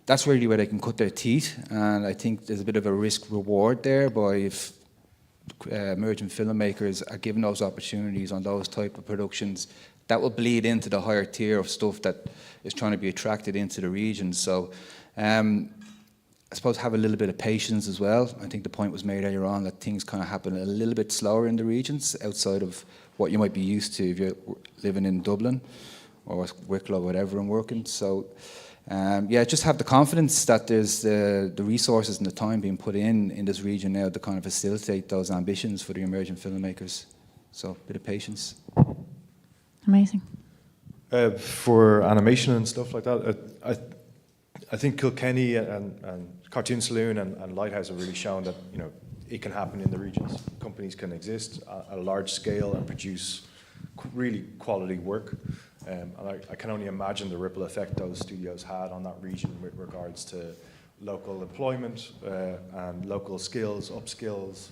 that's really where they can cut their teeth. And I think there's a bit of a risk reward there by if emerging filmmakers are given those opportunities on those type of productions, that will bleed into the higher tier of stuff that is trying to be attracted into the region. So I suppose have a little bit of patience as well. I think the point was made earlier on that things kind of happen a little bit slower in the regions outside of what you might be used to if you're living in Dublin or Wicklow or whatever and working. So yeah, just have the confidence that there's the resources and the time being put in this region now to kind of facilitate those ambitions for the emerging filmmakers. So a bit of patience. Amazing. For animation and stuff like that, I think Kilkenny and Cartoon Saloon and Lighthouse have really shown that, you know, it can happen in the regions. Companies can exist at a large scale and produce really quality work. And I can only imagine the ripple effect those studios had on that region with regards to local employment and local skills, upskills,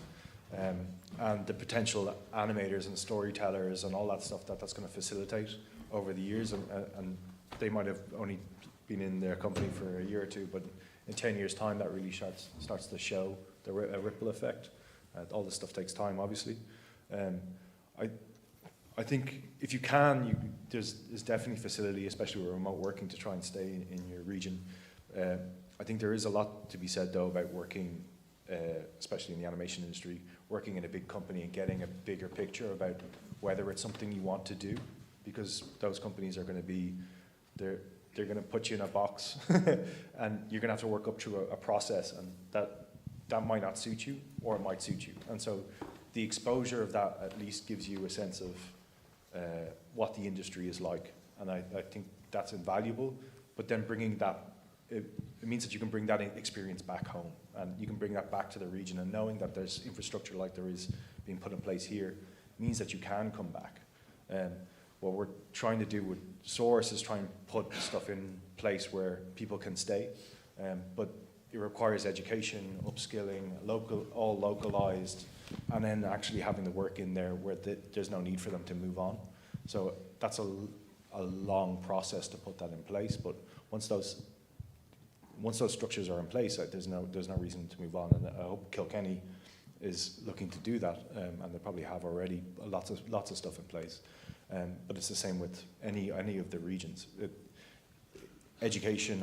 and the potential animators and storytellers and all that stuff that's going to facilitate over the years. And they might have only been in their company for a year or two, but in 10 years' time, that really starts to show the ripple effect. All this stuff takes time, obviously. I think if you can, there's definitely facility, especially with remote working, to try and stay in your region. I think there is a lot to be said, though, about working, especially in the animation industry, working in a big company and getting a bigger picture about whether it's something you want to do, because those companies are going to be, they're going to put you in a box, and you're going to have to work up through a process, and that might not suit you, or it might suit you. And so the exposure of that at least gives you a sense of what the industry is like, and I think that's invaluable. But then bringing that it means that you can bring that experience back home, and you can bring that back to the region, and knowing that there's infrastructure like there is being put in place here means that you can come back. What we're trying to do with Source is try and put stuff in place where people can stay, but it requires education, upskilling, all localized, and then actually having the work in there where there's no need for them to move on. So that's a long process to put that in place, but once those structures are in place, there's no reason to move on, and I hope Kilkenny is looking to do that, and they probably have already lots of stuff in place. But it's the same with any of the regions. Education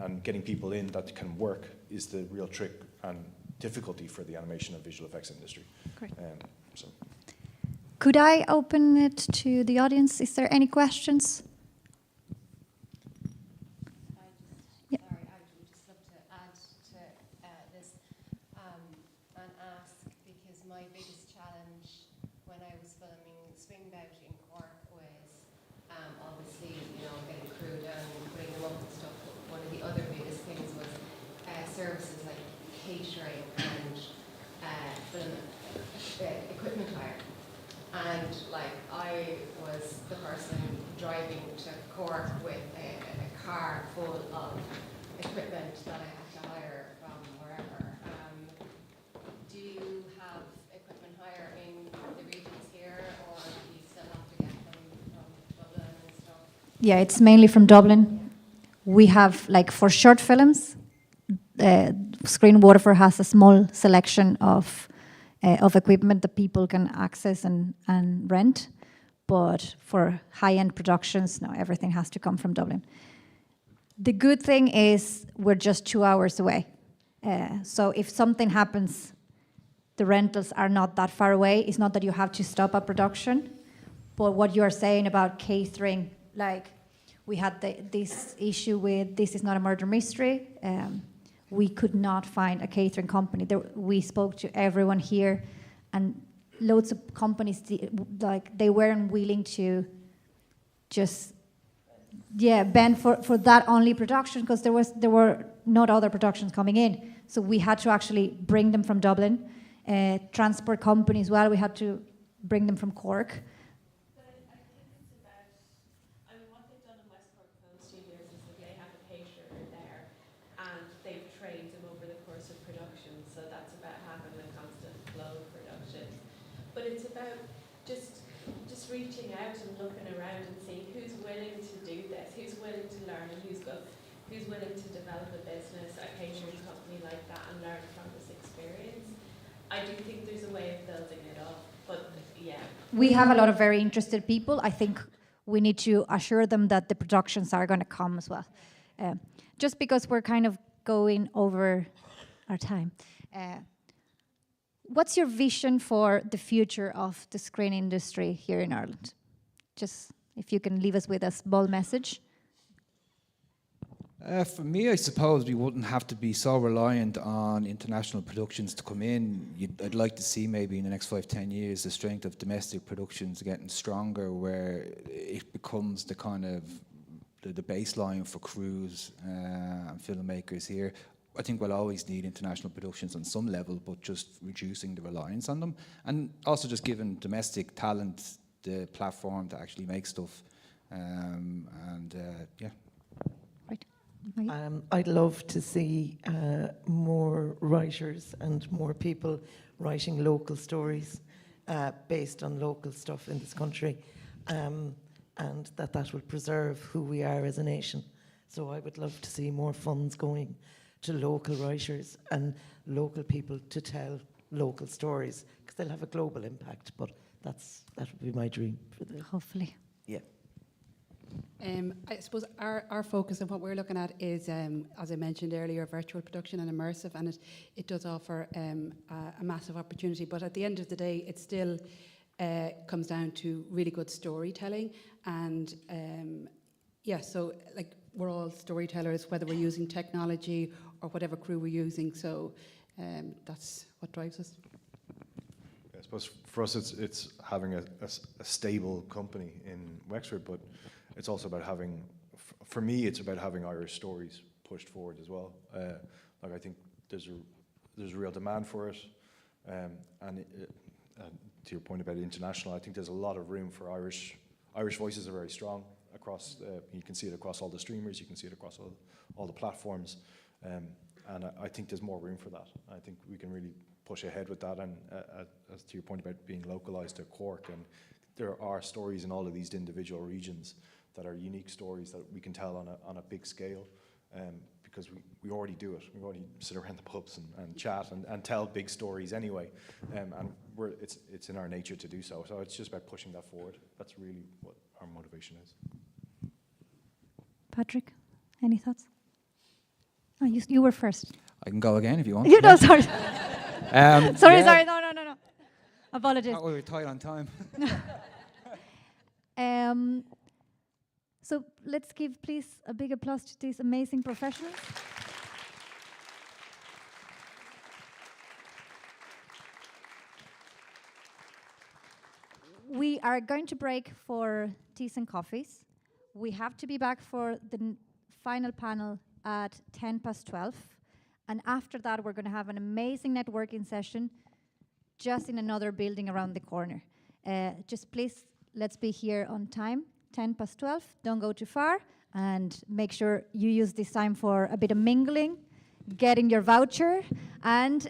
and getting people in that can work is the real trick and difficulty for the animation and visual effects industry. Great. So. Could I open it to the audience? Is there any questions? Sorry, I would just love to add to this and ask, because my biggest challenge when I was filming Swingbout in Cork was obviously, getting crew down and putting them up and stuff. But one of the other biggest things was services like catering and film equipment hire. And I was the person driving to Cork with a car full of equipment that I had to hire from wherever. Do you have equipment hire in the regions here, or do you still have to get them from Dublin and stuff? Yeah, it's mainly from Dublin. We have, for short films, Screen Waterford has a small selection of equipment that people can access and rent. But for high-end productions, no, everything has to come from Dublin. The good thing is we're just 2 hours away. So if something happens, the rentals are not that far away. It's not that you have to stop a production. But what you are saying about catering, we had this issue with This Is Not a Murder Mystery. We could not find a catering company. We spoke to everyone here, and loads of companies, they weren't willing to just, bend for that only production, because there were not other productions coming in. So we had to actually bring them from Dublin. Transport company as well, we had to bring them from Cork. But I think it's about, what they've done in West Cork Film Studios is that they have a caterer there, and they've trained them over the course of production, so that's about having a constant flow of production. But it's about just reaching out and looking around and seeing who's willing to do this, who's willing to learn, and who's willing to develop a business, a catering company like that, and learn from this experience. I do think there's a way of building it up, but yeah. We have a lot of very interested people. I think we need to assure them that the productions are going to come as well. Just because we're kind of going over our time. What's your vision for the future of the screen industry here in Ireland? Just if you can leave us with a small message. For me, I suppose we wouldn't have to be so reliant on international productions to come in. I'd like to see maybe in the next 5-10 years the strength of domestic productions getting stronger, where it becomes the kind of the baseline for crews and filmmakers here. I think we'll always need international productions on some level, but just reducing the reliance on them, and also just giving domestic talent the platform to actually make stuff. I'd love to see more writers and more people writing local stories based on local stuff in this country, and that will preserve who we are as a nation. So I would love to see more funds going to local writers and local people to tell local stories, because they'll have a global impact, but that would be my dream for the... Hopefully. Yeah. I suppose our focus and what we're looking at is, as I mentioned earlier, virtual production and immersive, and it does offer a massive opportunity. But at the end of the day, it still comes down to really good storytelling. And so we're all storytellers, whether we're using technology or whatever crew we're using. So that's what drives us. I suppose for us, it's having a stable company in Wexford, but it's also about having, for me, it's about having Irish stories pushed forward as well. Like I think there's a real demand for it, and to your point about international, I think there's a lot of room for Irish voices are very strong across. You can see it across all the streamers. You can see it across all the platforms, and I think there's more room for that. I think we can really push ahead with that. And as to your point about being localized to Cork, and there are stories in all of these individual regions that are unique stories that we can tell on a big scale, because we already do it. We already sit around the pubs and chat and tell big stories anyway, and it's in our nature to do so. So it's just about pushing that forward. That's really what our motivation is. Patrick, any thoughts? Oh, you were first. I can go again if you want. You know, sorry. Sorry, yeah. no. Apologies. Oh, we were tight on time. So let's give, please, a big applause to these amazing professionals. We are going to break for teas and coffees. We have to be back for the final panel at 12:10. And after that, we're going to have an amazing networking session just in another building around the corner. Just please, let's be here on time, 12:10. Don't go too far, and make sure you use this time for a bit of mingling, getting your voucher, and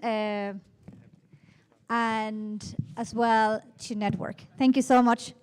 as well to network. Thank you so much.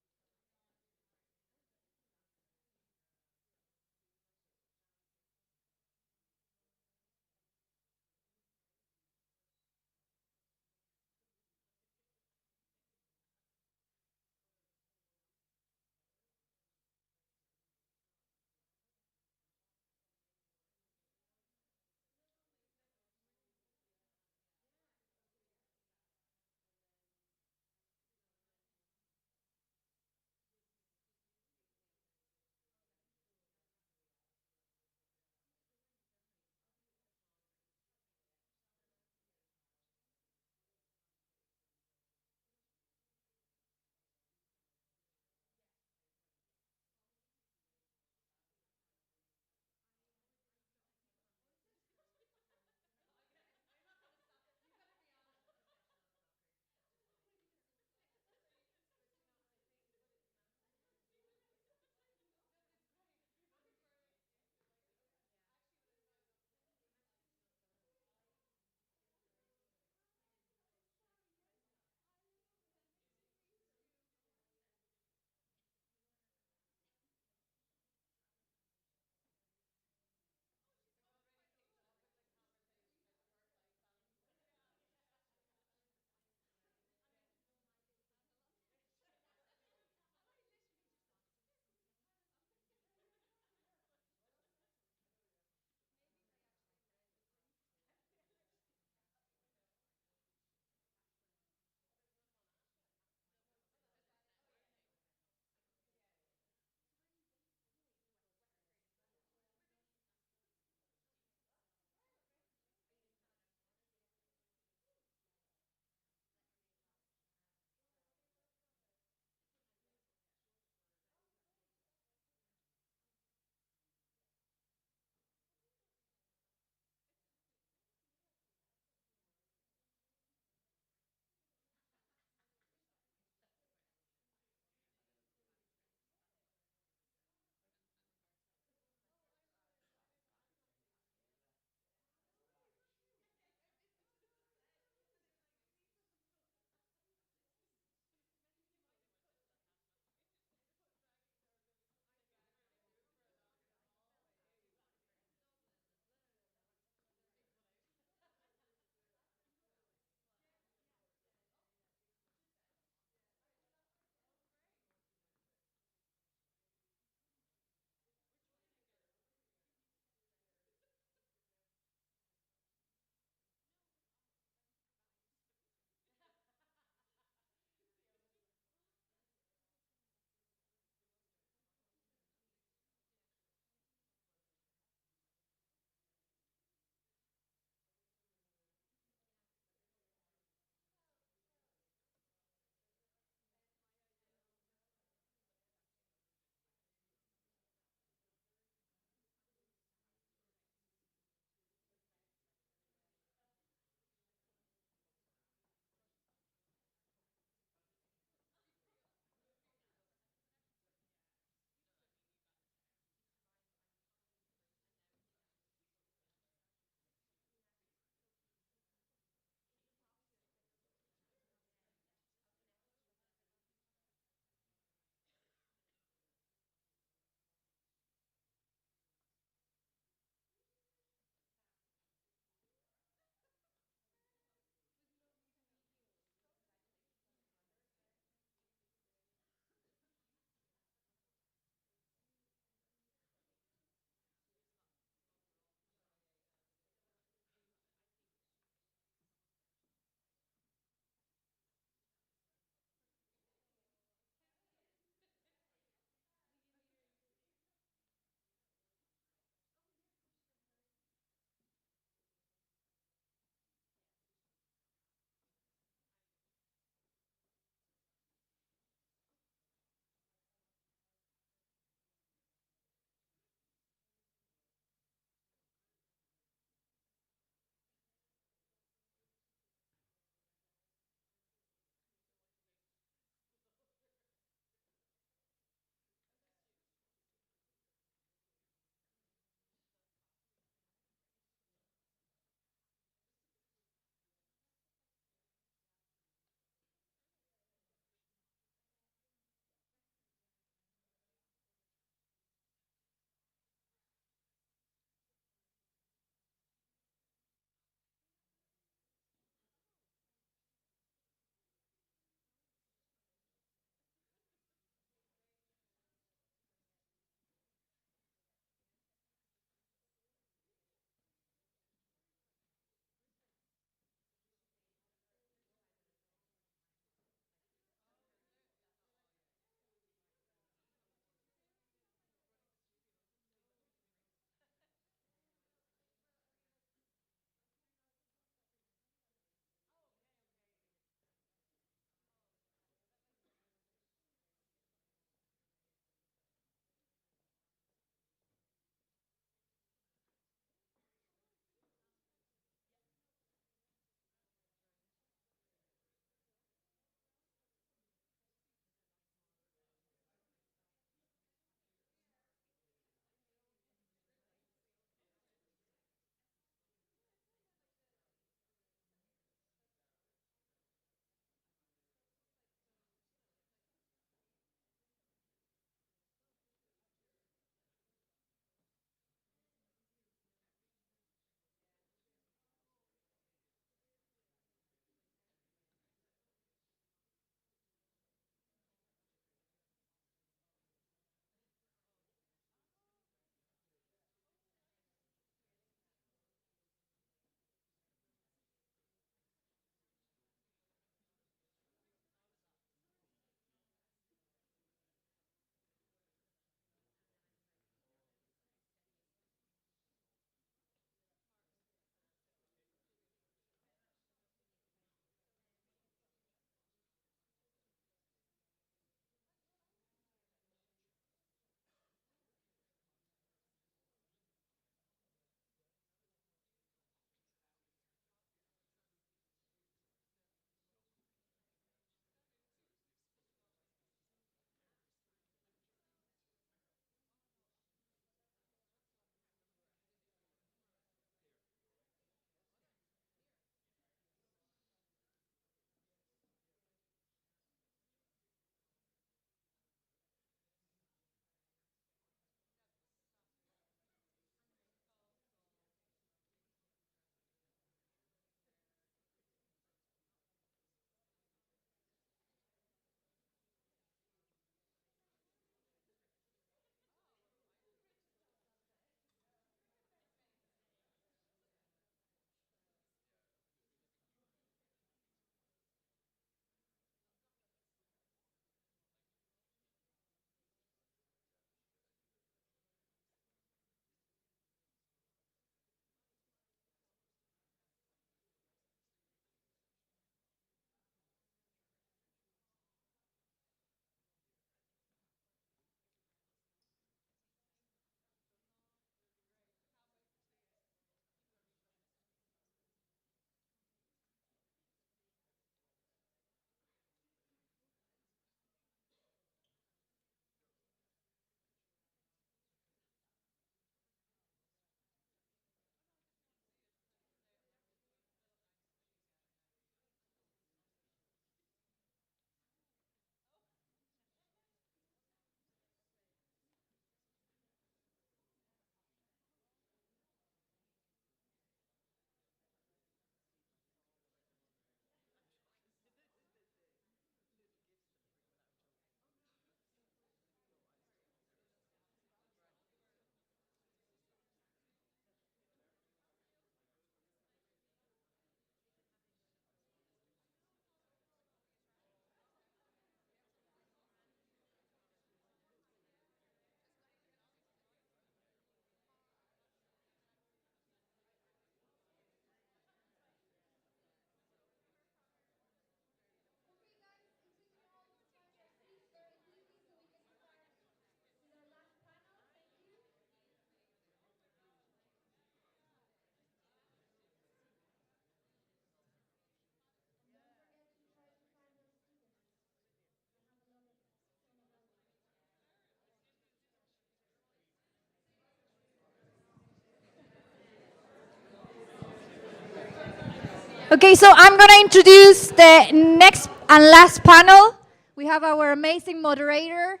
Okay, so I'm going to introduce the next and last panel. We have our amazing moderator,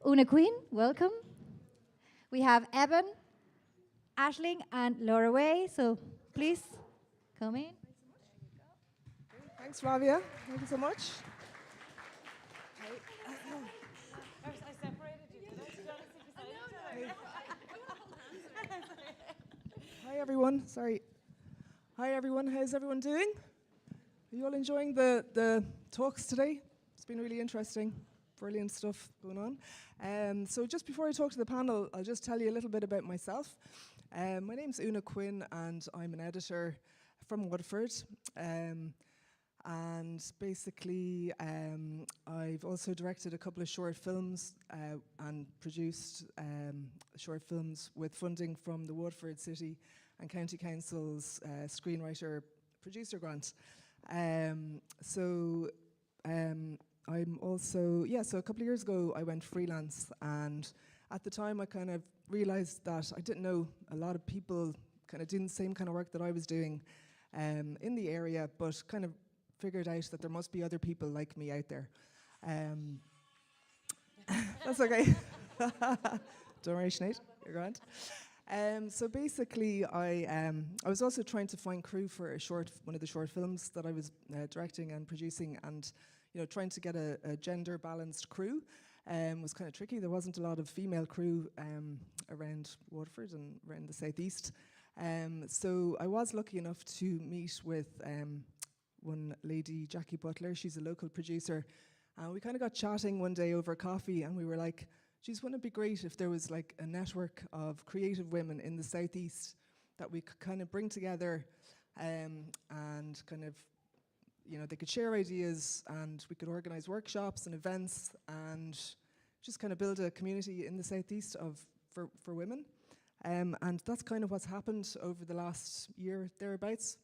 Una Quinn. Welcome. We have Evan, Ashling, and Laura Way. So please come in. Thanks, Flavia. Thank you so much. Hi, everyone. Sorry. Hi, everyone. How's everyone doing? Are you all enjoying the talks today? It's been really interesting. Brilliant stuff going on. So just before I talk to the panel, I'll just tell you a little bit about myself. My name's Una Quinn, and I'm an editor from Waterford. And basically, I've also directed a couple of short films and produced short films with funding from the Waterford City and County Council's screenwriter-producer grant. I'm also, so a couple of years ago, I went freelance, and at the time, I kind of realized that I didn't know a lot of people kind of doing the same kind of work that I was doing in the area, but kind of figured out that there must be other people like me out there. That's okay. Don't worry, Sinead, you're grand. So basically, I was also trying to find crew for one of the short films that I was directing and producing, and trying to get a gender-balanced crew was kind of tricky. There wasn't a lot of female crew around Waterford and around the southeast. So I was lucky enough to meet with one lady, Jackie Butler. She's a local producer. We kind of got chatting one day over coffee, and we were like, geez, wouldn't it be great if there was like a network of creative women in the southeast that we could kind of bring together and kind of, they could share ideas, and we could organize workshops and events and just kind of build a community in the southeast for women. And that's kind of what's happened over the last year, thereabouts.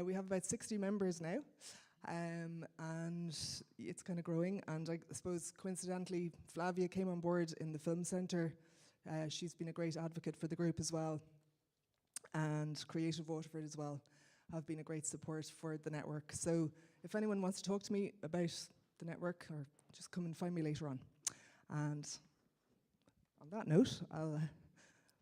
We have about 60 members now, and it's kind of growing. And I suppose, coincidentally, Flavia came on board in the Film Centre. She's been a great advocate for the group as well. And Creative Waterford as well have been a great support for the network. So if anyone wants to talk to me about the network, or just come and find me later on. And on that note, I'll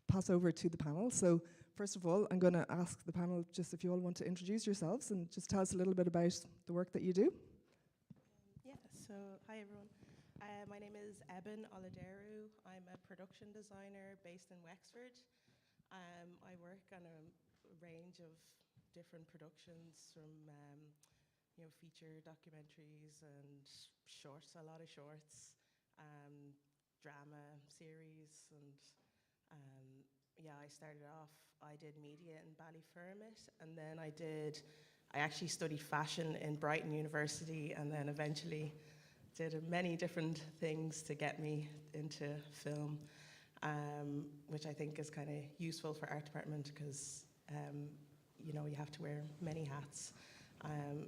pass over to the panel. So first of all, I'm going to ask the panel just if you all want to introduce yourselves and just tell us a little bit about the work that you do. So hi everyone. My name is Eben Oladeru. I'm a production designer based in Wexford. I work on a range of different productions, from feature documentaries and shorts, a lot of shorts, drama series, and I started off, I did media in Ballyfermot, and then I actually studied fashion in Brighton University, and then eventually did many different things to get me into film, which I think is kind of useful for art department, because you have to wear many hats,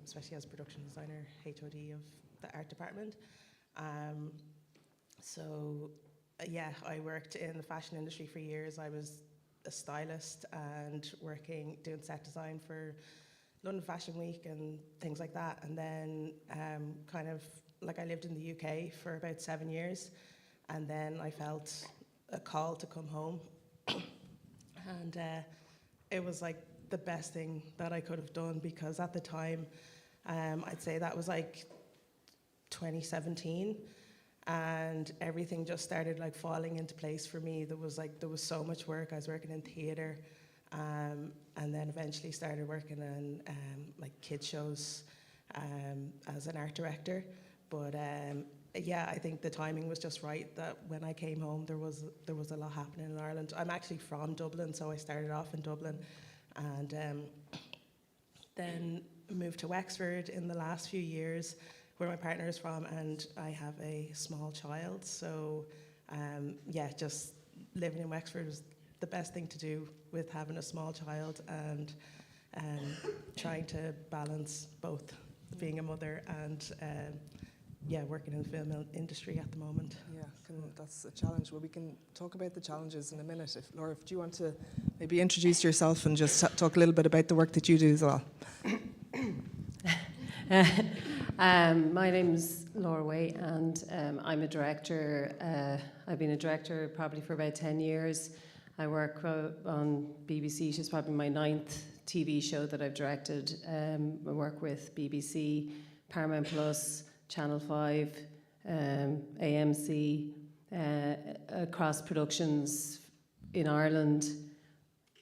especially as production designer, HOD of the art department. I worked in the fashion industry for years. I was a stylist and doing set design for London Fashion Week and things like that. And then I lived in the UK for about 7 years, and then I felt a call to come home. And it was like the best thing that I could have done, because at the time, I'd say that was like 2017, and everything just started like falling into place for me. There was so much work. I was working in theatre, and then eventually started working on like kids shows as an art director. But I think the timing was just right, that when I came home, there was a lot happening in Ireland. I'm actually from Dublin, so I started off in Dublin, and then moved to Wexford in the last few years, where my partner is from, and I have a small child. So just living in Wexford was the best thing to do with having a small child, and trying to balance both being a mother and working in the film industry at the moment. Yeah, that's a challenge. Well, we can talk about the challenges in a minute. Laura, do you want to maybe introduce yourself and just talk a little bit about the work that you do as well? My name's Laura Way, and I'm a director. I've been a director probably for about 10 years. I work on BBC, which is probably my 9th TV show that I've directed. I work with BBC, Paramount Plus, Channel 5, AMC, across productions in Ireland.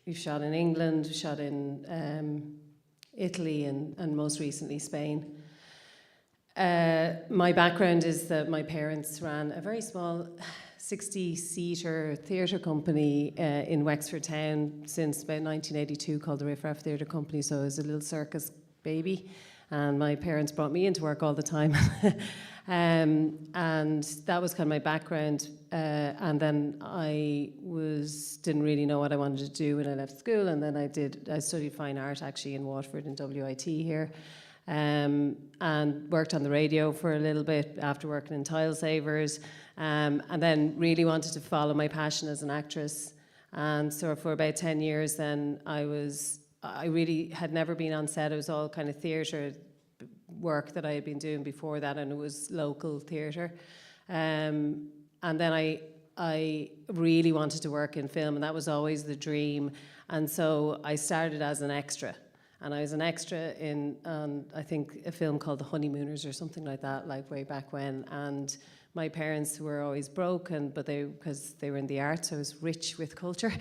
We've shot in England, we've shot in Italy, and most recently Spain. My background is that my parents ran a very small 60-seater theatre company in Wexford Town since about 1982 called the Riff Raff Theatre Company, so I was a little circus baby, and my parents brought me into work all the time. And that was kind of my background, and then I didn't really know what I wanted to do when I left school, and then I studied fine art actually in Waterford in WIT here, and worked on the radio for a little bit after working in Tile Savers, and then really wanted to follow my passion as an actress. And so for about 10 years then I really had never been on set. It was all kind of theatre work that I had been doing before that, and it was local theatre. And then I really wanted to work in film, and that was always the dream. And so I started as an extra. And I was an extra in, I think, a film called The Honeymooners or something like that, like way back when. And my parents were always broke, because they were in the arts, I was rich with culture.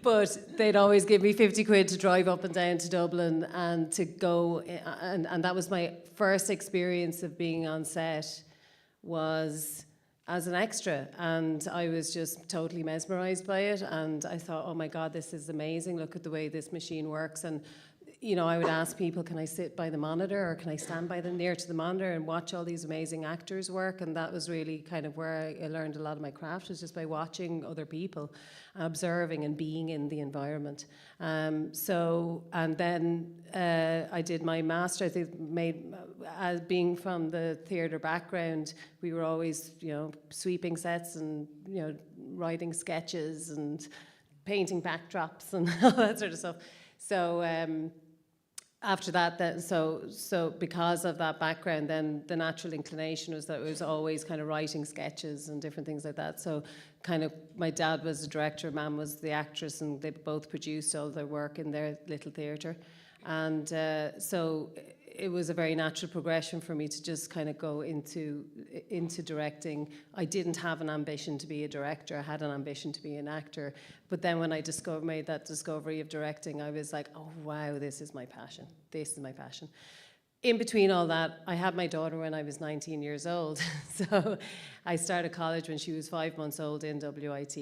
But they'd always give me 50 quid to drive up and down to Dublin and to go, and that was my first experience of being on set, was as an extra, and I was just totally mesmerised by it, and I thought, oh my God, this is amazing, look at the way this machine works. And you know, I would ask people, can I sit by the monitor, or can I stand by them near to the monitor and watch all these amazing actors work? And that was really kind of where I learned a lot of my craft, was just by watching other people, observing and being in the environment. And then I did my master. I think as being from the theatre background, we were always, you know, sweeping sets and, you know, writing sketches and painting backdrops and all that sort of stuff. So after that, so because of that background, then the natural inclination was that it was always kind of writing sketches and different things like that. So kind of my dad was the director, Mum was the actress, and they both produced all their work in their little theatre. And so it was a very natural progression for me to just kind of go into directing. I didn't have an ambition to be a director. I had an ambition to be an actor. But then when I made that discovery of directing, I was like, oh, wow, this is my passion. This is my passion. In between all that, I had my daughter when I was 19 years old. So I started college when she was 5 months old in WIT.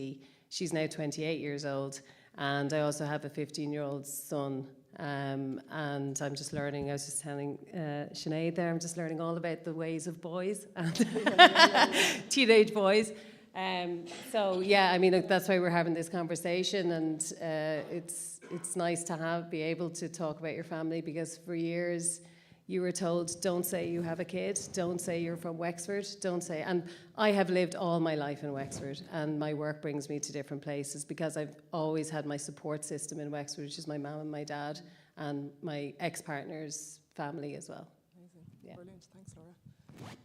She's now 28 years old. And I also have a 15-year-old son. And I'm just learning, I was just telling Sinead there, I'm just learning all about the ways of boys and teenage boys. So yeah, I mean, that's why we're having this conversation, and it's nice to be able to talk about your family, because for years you were told, don't say you have a kid, don't say you're from Wexford, don't say, and I have lived all my life in Wexford, and my work brings me to different places because I've always had my support system in Wexford, which is my mum and my dad and my ex-partner's family as well. Amazing. Yeah. Brilliant. Thanks, Laura.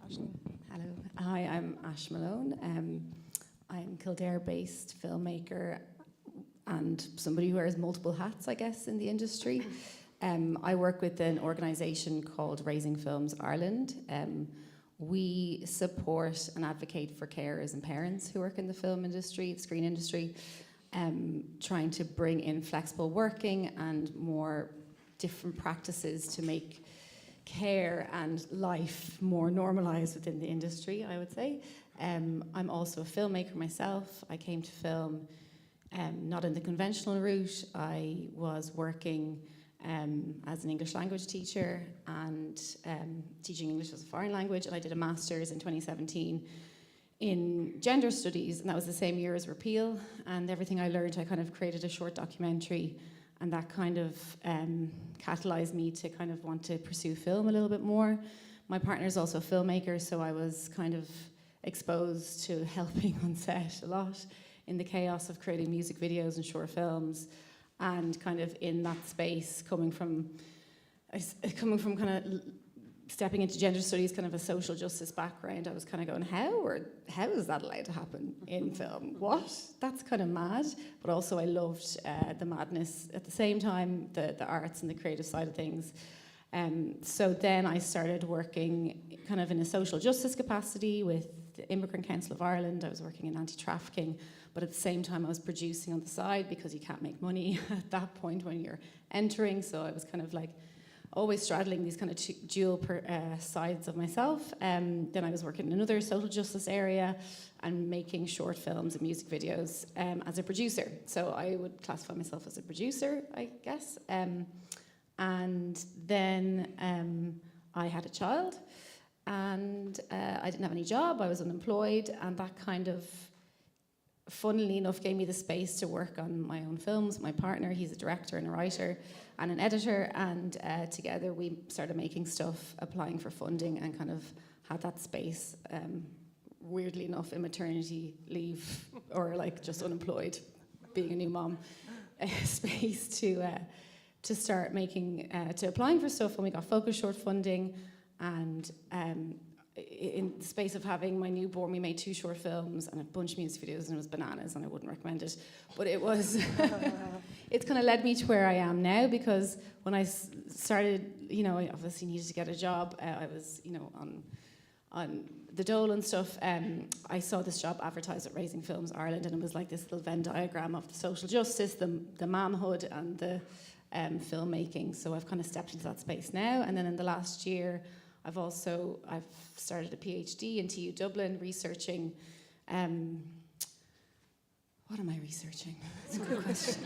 Aisling. Hello. Hi, I'm Ash Malone. I'm Kildare-based filmmaker and somebody who wears multiple hats, I guess, in the industry. I work with an organisation called Raising Films Ireland. We support and advocate for carers and parents who work in the film industry, the screen industry, trying to bring in flexible working and more different practices to make care and life more normalised within the industry, I would say. I'm also a filmmaker myself. I came to film not in the conventional route. I was working as an English language teacher and teaching English as a foreign language, and I did a master's in 2017 in gender studies, and that was the same year as repeal. And everything I learned, I kind of created a short documentary, and that kind of catalyzed me to kind of want to pursue film a little bit more. My partner is also a filmmaker, so I was kind of exposed to helping on set a lot in the chaos of creating music videos and short films. And kind of in that space, coming from kind of stepping into gender studies, kind of a social justice background, I was kind of going, how is that allowed to happen in film? What? That's kind of mad. But also I loved the madness at the same time, the arts and the creative side of things. So then I started working kind of in a social justice capacity with the Immigrant Council of Ireland. I was working in anti-trafficking, but at the same time I was producing on the side because you can't make money at that point when you're entering. So I was kind of like always straddling these kind of dual sides of myself. Then I was working in another social justice area and making short films and music videos as a producer. So I would classify myself as a producer, I guess. And then I had a child, and I didn't have any job. I was unemployed, and that kind of, funnily enough, gave me the space to work on my own films. My partner, he's a director and a writer and an editor, and together we started making stuff, applying for funding, and kind of had that space, weirdly enough, in maternity leave, or like just unemployed, being a new mom, space to start making, to applying for stuff. When we got Focus Short funding, and in the space of having my newborn, we made 2 short films and a bunch of music videos, and it was bananas, and I wouldn't recommend it. But it was, it's kind of led me to where I am now, because when I started, you know, I obviously needed to get a job. I was, you know, on the dole and stuff. I saw this job advertised at Raising Films Ireland, and it was like this little Venn diagram of the social justice, the momhood, and the filmmaking. So I've kind of stepped into that space now. And then in the last year, I've started a PhD in TU Dublin researching, what am I researching? That's a good question.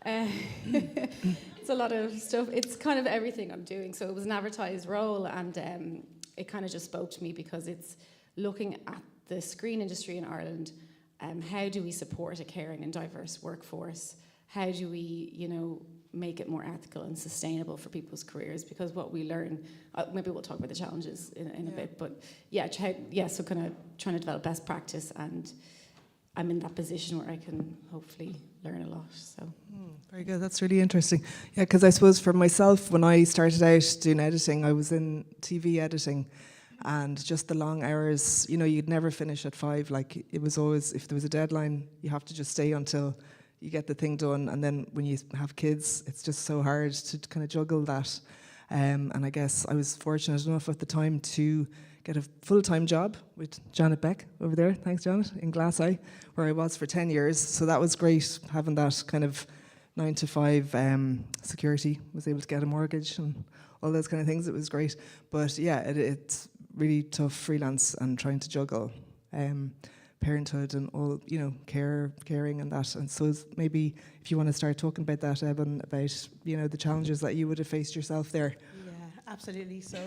It's a lot of stuff. It's kind of everything I'm doing. So it was an advertised role, and it kind of just spoke to me because it's looking at the screen industry in Ireland. How do we support a caring and diverse workforce? How do we, you know, make it more ethical and sustainable for people's careers? Because what we learn, maybe we'll talk about the challenges in a bit, but so kind of trying to develop best practice, and I'm in that position where I can hopefully learn a lot. So very good. That's really interesting. Yeah, because I suppose for myself, when I started out doing editing, I was in TV editing, and just the long hours, you know, you'd never finish at 5. Like, it was always, if there was a deadline, you have to just stay until you get the thing done. And then when you have kids, it's just so hard to kind of juggle that. And I guess I was fortunate enough at the time to get a full-time job with Janet Beck over there, thanks Janet, in Glass Eye, where I was for 10 years. So that was great, having that kind of 9 to 5 security, was able to get a mortgage and all those kind of things. It was great. But yeah, it's really tough freelance and trying to juggle parenthood and all, you know, caring and that. And so maybe if you want to start talking about that, Evan, about, you know, the challenges that you would have faced yourself there. Yeah, absolutely. So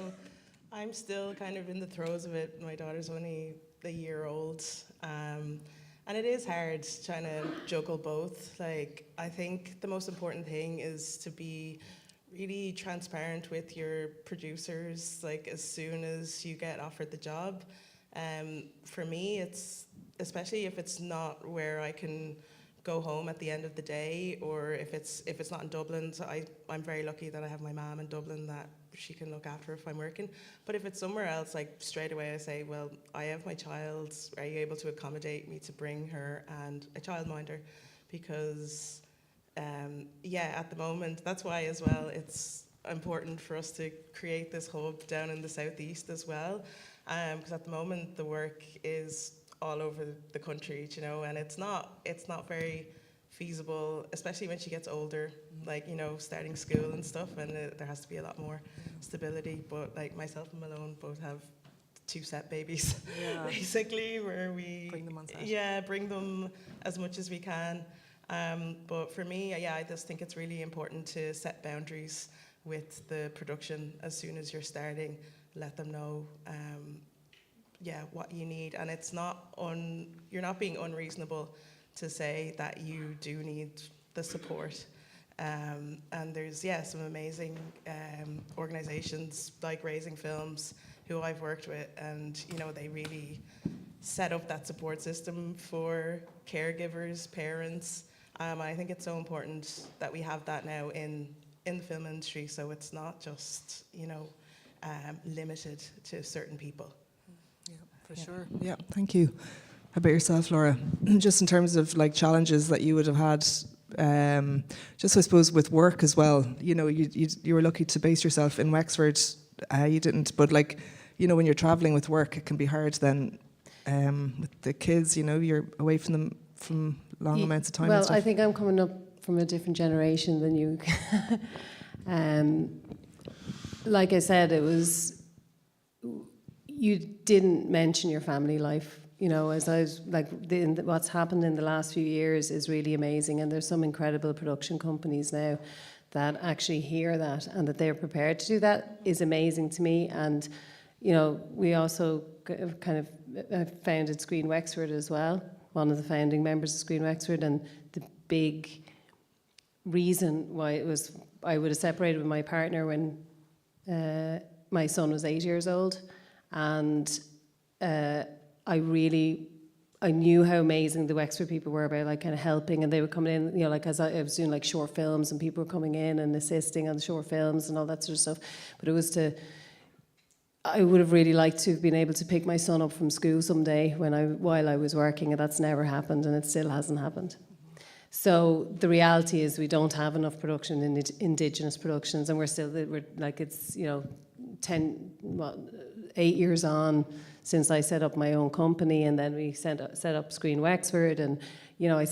I'm still kind of in the throes of it. My daughter's only a year old. And it is hard trying to juggle both. Like, I think the most important thing is to be really transparent with your producers, like, as soon as you get offered the job. For me, it's, especially if it's not where I can go home at the end of the day, or if it's not in Dublin. So I'm very lucky that I have my mom in Dublin that she can look after if I'm working. But if it's somewhere else, like, straight away I say, well, I have my child, are you able to accommodate me to bring her and a childminder? Because at the moment, that's why as well it's important for us to create this hub down in the southeast as well, because at the moment the work is all over the country, you know, and it's not very feasible, especially when she gets older, like, you know, starting school and stuff, and there has to be a lot more stability. But like myself and Malone both have 2 set babies, basically, where we bring them on set. Yeah, bring them as much as we can. But for me, I just think it's really important to set boundaries with the production as soon as you're starting. Let them know what you need, and it's not you're not being unreasonable to say that you do need the support. And there's some amazing organizations like Raising Films who I've worked with, and you know, they really set up that support system for caregivers, parents, I think it's so important that we have that now in the film industry, so it's not just, you know, limited to certain people. Yeah, for sure. Yeah, thank you. How about yourself, Laura? Just in terms of like challenges that you would have had, just I suppose with work as well. You know, you were lucky to base yourself in Wexford. You didn't, but like, you know, when you're traveling with work, it can be hard then. With the kids, you know, you're away from them from long amounts of time. Well, and stuff. I think I'm coming up from a different generation than you. Like I said, it was, you didn't mention your family life. You know, as I was like, what's happened in the last few years is really amazing, and there's some incredible production companies now that actually hear that and that they're prepared to do that is amazing to me. And you know, we also kind of founded Screen Wexford as well, one of the founding members of Screen Wexford, and the big reason why it was, I would have separated with my partner when my son was 8 years old, and I knew how amazing the Wexford people were about like kind of helping, and they would come in, you know, like as I was doing like short films, and people were coming in and assisting on the short films and all that sort of stuff. But it was I would have really liked to have been able to pick my son up from school someday while I was working, and that's never happened, and it still hasn't happened. So the reality is we don't have enough production in Indigenous productions, and we're like, it's, you know, 8 years on since I set up my own company, and then we set up Screen Wexford, and you know, I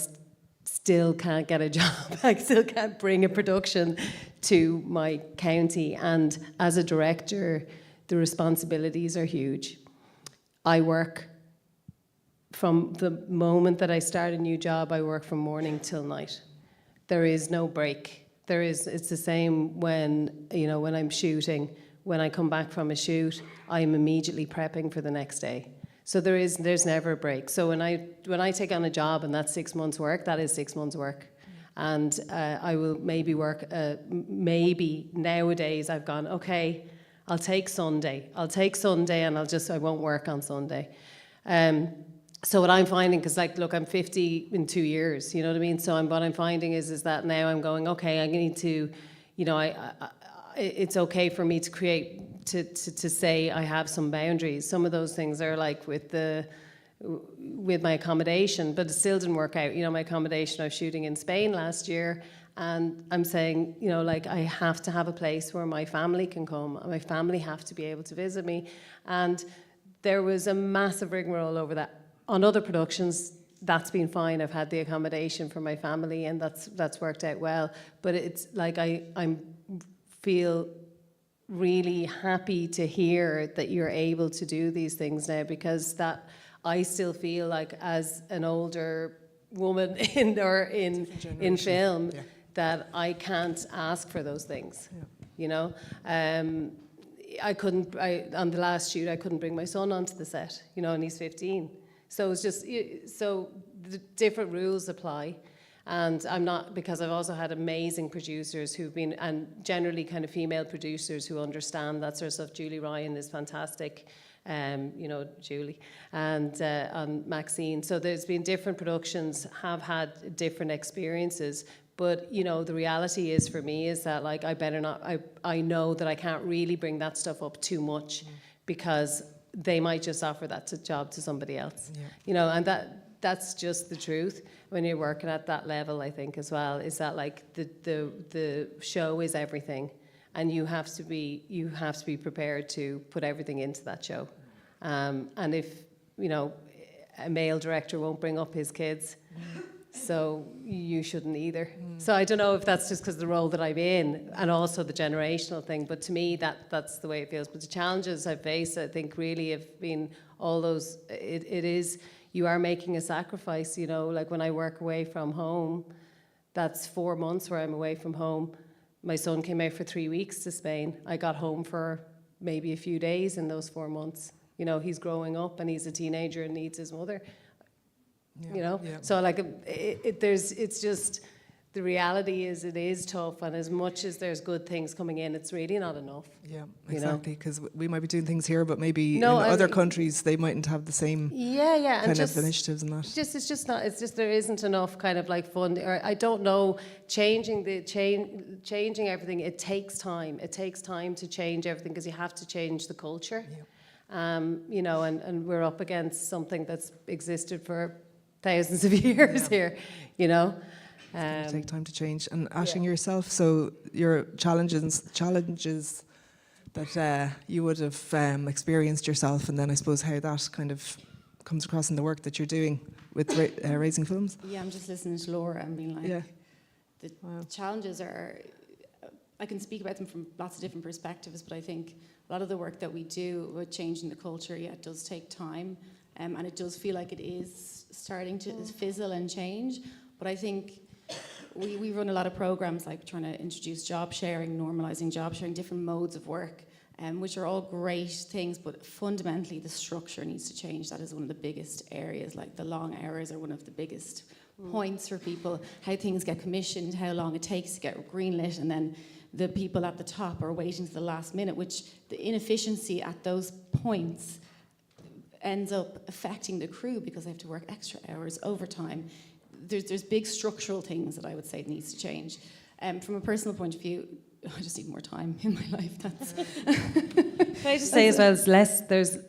still can't get a job. I still can't bring a production to my county, and as a director, the responsibilities are huge. I work from the moment that I start a new job, I work from morning till night. There is no break. It's the same when, you know, when I'm shooting. When I come back from a shoot, I'm immediately prepping for the next day. So there's never a break. So when I take on a job and that's 6 months' work, that is 6 months' work. And I will maybe work, maybe nowadays I've gone, okay, I'll take Sunday and I won't work on Sunday. So what I'm finding, because like, look, I'm 50 in 2 years, you know what I mean? So what I'm finding is that now I'm going, okay, I need to, you know, it's okay for me to create, to say I have some boundaries. Some of those things are like with my accommodation, but it still didn't work out. You know, my accommodation, I was shooting in Spain last year, and I'm saying, you know, like I have to have a place where my family can come. My family have to be able to visit me. And there was a massive rigmarole over that. On other productions, that's been fine. I've had the accommodation for my family, and that's worked out well. But it's like I feel really happy to hear that you're able to do these things now, because that I still feel like as an older woman in film, yeah, that I can't ask for those things. Yeah. You know, on the last shoot I couldn't bring my son onto the set, you know, and he's 15. So it's just, so the different rules apply. And I'm not, because I've also had amazing producers who've been, and generally kind of female producers who understand that sort of stuff. Julie Ryan is fantastic, you know, Julie, and Maxine. So there's been different productions, have had different experiences. But, you know, the reality is for me is that, like, I better not, I know that I can't really bring that stuff up too much, because they might just offer that job to somebody else. Yeah. You know, and that's just the truth when you're working at that level, I think, as well, is that like the show is everything, and you have to be prepared to put everything into that show. And if, you know, a male director won't bring up his kids, so you shouldn't either. So I don't know if that's just because of the role that I'm in, and also the generational thing, but to me that's the way it feels. But the challenges I've faced, I think, really have been all those, it is, you are making a sacrifice, you know, like when I work away from home, that's 4 months where I'm away from home. My son came out for 3 weeks to Spain. I got home for maybe a few days in those 4 months. You know, he's growing up and he's a teenager and needs his mother. Yeah, you know, yeah. So like it's just the reality is it is tough, and as much as there's good things coming in, it's really not enough. Yeah, you know? exactly. Because we might be doing things here, but maybe No, in I other mean- countries they mightn't have the same Yeah, kind and of initiatives and that. It's just not. It's just there isn't enough kind of like fund. Or I don't know. Changing everything. It takes time. It takes time to change everything because you have to change the culture. Yeah. You know, and we're up against something that's existed for thousands of years here. You know. It's going to take time to change. And Aisling, yourself, so your challenges that you would have experienced yourself, and then I suppose how that kind of comes across in the work that you're doing with raising films. Yeah, I'm just listening to Laura and being like, Yeah. the challenges are, I can speak about them from lots of different perspectives, but I think a lot of the work that we do with changing the culture, it does take time, and it does feel like it is starting to fizzle and change. But I think we run a lot of programs like trying to introduce job sharing, normalizing job sharing, different modes of work, which are all great things, but fundamentally the structure needs to change. That is one of the biggest areas, like the long hours are one of the biggest points for people, how things get commissioned, how long it takes to get greenlit, and then the people at the top are waiting to the last minute, which the inefficiency at those points ends up affecting the crew because they have to work extra hours, overtime. There's big structural things that I would say needs to change. From a personal point of view, I just need more time in my life. That's Can I just say as well,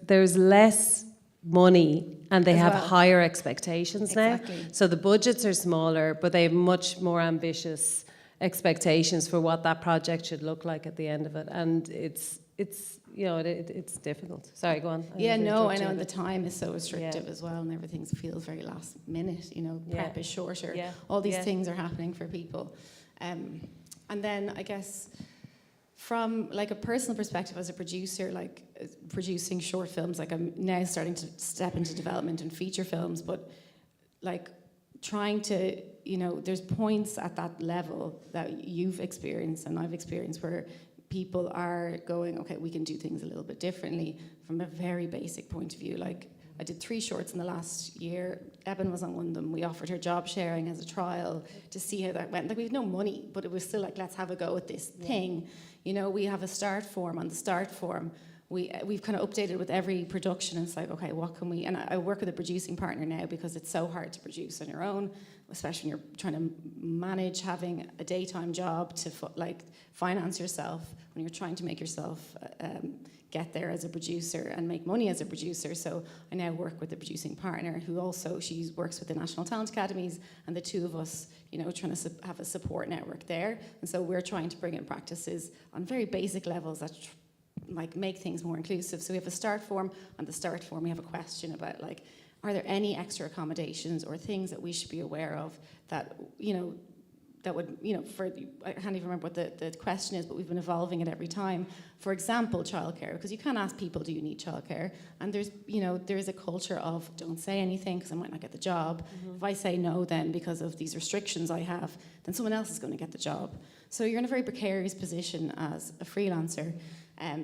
there's less money and they have higher expectations now. So the budgets are smaller, but they have much more ambitious expectations for what that project should look like at the end of it. And it's you know, it's difficult. Sorry, go on. Yeah, no, I know, and the time is so restrictive as well, and everything feels very last minute, you know, prep is shorter. All these things are happening for people. And then I guess from like a personal perspective as a producer, like producing short films, like I'm now starting to step into development and feature films, but like trying to, you know, there's points at that level that you've experienced and I've experienced where people are going, okay, we can do things a little bit differently from a very basic point of view. Like I did 3 shorts in the last year. Eben was on one of them. We offered her job sharing as a trial to see how that went. Like we had no money, but it was still like, let's have a go at this thing. You know, we have a start form. On the start form, we've kind of updated with every production. And it's like, okay, what can we, and I work with a producing partner now because it's so hard to produce on your own, especially when you're trying to manage having a daytime job to like finance yourself, when you're trying to make yourself get there as a producer and make money as a producer. So I now work with a producing partner who also, she works with the National Talent Academies, and the two of us, you know, trying to have a support network there. And so we're trying to bring in practices on very basic levels that like make things more inclusive. So we have a start form. On the start form, we have a question about like, are there any extra accommodations or things that we should be aware of that, you know, that would, you know, for, I can't even remember what the question is, but we've been evolving it every time. For example, childcare, because you can't ask people, do you need childcare? And there's, you know, there is a culture of don't say anything because I might not get the job. If I say no then because of these restrictions I have, then someone else is going to get the job. So you're in a very precarious position as a freelancer.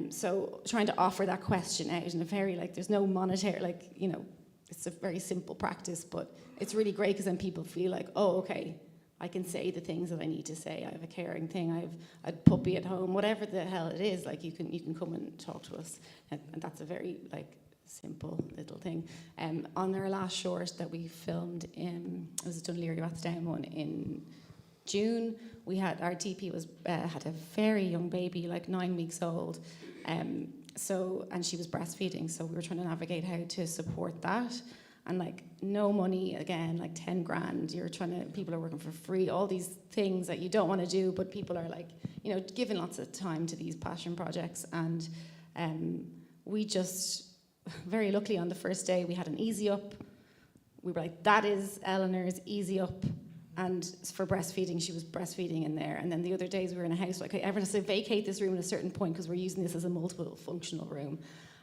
So trying to offer that question out in a very, like, there's no monetary, like, you know, it's a very simple practice, but it's really great because then people feel like, oh, okay, I can say the things that I need to say. I have a caring thing. I have a puppy at home. Whatever the hell it is, like you can come and talk to us, and that's a very like simple little thing. On our last short that we filmed in, it was a Dunleary Rathdown one in June. We had our DP was had a very young baby, like 9 weeks old. So and she was breastfeeding. So we were trying to navigate how to support that. And like no money, again, like 10 grand, you're trying to, people are working for free, all these things that you don't want to do, but people are like, you know, giving lots of time to these passion projects. And we just, very luckily on the first day, we had an easy up. We were like, that is Eleanor's easy up. And for breastfeeding, she was breastfeeding in there. And then the other days we were in a house, like, everyone has to vacate this room at a certain point because we're using this as a multiple functional room.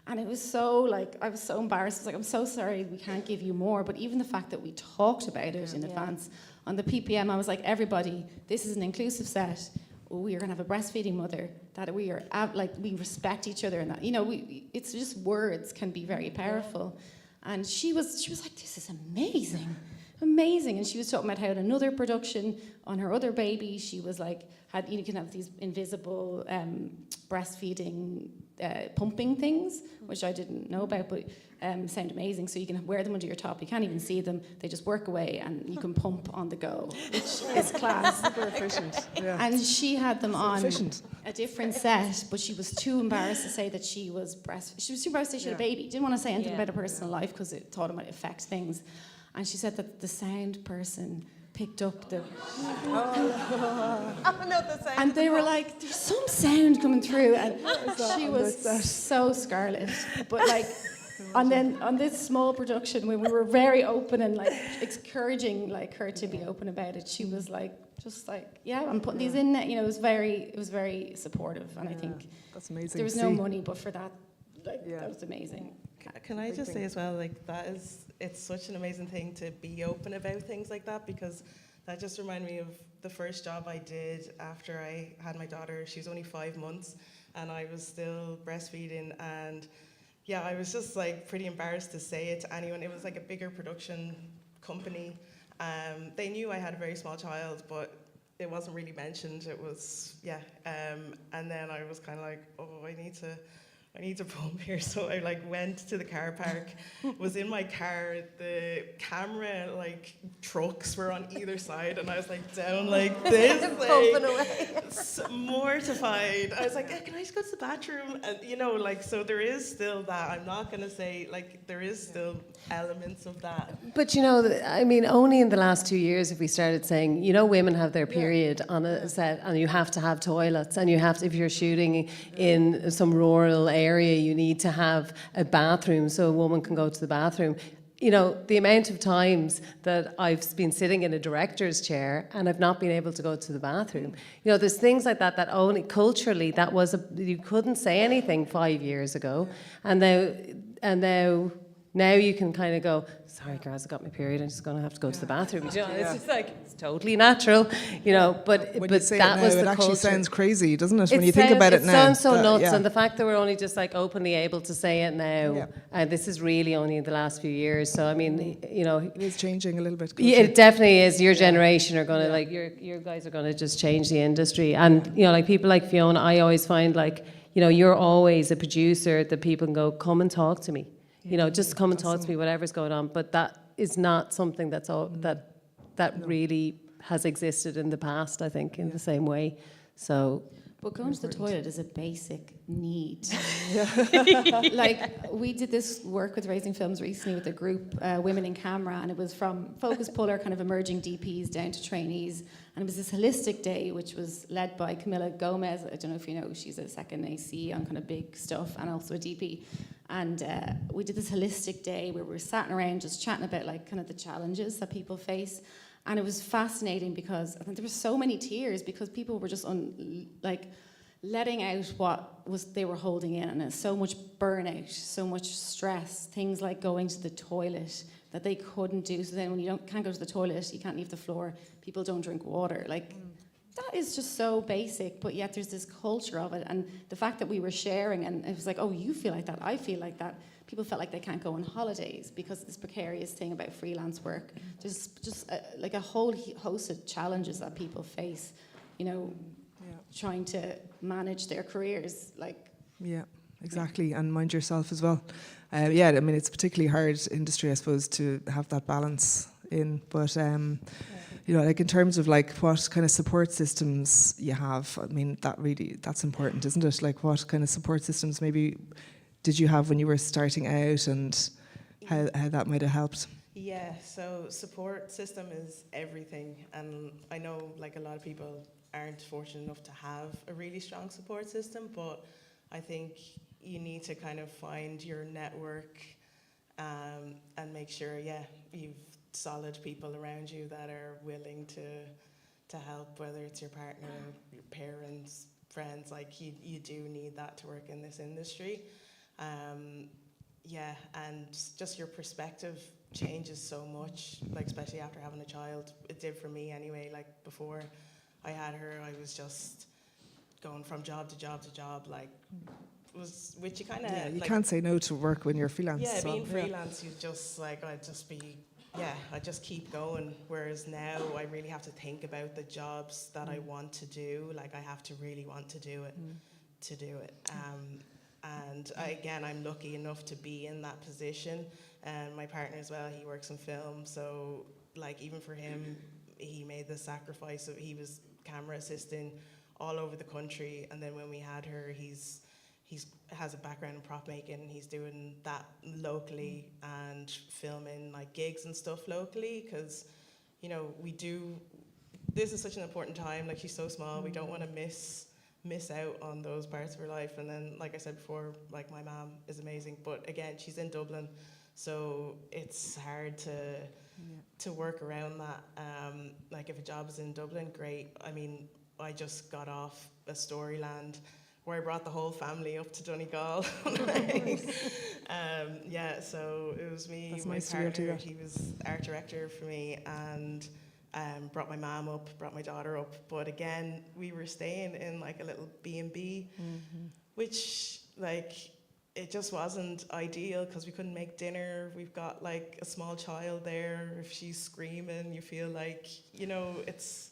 And it was so, like, I was so embarrassed. I was like, I'm so sorry, we can't give you more. But even the fact that we talked about it in advance, on the PPM, I was like, everybody, this is an inclusive set. We are going to have a breastfeeding mother, that we are, like, we respect each other. And that, you know, it's just words can be very powerful. And she was like, this is amazing. amazing. And she was talking about how in another production on her other baby, she was like, you can have these invisible breastfeeding pumping things, which I didn't know about, but sound amazing. So you can wear them under your top. You can't even see them. They just work away, and you can pump on the go, which is class. Super efficient. Yeah. And she had them on efficient. a different set, but she was too embarrassed to say that she was too embarrassed to say she had a baby. Didn't want to say anything about her personal life because it thought it might affect things. And she said that the sound person picked up the... And they were like, there's some sound coming through. And she was so scarlet. But like, and then on this small production, when we were very open and like encouraging like her to be open about it, she was like, just like, yeah, I'm putting these in. You know, it was very supportive. And I think that's amazing. There was no money, but for that, like, that was amazing. Can I just say as well, like, it's such an amazing thing to be open about things like that, because that just reminded me of the first job I did after I had my daughter. She was only 5 months, and I was still breastfeeding, and yeah, I was just like pretty embarrassed to say it to anyone. It was like a bigger production company. They knew I had a very small child, but it wasn't really mentioned. It was, yeah. And then I was kind of like, oh, I need to pump here. So I like went to the car park, was in my car, the camera like trucks were on either side, and I was like down like this, like mortified. I was like, can I just go to the bathroom? And you know, like, so there is still that. I'm not gonna say, like, there is still elements of that. But you know, I mean, only in the last 2 years have we started saying, you know, women have their period on a set, and you have to have toilets, and you have to, if you're shooting in some rural area, you need to have a bathroom so a woman can go to the bathroom. You know, the amount of times that I've been sitting in a director's chair and I've not been able to go to the bathroom. You know, there's things like that that only culturally that was you couldn't say anything 5 years ago, and now you can kind of go, sorry girls, I got my period, I'm just going to have to go to the bathroom. You know, it's just like, it's totally natural, you know, but when that you say it now, was the it actually culture. sounds crazy, doesn't it, when you think about it now? It sounds so nuts, yeah. and the fact that we're only just like openly able to say it now, and this is really only in the last few years, so I mean, you know. It is changing a little bit. Yeah, it definitely is. Your generation are going to, like, your guys are going to just change the industry, and, you know, like people like Fiona, I always find like, you know, you're always a producer that people can go, come and talk to me. You know, just come and talk to me, whatever's going on. But that is not something that's all that really has existed in the past, I think, in the same way. So. But going to the toilet is a basic need. Like, we did this work with Raising Films recently with a group, Women in Camera, and it was from focus puller, kind of emerging DPs down to trainees. And it was this holistic day, which was led by Camilla Gomez. I don't know if you know, she's a second AC on kind of big stuff, and also a DP. And we did this holistic day where we were sat around just chatting about like kind of the challenges that people face. And it was fascinating because I think there were so many tears because people were just letting out what they were holding in, and so much burnout, so much stress, things like going to the toilet that they couldn't do. So then when you can't go to the toilet, you can't leave the floor, people don't drink water. Like, that is just so basic, but yet there's this culture of it. And the fact that we were sharing, and it was like, oh, you feel like that, I feel like that. People felt like they can't go on holidays because of this precarious thing about freelance work. There's just like a whole host of challenges that people face, you know, trying to manage their careers. Like, yeah, exactly, and mind yourself as well. Yeah, I mean, it's a particularly hard industry, I suppose, to have that balance in. But you know, like in terms of like what kind of support systems you have, I mean, that's important, isn't it? Like, what kind of support systems maybe did you have when you were starting out, and how that might have helped? Yeah, so support system is everything, and I know like a lot of people aren't fortunate enough to have a really strong support system, but I think you need to kind of find your network and make sure, you've solid people around you that are willing to help, whether it's your partner, your parents, friends. Like, you do need that to work in this industry. And just your perspective changes so much, like especially after having a child. It did for me anyway. Like, before I had her, I was just going from job to job to job, like, which you kind of... you can't say no to work when you're freelance. Yeah, being freelance, you just, like, I'd just be yeah, I just keep going. Whereas now I really have to think about the jobs that I want to do. Like I have to really want to do it to do it. And again, I'm lucky enough to be in that position. And my partner as well, he works in film. So like even for him, he made the sacrifice of, he was camera assisting all over the country. And then when we had her, he's has a background in prop making. He's doing that locally and filming like gigs and stuff locally, because you know this is such an important time. Like she's so small, we don't want to miss out on those parts of her life. And then like I said before, like my mom is amazing, but again she's in Dublin, so it's hard to work around that. Like if a job is in Dublin, great. I mean, I just got off a Storyland where I brought the whole family up to Donegal. Yeah, so it was me, That's my nice to be able to do partner, that. he was art director for me, and brought my mom up, brought my daughter up. But again, we were staying in like a little B&B, which like, it just wasn't ideal because we couldn't make dinner. We've got like a small child there. If she's screaming, you feel like, you know, it's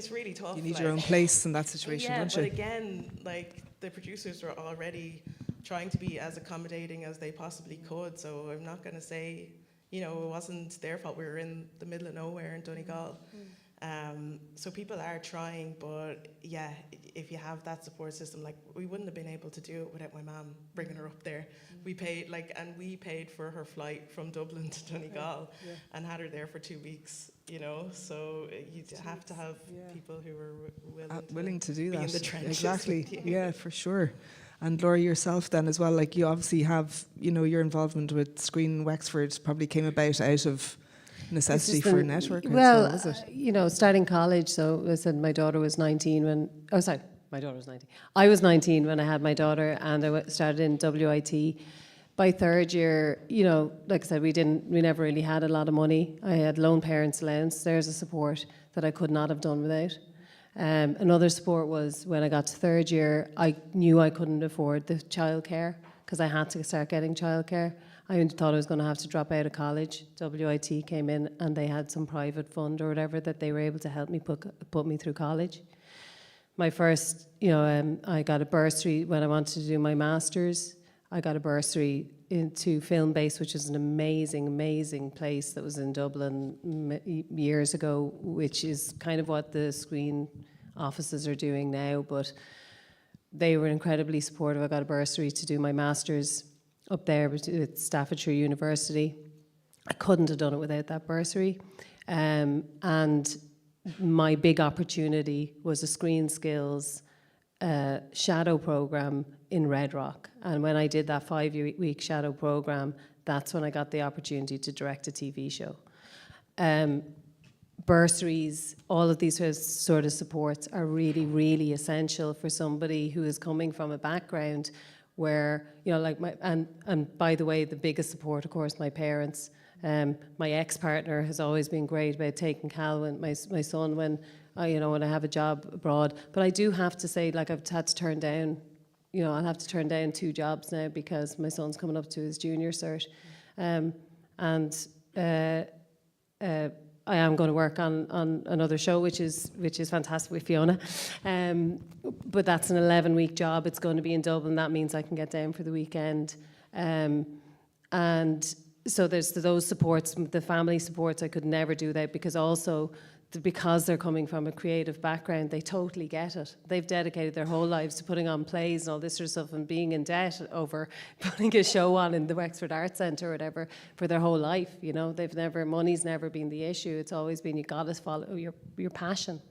really tough. You need like. your own place in that situation, Yeah, don't but you? again, like the producers were already trying to be as accommodating as they possibly could. So I'm not going to say, you know, it wasn't their fault. We were in the middle of nowhere in Donegal. So people are trying, but yeah, if you have that support system, like we wouldn't have been able to do it without my mom bringing her up there. We paid we paid for her flight from Dublin to Donegal and had her there for 2 weeks, you know, so you have to have people who are willing to do be that. in the trenches Exactly. with you. Yeah, for sure. And Laura, yourself then as well, like you obviously have, you know, your involvement with Screen Wexford probably came about out of necessity for networking. Well, is it? you know, starting college, so I said my daughter was 19 when, oh sorry, my daughter was 19. I was 19 when I had my daughter, and I started in WIT. By third year, you know, like I said, we never really had a lot of money. I had lone parents allowance. There's a support that I could not have done without. Another support was when I got to third year, I knew I couldn't afford the childcare because I had to start getting childcare. I thought I was going to have to drop out of college. WIT came in and they had some private fund or whatever that they were able to help me put me through college. My first, you know, I got a bursary when I wanted to do my master's. I got a bursary into Film Base, which is an amazing, amazing place that was in Dublin years ago, which is kind of what the Screen offices are doing now, but they were incredibly supportive. I got a bursary to do my master's up there at Staffordshire University. I couldn't have done it without that bursary. And my big opportunity was a Screen Skills shadow program in Red Rock. And when I did that 5-week shadow program, that's when I got the opportunity to direct a TV show. Bursaries, all of these sort of supports are really, really essential for somebody who is coming from a background where, you know, like and by the way, the biggest support, of course, my parents. My ex-partner has always been great about taking Calvin, my son, when I have a job abroad. But I do have to say, like, I've had to turn down, you know, I'll have to turn down 2 jobs now because my son's coming up to his junior cert. I am going to work on another show, which is fantastic with Fiona. But that's an 11-week job. It's going to be in Dublin. That means I can get down for the weekend. And so there's those supports, the family supports I could never do that, because also because they're coming from a creative background, they totally get it. They've dedicated their whole lives to putting on plays and all this sort of stuff and being in debt over putting a show on in the Wexford Arts Centre or whatever for their whole life. You know, money's never been the issue. It's always been, you've got to follow your passion.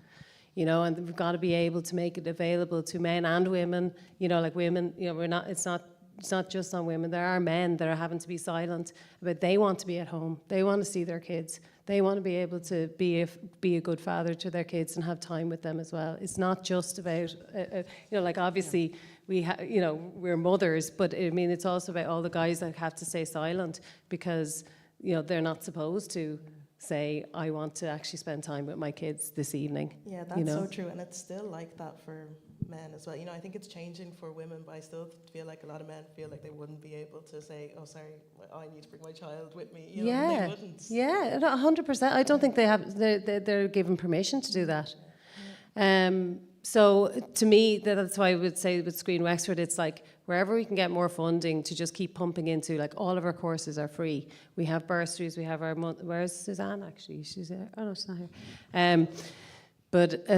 You know, and we've got to be able to make it available to men and women. You know, like women, you know, it's not just on women. There are men that are having to be silent, but they want to be at home. They want to see their kids. They want to be able to be a good father to their kids and have time with them as well. It's not just about, you know, like obviously we're mothers, but I mean, it's also about all the guys that have to stay silent because, you know, they're not supposed to say, I want to actually spend time with my kids this evening. Yeah, that's you know? so true, and it's still like that for men as well. You know, I think it's changing for women, but I still feel like a lot of men feel like they wouldn't be able to say, oh, sorry, I need to bring my child with me. You know, they wouldn't. Yeah, 100%. I don't think they're given permission to do that. So to me, that's why I would say with Screen Wexford, it's like wherever we can get more funding to just keep pumping into, like all of our courses are free. We have bursaries, we have our, where's Suzanne actually? She's there, oh no, she's not here. And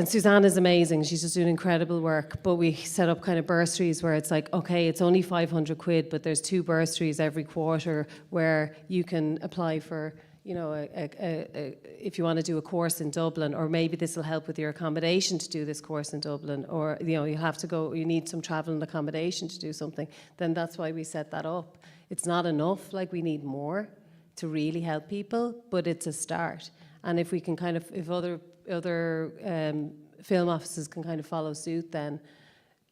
Suzanne is amazing, she's just doing incredible work, but we set up kind of bursaries where it's like, okay, it's only 500 quid, but there's 2 bursaries every quarter where you can apply for, you know, if you want to do a course in Dublin, or maybe this will help with your accommodation to do this course in Dublin, or, you know, you need some travel and accommodation to do something, then that's why we set that up. It's not enough, like we need more to really help people, but it's a start. And if we can kind of, if other film offices can kind of follow suit, then,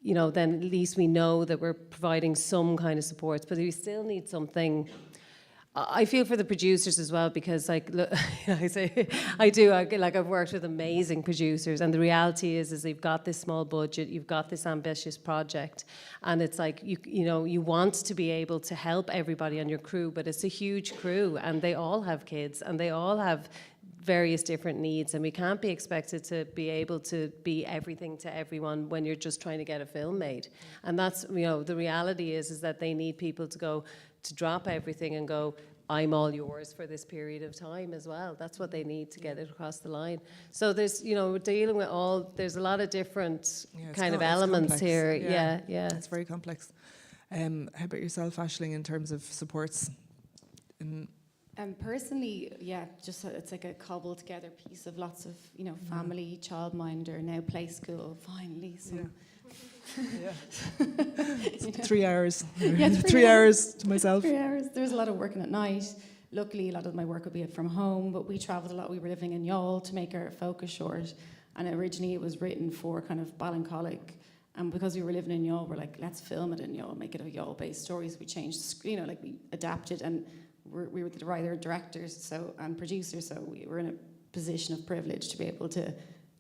you know, then at least we know that we're providing some kind of supports, but we still need something. I feel for the producers as well, because like, look, I've worked with amazing producers, and the reality is you've got this small budget, you've got this ambitious project, and it's like, you know, you want to be able to help everybody on your crew, but it's a huge crew, and they all have kids, and they all have various different needs, and we can't be expected to be able to be everything to everyone when you're just trying to get a film made. And that's, you know, the reality is that they need people to drop everything and go, I'm all yours for this period of time as well. That's what they need to get it across the line. So there's, you know, dealing with there's a lot of different kind of elements here. Yeah. It's very complex. How about yourself, Aisling, in terms of supports? Personally, yeah, just it's like a cobbled together piece of lots of, you know, family, childminder, now play school, finally. So. Yeah. 3 hours. Yeah, 3 hours to myself. 3 hours. There's a lot of working at night. Luckily, a lot of my work would be from home, but we travelled a lot. We were living in Youghal to make our focus short, and originally it was written for kind of Ballincollig, and because we were living in Youghal, we're like, let's film it in Youghal, make it a Youghal-based story. So we changed, you know, like we adapted, and we were the writer, directors, and producers, so we were in a position of privilege to be able to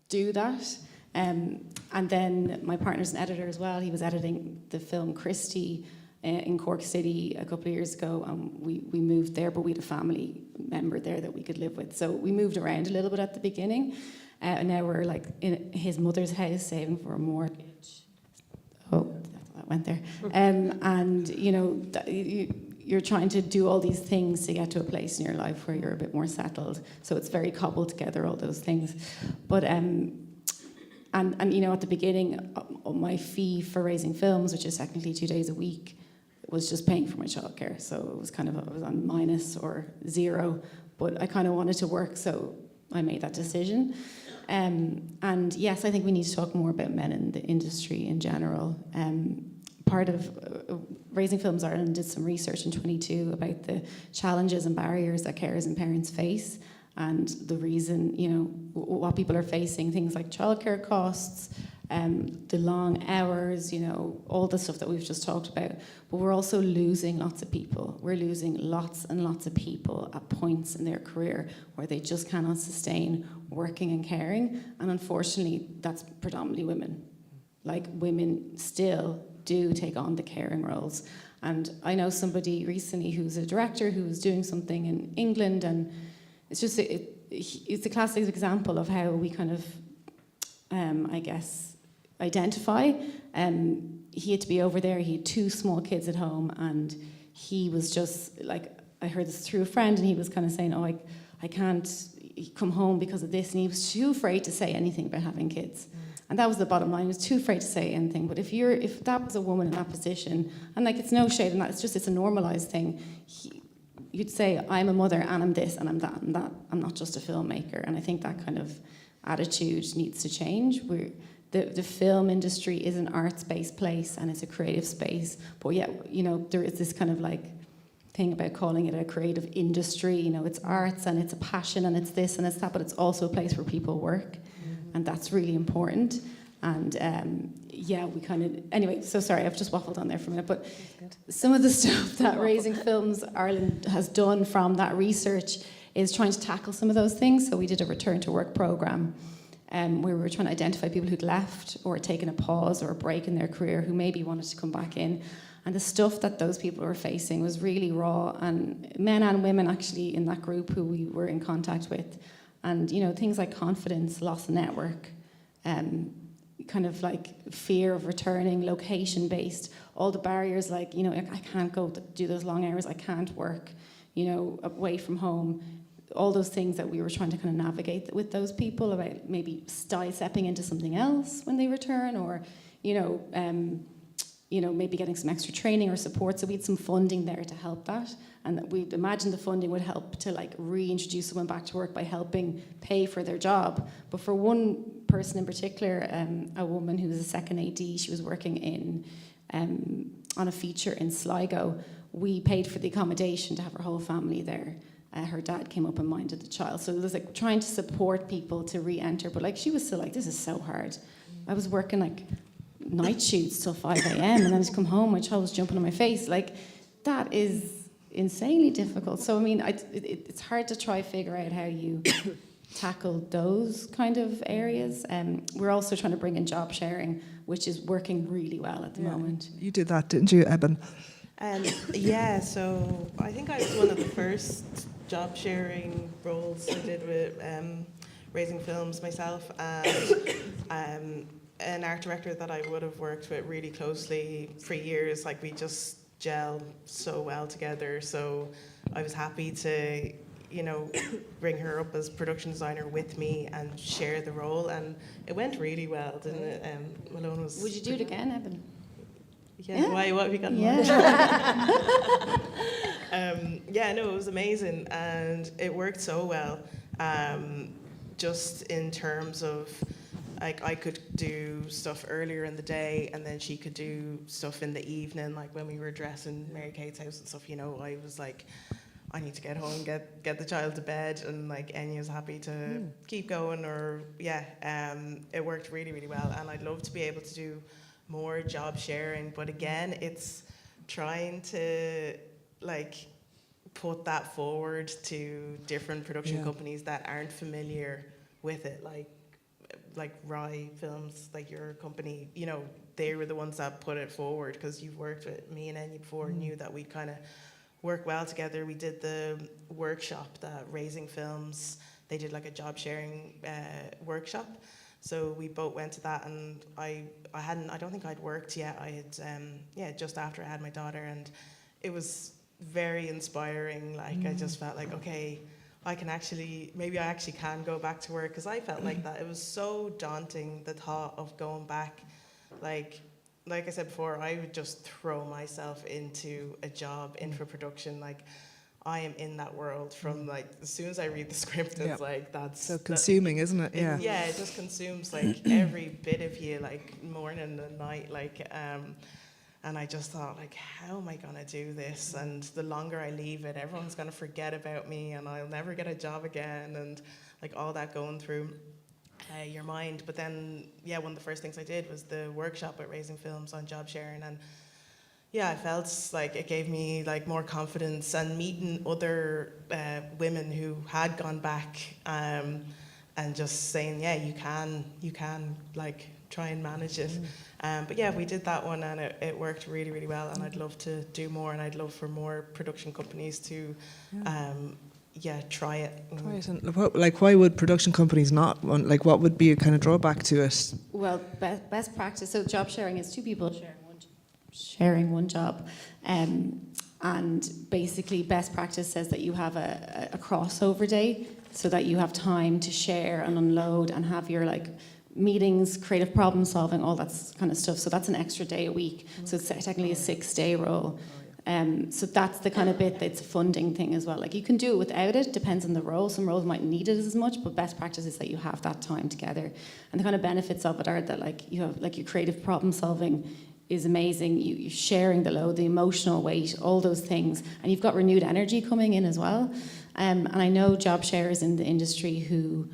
do that. And then my partner's an editor as well. He was editing the film Christie in Cork City a couple of years ago, and we moved there, but we had a family member there that we could live with. So we moved around a little bit at the beginning, and now we're like in his mother's house saving for a mortgage. Oh, that went there. And you know, you're trying to do all these things to get to a place in your life where you're a bit more settled. So it's very cobbled together, all those things. But and you know, at the beginning, my fee for raising films, which is technically 2 days a week, was just paying for my childcare. So it was kind of, I was on minus or zero, but I kind of wanted to work, so I made that decision. And yes, I think we need to talk more about men in the industry in general. Part of Raising Films Ireland did some research in 22 about the challenges and barriers that carers and parents face, and the reason, you know, what people are facing, things like childcare costs, the long hours, you know, all the stuff that we've just talked about. But we're also losing lots of people. We're losing lots and lots of people at points in their career where they just cannot sustain working and caring. And unfortunately, that's predominantly women. Like, women still do take on the caring roles. And I know somebody recently who's a director who was doing something in England, and it's just, it's a classic example of how we kind of, I guess, identify. He had to be over there, he had 2 small kids at home, and he was just, like, I heard this through a friend, and he was kind of saying, oh, I can't come home because of this, and he was too afraid to say anything about having kids. And that was the bottom line. He was too afraid to say anything. But if that was a woman in that position, and like, it's no shade in that, it's a normalized thing. You'd say, I'm a mother and I'm this and I'm that and that. I'm not just a filmmaker. And I think that kind of attitude needs to change. The film industry is an arts-based place and it's a creative space. But yeah, you know, there is this kind of like thing about calling it a creative industry. You know, it's arts and it's a passion and it's this and it's that, but it's also a place where people work. And that's really important. And yeah, we kind of, anyway, so sorry, I've just waffled on there for a minute, but some of the stuff that Raising Films Ireland has done from that research is trying to tackle some of those things. So we did a return to work program where we were trying to identify people who'd left or taken a pause or a break in their career who maybe wanted to come back in. And the stuff that those people were facing was really raw, and men and women actually in that group who we were in contact with. And, you know, things like confidence, loss of network, kind of like fear of returning, location-based, all the barriers like, you know, I can't go do those long hours, I can't work, you know, away from home. All those things that we were trying to kind of navigate with those people about maybe stepping into something else when they return, or, you know, maybe getting some extra training or support. So we had some funding there to help that. And we'd imagine the funding would help to like reintroduce someone back to work by helping pay for their job. But for one person in particular, a woman who was a second AD, she was working in on a feature in Sligo. We paid for the accommodation to have her whole family there. Her dad came up and minded the child. So it was like trying to support people to re-enter. But like she was still like, this is so hard. I was working like night shoots till 5 a.m. and then I'd come home, my child was jumping on my face. Like, that is insanely difficult. So I mean, it's hard to try figure out how you tackle those kind of areas. We're also trying to bring in job sharing, which is working really well at the moment. You did that, didn't you, Eben? Yeah, so I think I was one of the first job sharing roles I did with Raising Films myself, and an art director that I would have worked with really closely for years. Like, we just gel so well together, so I was happy to, you know, bring her up as production designer with me and share the role, and it went really well, didn't it? Malone was... Would you do it again, Eben? Yeah. Why? What have you got in mind? Yeah, no, it was amazing, and it worked so well. Just in terms of, like, I could do stuff earlier in the day, and then she could do stuff in the evening, like when we were dressing Mary Kate's house and stuff. You know, I was like, I need to get home, get the child to bed, and like Enya was happy to keep going. Or it worked really, really well, and I'd love to be able to do more job sharing, but again, it's trying to like put that forward to different production companies that aren't familiar with it, like Rye Films, like your company. You know, they were the ones that put it forward because you've worked with me and Enya before, knew that we kind of work well together. We did the workshop that Raising Films, they did like a job sharing workshop. So we both went to that, and I don't think I'd worked yet. I had, just after I had my daughter, and it was very inspiring. Like, I just felt like, okay, maybe I actually can go back to work, because I felt like that. It was so daunting, the thought of going back. Like I said before, I would just throw myself into a job, into production. Like, I am in that world from like as soon as I read the script. It's like that's so consuming, isn't it? Yeah. Yeah, it just consumes like every bit of you, like morning and night. Like, and I just thought, like, how am I gonna do this? And the longer I leave it, everyone's gonna forget about me, and I'll never get a job again, and like all that going through your mind. But then, one of the first things I did was the workshop at Raising Films on job sharing, and I felt like it gave me like more confidence, and meeting other women who had gone back, and just saying, you can like try and manage it. But we did that one, and it worked really, really well, and I'd love to do more, and I'd love for more production companies to try it. And why would production companies not want, like, what would be a kind of drawback to it? Well, best practice, so job sharing is two people sharing one job, and basically best practice says that you have a crossover day, so that you have time to share and unload and have your like meetings, creative problem solving, all that kind of stuff. So that's an extra day a week. So it's technically a 6-day role. So that's the kind of bit that's a funding thing as well. Like, you can do it without it, depends on the role. Some roles might need it as much, but best practice is that you have that time together. And the kind of benefits of it are that like you have like your creative problem solving is amazing. You're sharing the load, the emotional weight, all those things, and you've got renewed energy coming in as well. And I know job sharers in the industry who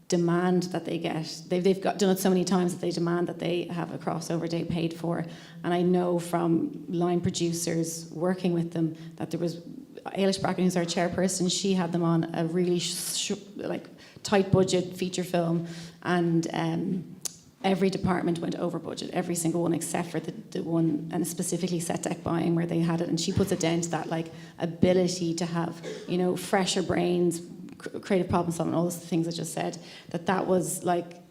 demand that they get, they've done it so many times that they demand that they have a crossover day paid for. And I know from line producers working with them that there was Ailish Bracken, who's our chairperson, she had them on a really tight budget feature film, and every department went over budget, every single one except for the one, and specifically set deck buying where they had it. And she puts it down to that like ability to have, you know, fresher brains, creative problem solving, all those things I just said, that was like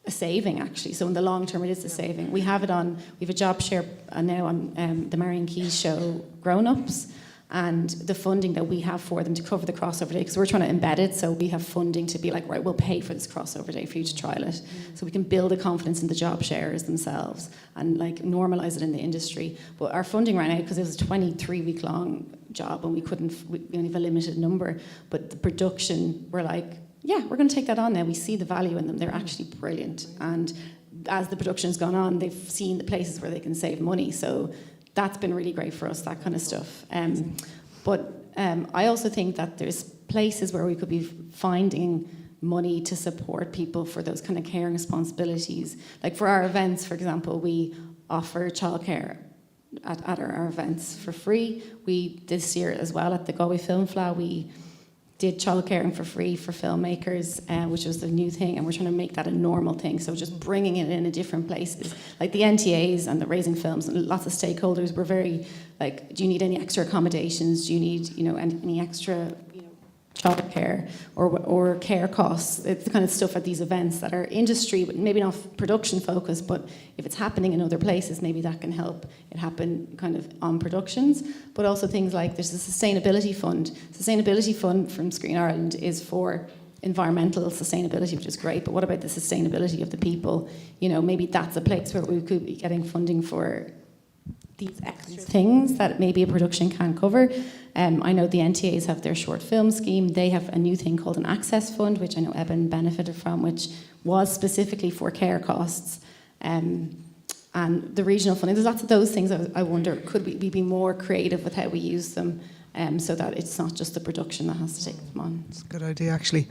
a saving actually. So in the long term, it is a saving. We have a job share now on the Marion Keys show, Grown Ups, and the funding that we have for them to cover the crossover day, because we're trying to embed it, so we have funding to be like, right, we'll pay for this crossover day for you to trial it, so we can build a confidence in the job sharers themselves and like normalise it in the industry. But our funding ran out because it was a 23-week long job and we only have a limited number, but the production, we're like, yeah, we're going to take that on now. We see the value in them. They're actually brilliant. And as the production's gone on, they've seen the places where they can save money. So that's been really great for us, that kind of stuff. But I also think that there's places where we could be finding money to support people for those kind of caring responsibilities. Like for our events, for example, we offer childcare at our events for free. We, this year as well, at the Galway Film Fla, we did childcaring for free for filmmakers, which was the new thing, and we're trying to make that a normal thing. So just bringing it in different places, like the NTAs and the Raising Films, and lots of stakeholders were very like, do you need any extra accommodations? Do you need, you know, any extra, you know, childcare or care costs? It's the kind of stuff at these events that are industry, but maybe not production focused, but if it's happening in other places, maybe that can help it happen kind of on productions. But also things like there's a sustainability fund. Sustainability fund from Screen Ireland is for environmental sustainability, which is great, but what about the sustainability of the people? You know, maybe that's a place where we could be getting funding for these extra things that maybe a production can't cover. I know the NTAs have their short film scheme. They have a new thing called an access fund, which I know Eben benefited from, which was specifically for care costs. And the regional funding, there's lots of those things. I wonder, could we be more creative with how we use them, so that it's not just the production that has to take them on? It's a good idea, actually.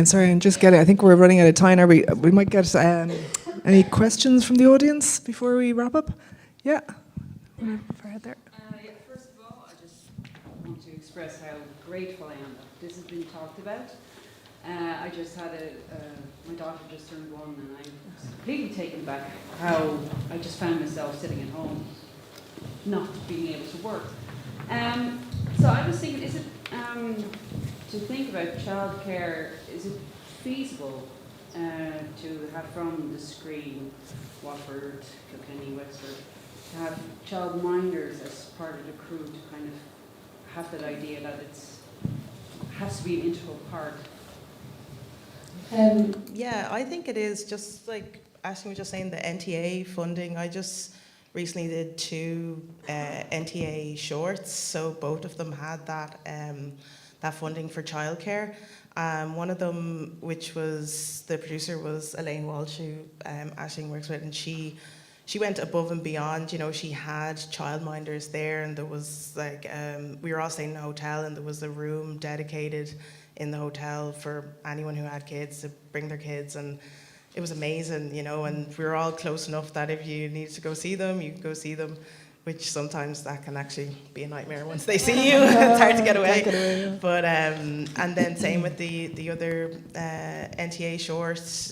Sorry, I'm just getting, I think we're running out of time. We might get any questions from the audience before we wrap up? Yeah. Far there. Yeah, first of all, I just want to express how grateful I am that this has been talked about. I just had my daughter just turned 1, and I was completely taken back how I just found myself sitting at home, not being able to work. So I was thinking, is it, to think about childcare, is it feasible to have from the screen, Waterford, Kilkenny, Wexford, to have childminders as part of the crew, to kind of have that idea that it has to be an integral part? Yeah, I think it is, just like Ashley was just saying, the NTA funding. I just recently did 2 NTA shorts, so both of them had that funding for childcare. One of them, which was, the producer was Elaine Walsh, who Ashley works with, and she went above and beyond. You know, she had childminders there, and there was like, we were all staying in a hotel, and there was a room dedicated in the hotel for anyone who had kids to bring their kids, and it was amazing, you know, and we were all close enough that if you needed to go see them, you could go see them, which sometimes that can actually be a nightmare once they see you. It's hard to get away. But, and then same with the other NTA shorts,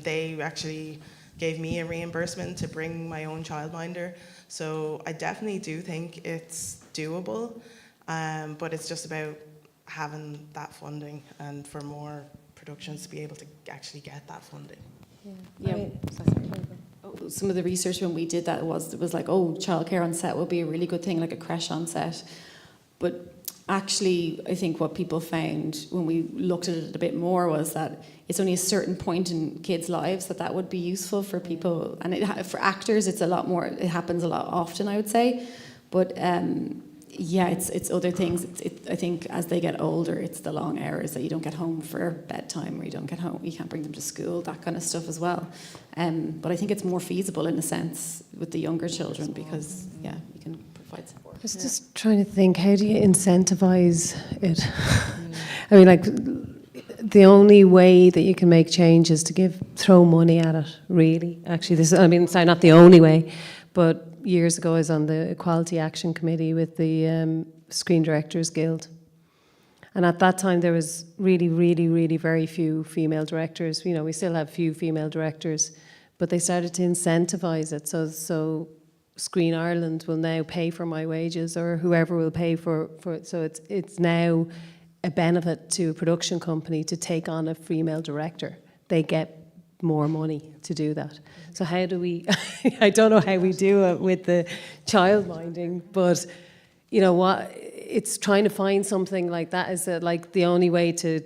they actually gave me a reimbursement to bring my own childminder. So I definitely do think it's doable, but it's just about having that funding and for more productions to be able to actually get that funding. Yeah. Some of the research when we did that was like, oh, childcare on set would be a really good thing, like a creche on set. But actually, I think what people found when we looked at it a bit more was that it's only a certain point in kids' lives that would be useful for people. And for actors, it's a lot more, it happens a lot often, I would say. But yeah, it's other things. I think as they get older, it's the long hours that you don't get home for bedtime, or you don't get home, you can't bring them to school, that kind of stuff as well. But I think it's more feasible in a sense with the younger children because, yeah, you can provide support. I was just trying to think, how do you incentivize it? I mean, like, the only way that you can make change is to throw money at it, really. Actually, sorry, not the only way, but years ago I was on the Equality Action Committee with the Screen Directors Guild, And at that time, there was really, really, really very few female directors. You know, we still have few female directors, but they started to incentivize it. So Screen Ireland will now pay for my wages, or whoever will pay for it. So it's now a benefit to a production company to take on a female director. They get more money to do that. So how do we, I don't know how we do it with the childminding, but you know what, it's trying to find something like that. Is that like the only way to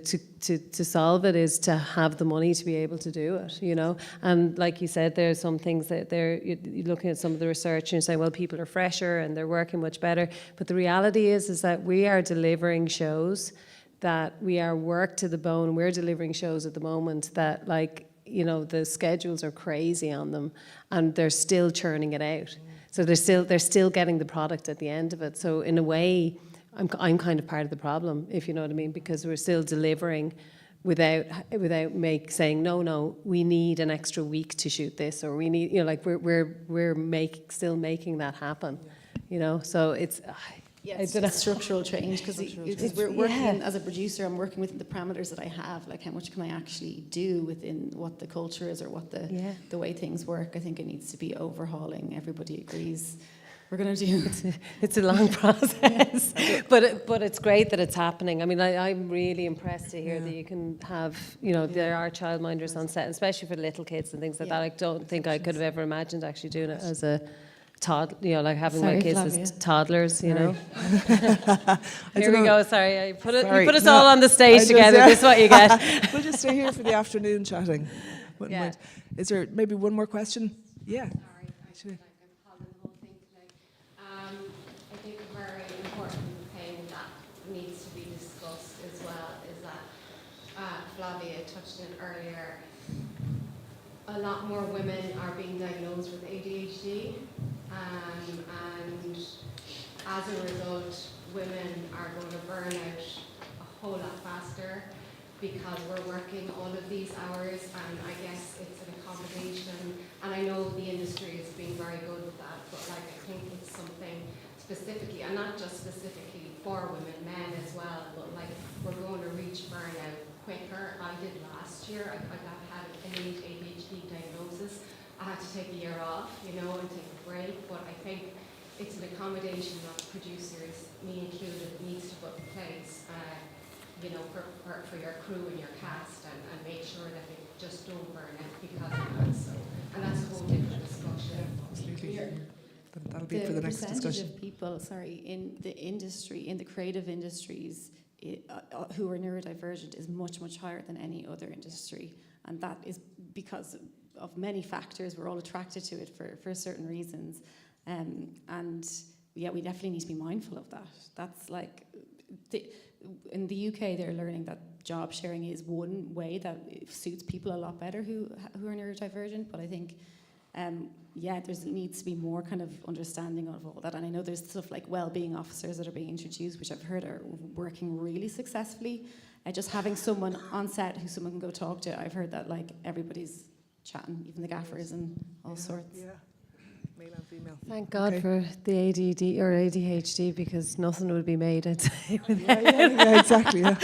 solve it is to have the money to be able to do it, you know? And like you said, there's some things that you're looking at some of the research and you're saying, well, people are fresher and they're working much better. But the reality is that we are delivering shows that we are worked to the bone. We're delivering shows at the moment that, like, you know, the schedules are crazy on them and they're still churning it out. So they're still getting the product at the end of it. So in a way, I'm kind of part of the problem, if you know what I mean, because we're still delivering without saying no, we need an extra week to shoot this, or we need, you know, like we're still making that happen, you know. So it's yeah, it's a structural change, because we're working as a producer. I'm working within the parameters that I have. Like, how much can I actually do within what the culture is, or what the way things work? I think it needs to be overhauling. Everybody agrees. We're going to do. It's a long process, but it's great that it's happening. I mean, I'm really impressed to hear that you can have, you know, there are childminders on set, especially for little kids and things like that. I don't think I could have ever imagined actually doing it as a toddler, you know, like having my kids as toddlers, you know. Here we go. Sorry, you put us all on the stage together. This is what you get. We'll just stay here for the afternoon chatting. Is there maybe one more question? Yeah. Sorry, I think a very important thing that needs to be discussed as well is that Flavia touched on it earlier. A lot more women are being diagnosed with ADHD, and as a result, women are going to burn out a whole lot faster because we're working all of these hours, and I guess it's an accommodation. And I know the industry is being very good with that, but like I think it's something specifically, and not just specifically for women, men as well, but like we're going to reach burnout quicker. I did last year. I had an ADHD diagnosis. I had to take a year off, you know, and take a break, but I think it's an accommodation that producers, me included, needs to put in place, you know, for your crew and your cast, and make sure that they just don't burn out because of that. So, and that's a whole different discussion. Absolutely. That'll be for the next discussion. The percentage of people, in the industry, in the creative industries, who are neurodivergent is much, much higher than any other industry. And that is because of many factors. We're all attracted to it for certain reasons. And yeah, we definitely need to be mindful of that. That's like, in the UK, they're learning that job sharing is one way that suits people a lot better who are neurodivergent. But I think, there needs to be more kind of understanding of all that. And I know there's stuff like well-being officers that are being introduced, which I've heard are working really successfully. Just having someone on set who someone can go talk to. I've heard that like everybody's chatting, even the gaffers and all sorts. Yeah. Male and female. Thank God for the ADD or ADHD, because nothing would be made, I'd say. Yeah, exactly. Yeah.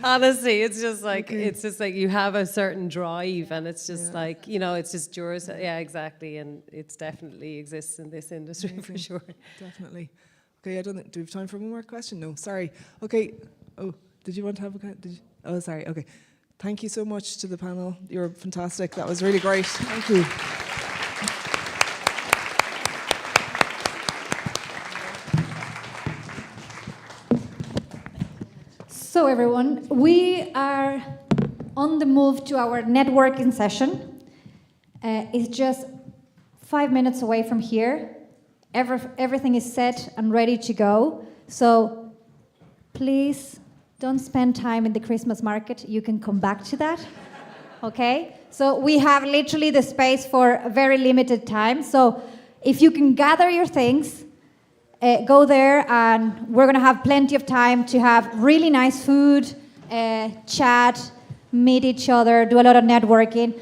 Honestly, it's just like you have a certain drive, and it's just like, you know, it's just yours. Yeah, exactly, and it's definitely exists in this industry for sure. Definitely. Okay, I don't think, do we have time for one more question? No, sorry. Okay. Oh, did you want to have a? Oh, sorry. Okay. Thank you so much to the panel. You're fantastic. That was really great. Thank you. So everyone, we are on the move to our networking session. It's just 5 minutes away from here. Everything is set and ready to go. So please don't spend time in the Christmas market. You can come back to that. Okay? So we have literally the space for a very limited time. So if you can gather your things, go there, and we're going to have plenty of time to have really nice food, chat, meet each other, do a lot of networking.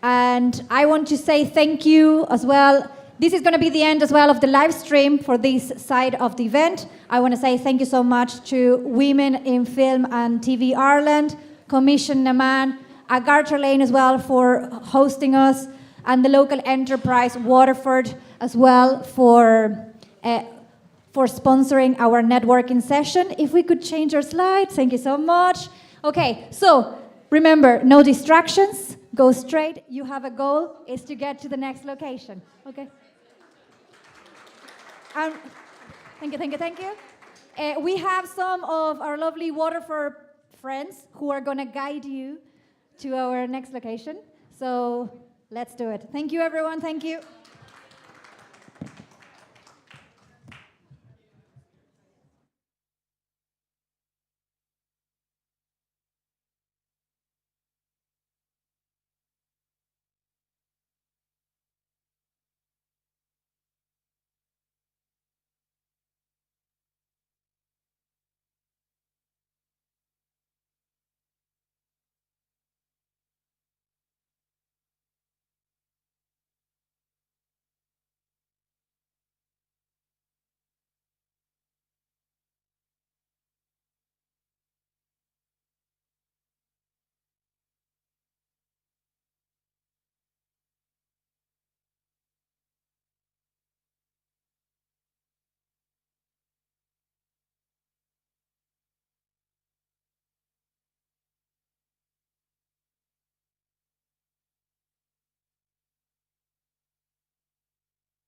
And I want to say thank you as well. this is going to be the end as well of the live stream for this side of the event. I want to say thank you so much to Women in Film and TV Ireland, Commission Naman, Agartha Lane as well for hosting us, and the local enterprise Waterford as well for sponsoring our networking session. If we could change our slide, thank you so much. Okay, so remember, no distractions, go straight. You have a goal, is to get to the next location, okay? Thank you. We have some of our lovely Waterford friends who are gonna guide you to our next location. So let's do it. Thank you, everyone, thank you.